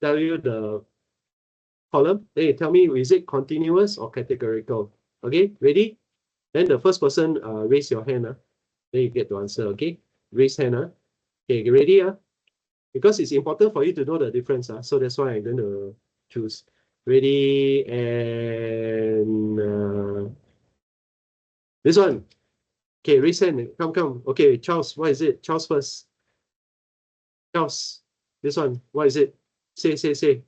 tell you the column. Then you tell me, is it continuous or categorical? Okay, ready? Then the first person raise your hand. Then you get to answer. Okay, raise hand. Okay, get ready? Because it's important for you to know the difference. So that's why I'm going to choose. Ready, and this one. Okay, resend. Come. Okay, Charles, what is it? Charles first. Charles, this one. What is it? Say. Say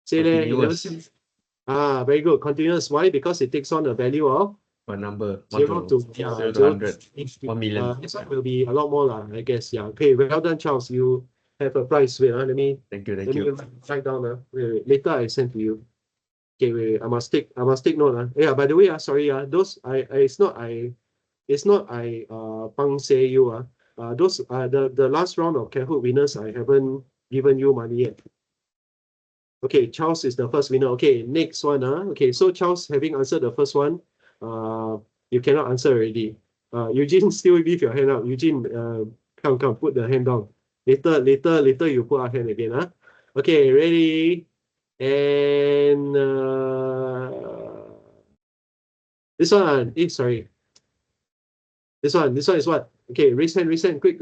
there. You never say. Continuous. Very good. Continuous. Why? Because it takes on a value of Per number. 0 to 0 to 0 100. 1 million. this one will be a lot more, I guess. Yeah. Okay. Well done, Charles. You have a prize. Wait, let me Thank you. write down. Wait. Later I send to you. Okay. Wait. I must take note. Yeah. By the way, sorry. Those it's not I pang say you. Those the last round of Kahoot winners. I haven't given you money yet. Okay, Charles is the first winner. Okay, next one. Okay, so Charles, having answered the first one, you cannot answer already. Eugene, still leave your hand up. Eugene, come, put the hand down. Later, you put our hand again. Okay, ready? And this one. Sorry. This one is what? Okay, raise hand, quick.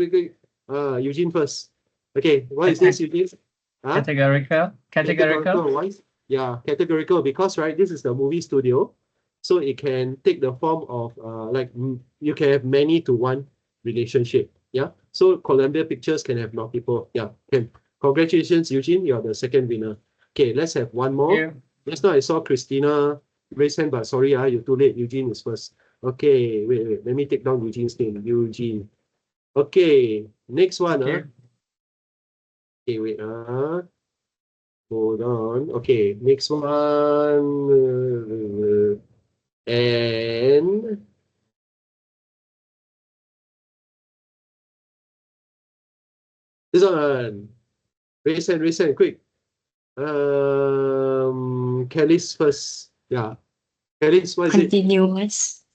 Eugene first. Okay, what is this, Eugene? Categorical. Why? Yeah, categorical, because this is the movie studio, so it can take the form of you can have many to one relationship. Yeah, so Columbia Pictures can have multiple. Yeah, can. Congratulations, Eugene, you're the second winner. Okay, let's have one more. Just now I saw Christina raise hand, but sorry, you're too late. Eugene is first. Okay, wait, let me take down Eugene's name. Eugene. Okay, next one. Okay, wait. Hold on. Okay, next one. And this one. Raise hand, quick. Kelly's first. Yeah. Kelly's, what is it? Continuous.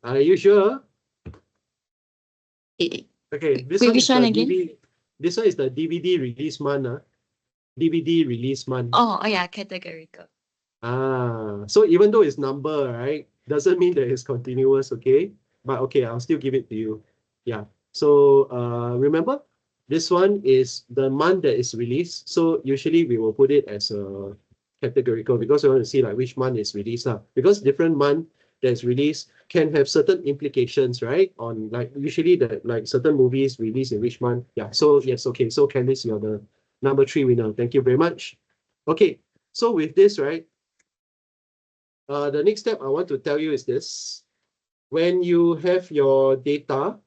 Are you sure? Eh, Okay, this Wait, one which is the one again? DVD. This one is the DVD release month. DVD release month. Oh, yeah, categorical. So even though it's number, right, doesn't mean that it's continuous, okay? But okay, I'll still give it to you. Yeah. So remember, this one is the month that is released. So usually we will put it as a categorical because we want to see like which month is released. Because different month that's released can have certain implications, right? On like usually that like certain movies released in which month. Yeah. So yes, okay. So Candice, you're the number 3 winner. Thank you very much. Okay. So with this, right? The next step I want to tell you is this. When you have your data,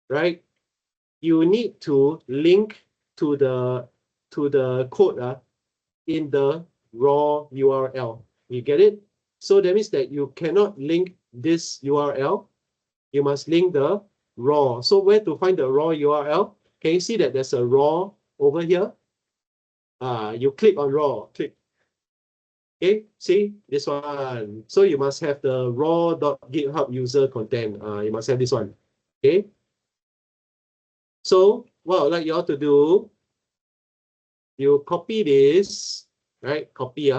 right, you need to link to the code in the raw URL. You get it? So that means that you cannot link this URL. You must link the raw. So where to find the raw URL? Can you see that there's a raw over here? You click on raw. Click. Okay, see this one. So you must have the raw.github user content. You must have this one. Okay. So what I'd like you all to do, you copy this, right? Copy.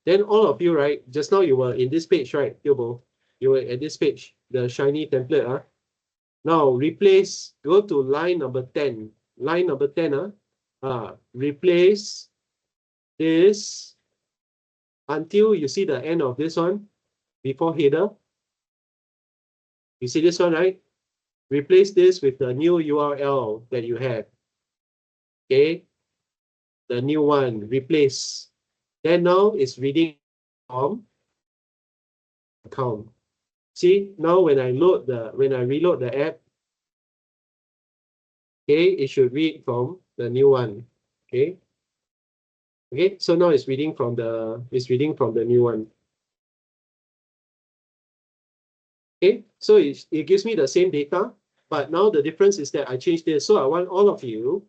Then all of you, right? Just now you were in this page, right? You were at this page, the shiny template. Now replace, go to line number 10. Line number 10. Replace this until you see the end of this one before header. You see this one, right? Replace this with the new URL that you have. Okay. The new one, replace. Then now it's reading from account. See, now when I reload the app, okay, it should read from the new one. Okay. Okay, so now it's reading from the new one. Okay, so it gives me the same data, but now the difference is that I changed this. So I want all of you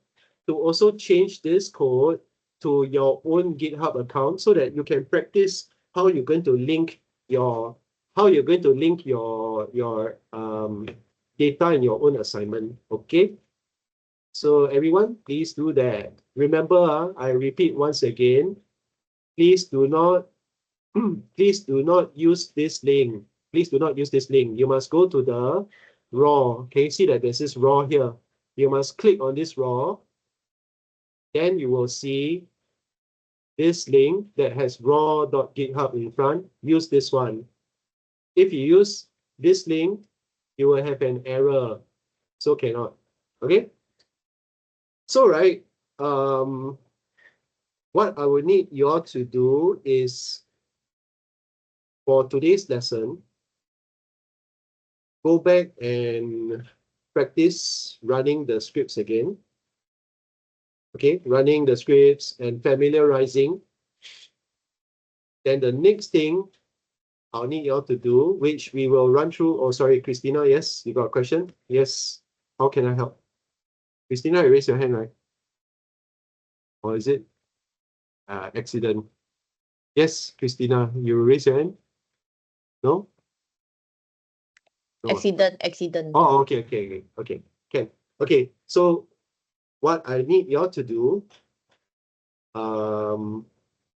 to also change this code to your own GitHub account so that you can practice how you're going to link your data in your own assignment. Okay. So everyone, please do that. Remember, I repeat once again, please do not use this link. Please do not use this link. You must go to the raw. Can you see that there's this raw here? You must click on this raw. Then you will see this link that has raw.github in front. Use this one. If you use this link, you will have an error. So cannot. Okay? So, right, what I will need you all to do is, for today's lesson, go back and practice running the scripts again. Okay, running the scripts and familiarizing. Then the next thing I'll need you all to do, which we will run through. Oh, sorry, Christina, yes, you got a question? Yes, how can I help? Christina, you raise your hand, right? Or is it accident? Yes, Christina, you raise your hand? No? No. Accident. Oh, okay. Okay, so what I need you all to do,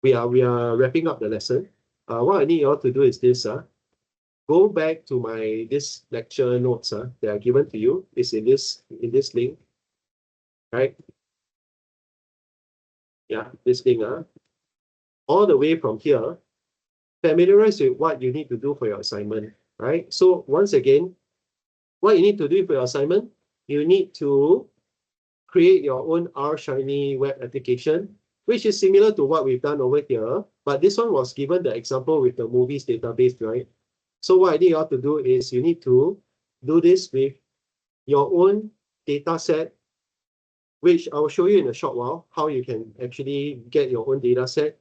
we are wrapping up the lesson. What I need you all to do is this. Go back to this lecture notes that are given to you. It's in this link, right? Yeah, this thing. All the way from here, familiarize with what you need to do for your assignment, right? So once again, what you need to do for your assignment, you need to create your own R Shiny web application, which is similar to what we've done over here, but this one was given the example with the movies database, right? So what I need you all to do is you need to do this with your own data set, which I will show you in a short while, how you can actually get your own data set.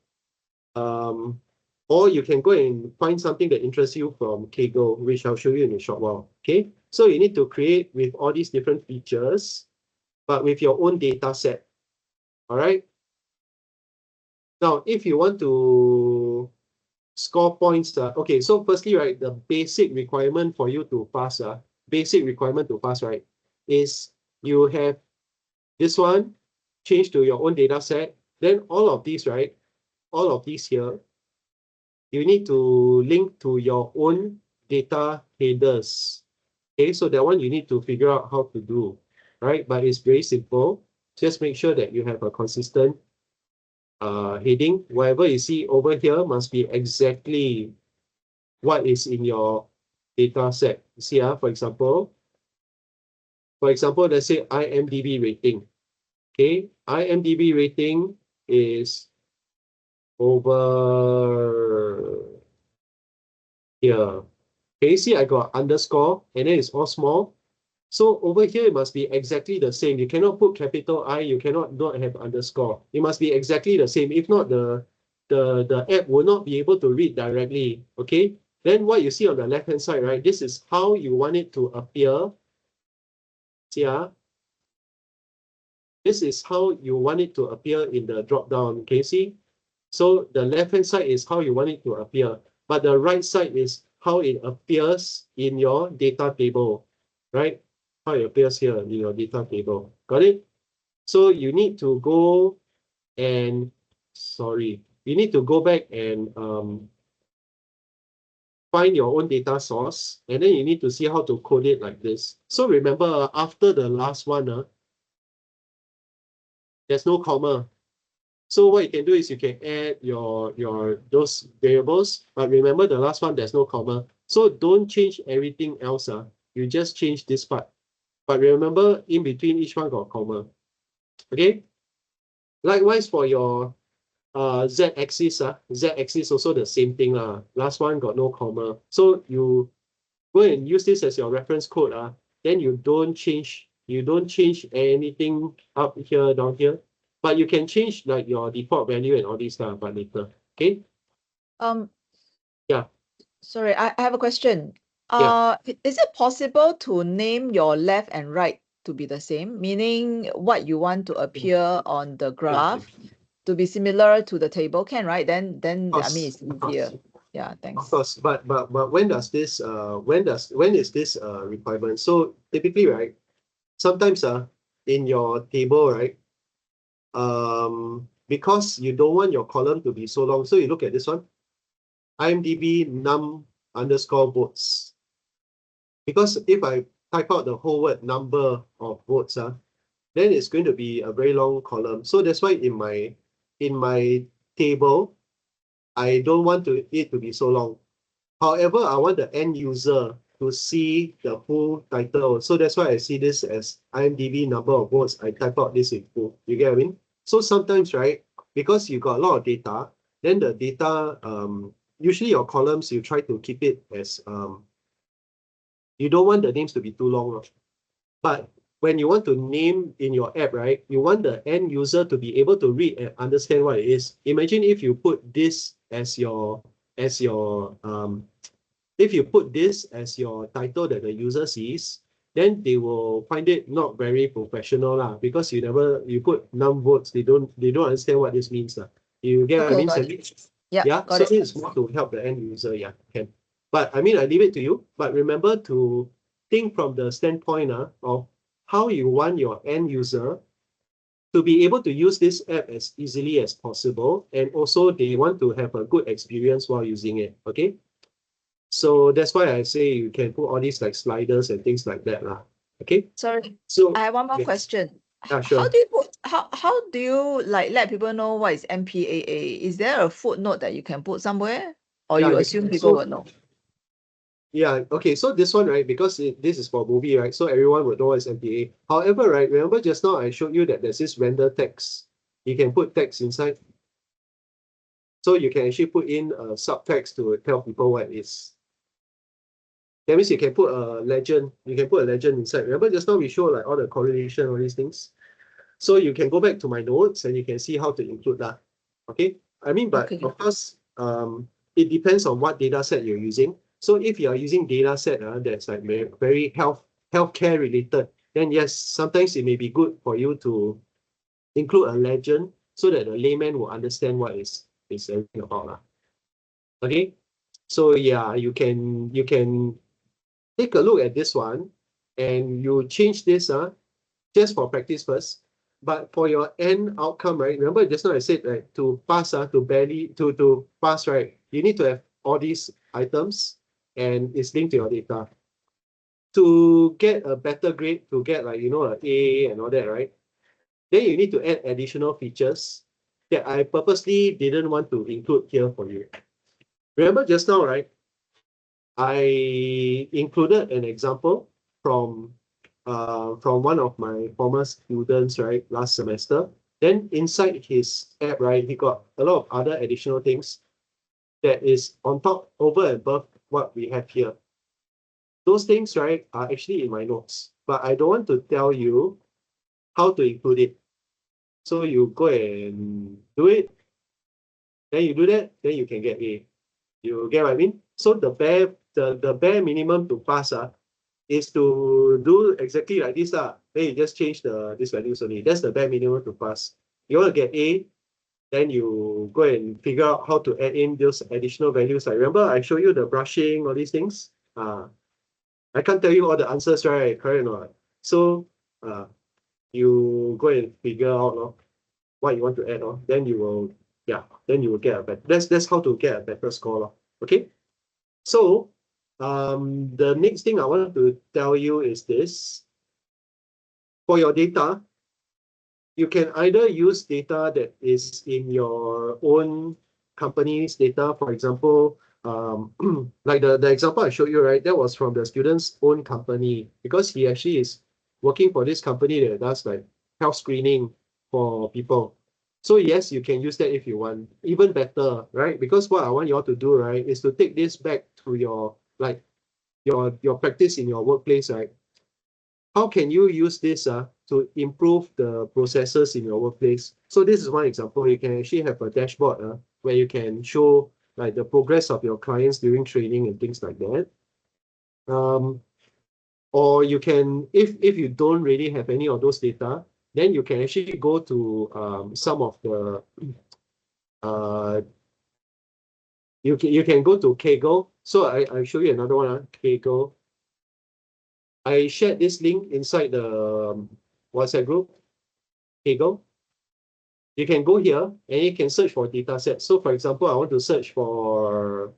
Or you can go and find something that interests you from Kaggle, which I'll show you in a short while. Okay, so you need to create with all these different features, but with your own data set. All right. Now, if you want to score points, okay, so firstly, right, the basic requirement for you to pass, right, is you have this one, change to your own data set. Then all of these, right, all of these here, you need to link to your own data headers. Okay, so that one you need to figure out how to do, right? But it's very simple. Just make sure that you have a consistent heading. Whatever you see over here must be exactly what is in your data set. See, for example, let's say IMDb rating. Okay, IMDb rating is over here. Can you see I got underscore and then it's all small? So over here, it must be exactly the same. You cannot put capital I, you cannot not have underscore. It must be exactly the same. If not, the app will not be able to read directly. Okay. Then what you see on the left-hand side, right? This is how you want it to appear. See, this is how you want it to appear in the drop-down. Can you see? So the left-hand side is how you want it to appear, but the right side is how it appears in your data table, right? How it appears here in your data table. Got it? So you need to go and, you need to go back and find your own data source, and then you need to see how to code it like this. So remember, after the last one, there's no comma. So what you can do is you can add your those variables, but remember the last one, there's no comma. So don't change everything else. You just change this part. But remember, in between each one got comma. Okay? Likewise for your z-axis, z-axis also the same thing. Last one got no comma. So you go and use this as your reference code. Then you don't change anything up here, down here. But you can change like your default value and all this stuff, but later. Okay? Yeah. Sorry, I have a question. Yeah. Is it possible to name your left and right to be the same? Meaning what you want to appear on the graph to be similar to the table, can, right? Then I mean it's easier. Yeah, thanks. Of course, but when is this requirement? So typically, right, sometimes in your table, right, because you don't want your column to be so long, so you look at this one, IMDb num underscore votes. Because if I type out the whole word number of votes, then it's going to be a very long column. So that's why in my table, I don't want it to be so long. However, I want the end user to see the full title. So that's why I see this as IMDb number of votes. I type out this in full. You get what I mean? So sometimes, right, because you got a lot of data, then the data, usually your columns, you try to keep it as, you don't want the names to be too long. But when you want to name in your app, right, you want the end user to be able to read and understand what it is. Imagine if you put this as your if you put this as your title that the user sees, then they will find it not very professional lah, because you put num votes, they don't understand what this means. You get what I Okay, mean, got Sandy? it. Yeah, Yeah, got so it. it's more to help the end user, yeah, can. But I mean, I leave it to you. But remember to think from the standpoint of how you want your end user to be able to use this app as easily as possible. And also they want to have a good experience while using it, okay? So that's why I say you can put all these like sliders and things like that lah. Okay. Sorry, So I have one more yeah, question. yeah, How sure. do you put how do you like let people know what is MPAA? Is there a footnote that you can put somewhere? Or Yeah, you you assume can. people So will know? yeah, okay. So this one, right, because this is for movie, right? So everyone would know what is MPA. However, right, remember just now I showed you that there's this render text. You can put text inside. So you can actually put in a subtext to tell people what it is. That means you can put a legend. You can put a legend inside. Remember just now we showed like all the correlation, all these things. So you can go back to my notes and you can see how to include that. Okay. I mean, but Okay. of course, it depends on what data set you're using. So if you are using data set that's like very healthcare related, then yes, sometimes it may be good for you to include a legend so that the layman will understand what is everything about. Okay. So yeah, you can take a look at this one and you change this just for practice first. But for your end outcome, right? Remember just now I said like to pass, to pass, right? You need to have all these items and it's linked to your data. To get a better grade, to get like an A and all that, right? Then you need to add additional features that I purposely didn't want to include here for you. Remember just now, right? I included an example from one of my former students, right, last semester. Then inside his app, right, he got a lot of other additional things that is on top, over and above what we have here. Those things, right, are actually in my notes, but I don't want to tell you how to include it. So you go and do it, then you do that, then you can get A. You get what I mean? So the bare minimum to pass is to do exactly like this. Then you just change this values only. That's the bare minimum to pass. You want to get A, then you go and figure out how to add in those additional values. Like remember I showed you the brushing, all these things. I can't tell you all the answers, right? Correct or not? So you go and figure out what you want to add on. Then you will, then you will get a better. That's how to get a better score. Okay. So the next thing I want to tell you is this. For your data, you can either use data that is in your own company's data. For example, like the example I showed you, right? That was from the student's own company because he actually is working for this company that does like health screening for people. So yes, you can use that if you want. Even better, right? Because what I want you all to do, right, is to take this back to your like your practice in your workplace, right? How can you use this to improve the processes in your workplace? So this is one example. You can actually have a dashboard where you can show like the progress of your clients during training and things like that. Or you can, if you don't really have any of those data, then you can actually go to some of the you can go to Kaggle. So I show you another one, Kaggle. I shared this link inside the WhatsApp group, Kaggle. You can go here and you can search for data sets. So for example, I want to search for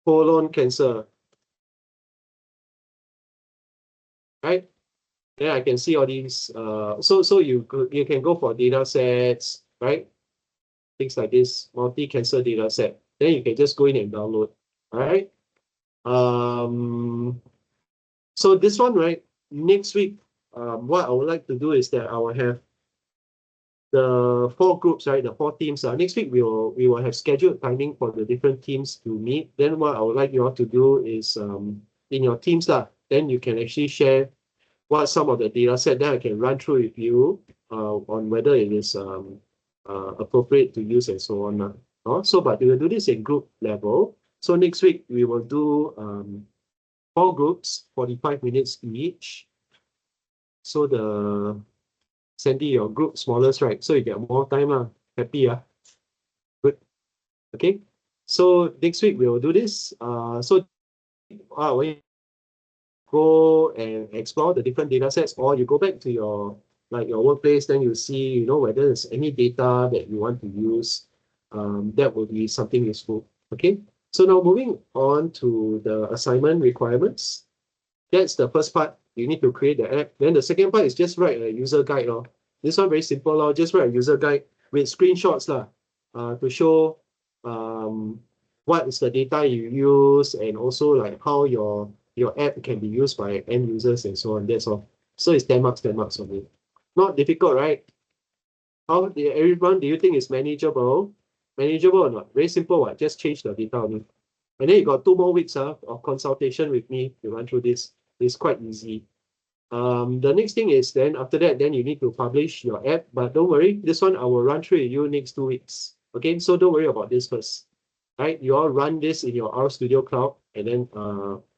colon cancer. right? Then I can see all these. So you can go for data sets, right? Things like this multi-cancer data set. Then you can just go in and download. All right. So this one, right? Next week, what I would like to do is that I will have the 4 groups, right? The 4 teams. Next week we will have scheduled timing for the different teams to meet. Then what I would like you all to do is in your teams then you can actually share what some of the data set that I can run through with you on whether it is appropriate to use and so on. So but we will do this in group level. So next week we will do 4 groups, 45 minutes each. So the Sandy, your group smallest, right? So you get more time. Happy. Good. Okay. So next week we will do this. So when you go and explore the different data sets, or you go back to your workplace, then you see, whether there's any data that you want to use. That will be something useful. Okay. So now moving on to the assignment requirements. That's the first part. You need to create the app. Then the second part is just write a user guide. This one very simple. Just write a user guide with screenshots to show what is the data you use, and also like how your app can be used by end users and so on. That's all. So it's 10 marks on it. Not difficult, right? Everyone, do you think it's manageable? Manageable or not? Very simple. Just change the data only. And then you got 2 more weeks of consultation with me to run through this. It's quite easy. The next thing is then after that, then you need to publish your app. But don't worry, this one I will run through with you next 2 weeks. Okay, so don't worry about this first. Right, you all run this in your RStudio Cloud, and then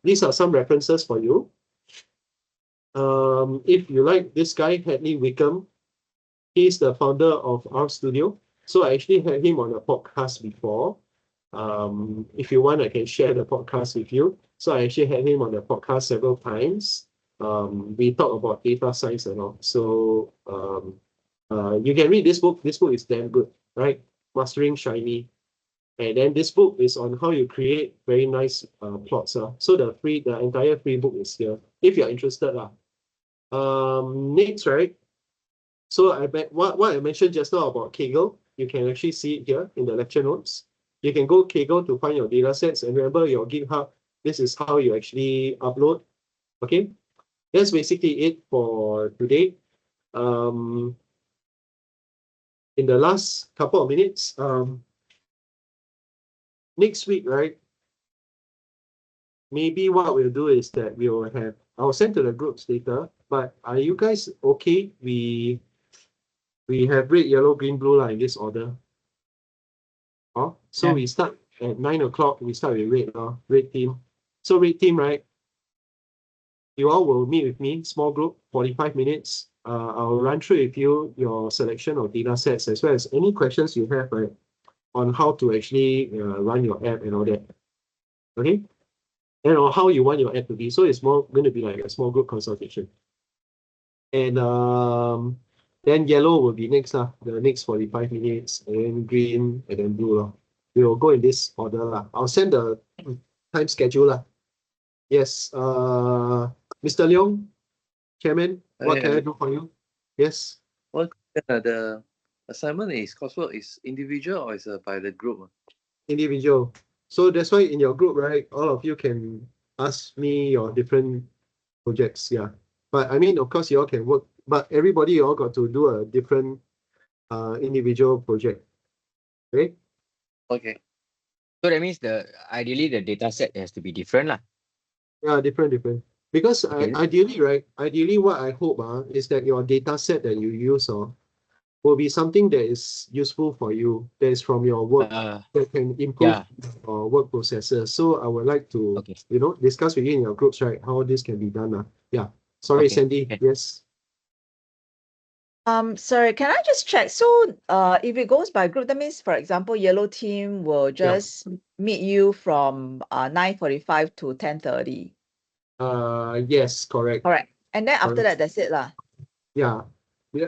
these are some references for you. If you like this guy, Hadley Wickham, he's the founder of RStudio. So I actually had him on a podcast before. If you want, I can share the podcast with you. So I actually had him on the podcast several times. We talk about data science and all. So you can read this book. This book is damn good, right? Mastering Shiny. And then this book is on how you create very nice plots. So the entire free book is here if you're interested. Next, right? So what I mentioned just now about Kaggle, you can actually see it here in the lecture notes. You can go Kaggle to find your data sets, and remember your GitHub. This is how you actually upload. Okay, that's basically it for today. In the last couple of minutes, next week, right? Maybe what we'll do is that I'll send to the groups later. But are you guys okay? We have red, yellow, green, blue in this order. So we start at 9 o'clock. We start with red, red team. So red team, right? You all will meet with me, small group, 45 minutes. I'll run through with you your selection of data sets, as well as any questions you have, right, on how to actually run your app and all that. Okay? And or how you want your app to be. So it's more going to be like a small group consultation. And then yellow will be next, the next 45 minutes, and then green, and then blue. We will go in this order. I'll send the time schedule. Yes. Mr. Leong, Chairman, what can I do for you? Yes. Well, the assignment is coursework is individual or is by the group? Individual. So that's why in your group, right, all of you can ask me your different projects. Yeah. But I mean, of course, you all can work, but everybody, you all got to do a different individual project. Okay? Okay. So that means ideally the data set has to be different. Yeah, different. Because Okay. ideally what I hope is that your data set that you use will be something that is useful for you, that is from your work, that can improve your work processes. So I would like to, discuss with you in your groups, right, how this can be done. Yeah. Sorry, Okay. Sandy. Yes. Sorry, can I just check? So, if it goes by group, that means, for example, yellow team will just meet you from 9:45 to 10:30. Yes, correct. Correct. And then after that, that's it lah. Yeah.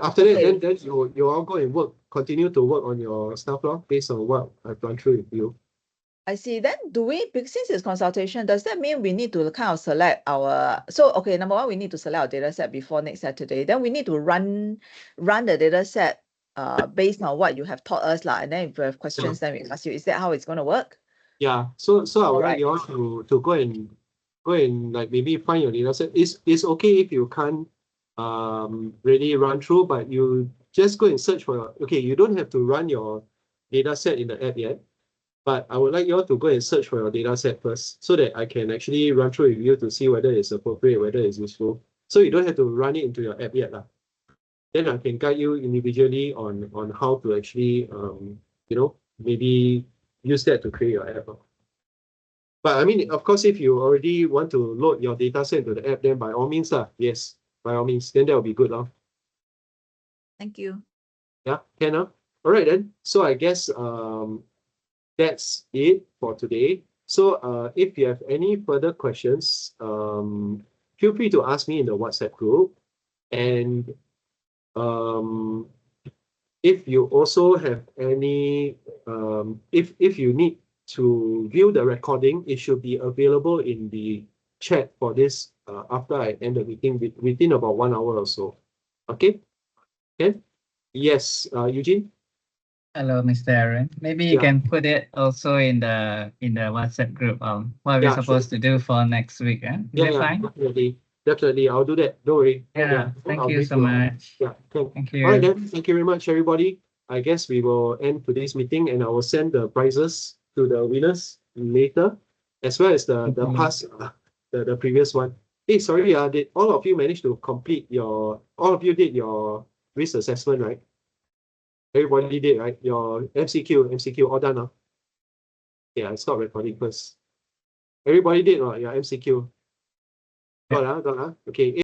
After that, then you all go and continue to work on your stuff based on what I've gone through with you. I see. Then do we, because since it's consultation, does that mean we need to kind of select our, so okay, number one, we need to select our data set before next Saturday. Then we need to run the data set based on what you have taught us, and then if we have questions, then we ask you. Is that how it's going to work? Yeah. So I would like Alright. you all to go and like maybe find your data set. It's okay if you can't really run through, but you just go and search for okay, you don't have to run your data set in the app yet. But I would like you all to go and search for your data set first so that I can actually run through with you to see whether it's appropriate, whether it's useful. So you don't have to run it into your app yet. Then I can guide you individually on how to actually maybe use that to create your app. But I mean, of course, if you already want to load your data set into the app, then by all means, yes, by all means, then that will be good. Thank you. Yeah, can. All right then. So I guess that's it for today. So if you have any further questions, feel free to ask me in the WhatsApp group. And if you also have any, if you need to view the recording, it should be available in the chat for this after I end the meeting within about 1 hour or so. Okay? Okay? Yes, Eugene? Hello, Mr. Aaron. Maybe you Yeah. can put it also in the WhatsApp group. What we're Yeah, supposed to do for next week. Is it fine? Definitely. I'll do that. Don't worry. Yeah. Thank I'll you brief so you. much. Yeah. Okay. Thank All right you. then. Thank you very much, everybody. I guess we will end today's meeting, and I will send the prizes to the winners later, as well as the past the previous one. Hey, sorry. Did all of you manage to complete all of you did your risk assessment, right? Everybody did, right? Your MCQ all done. Yeah, I stop recording first. Everybody did, your MCQ. Got. Okay.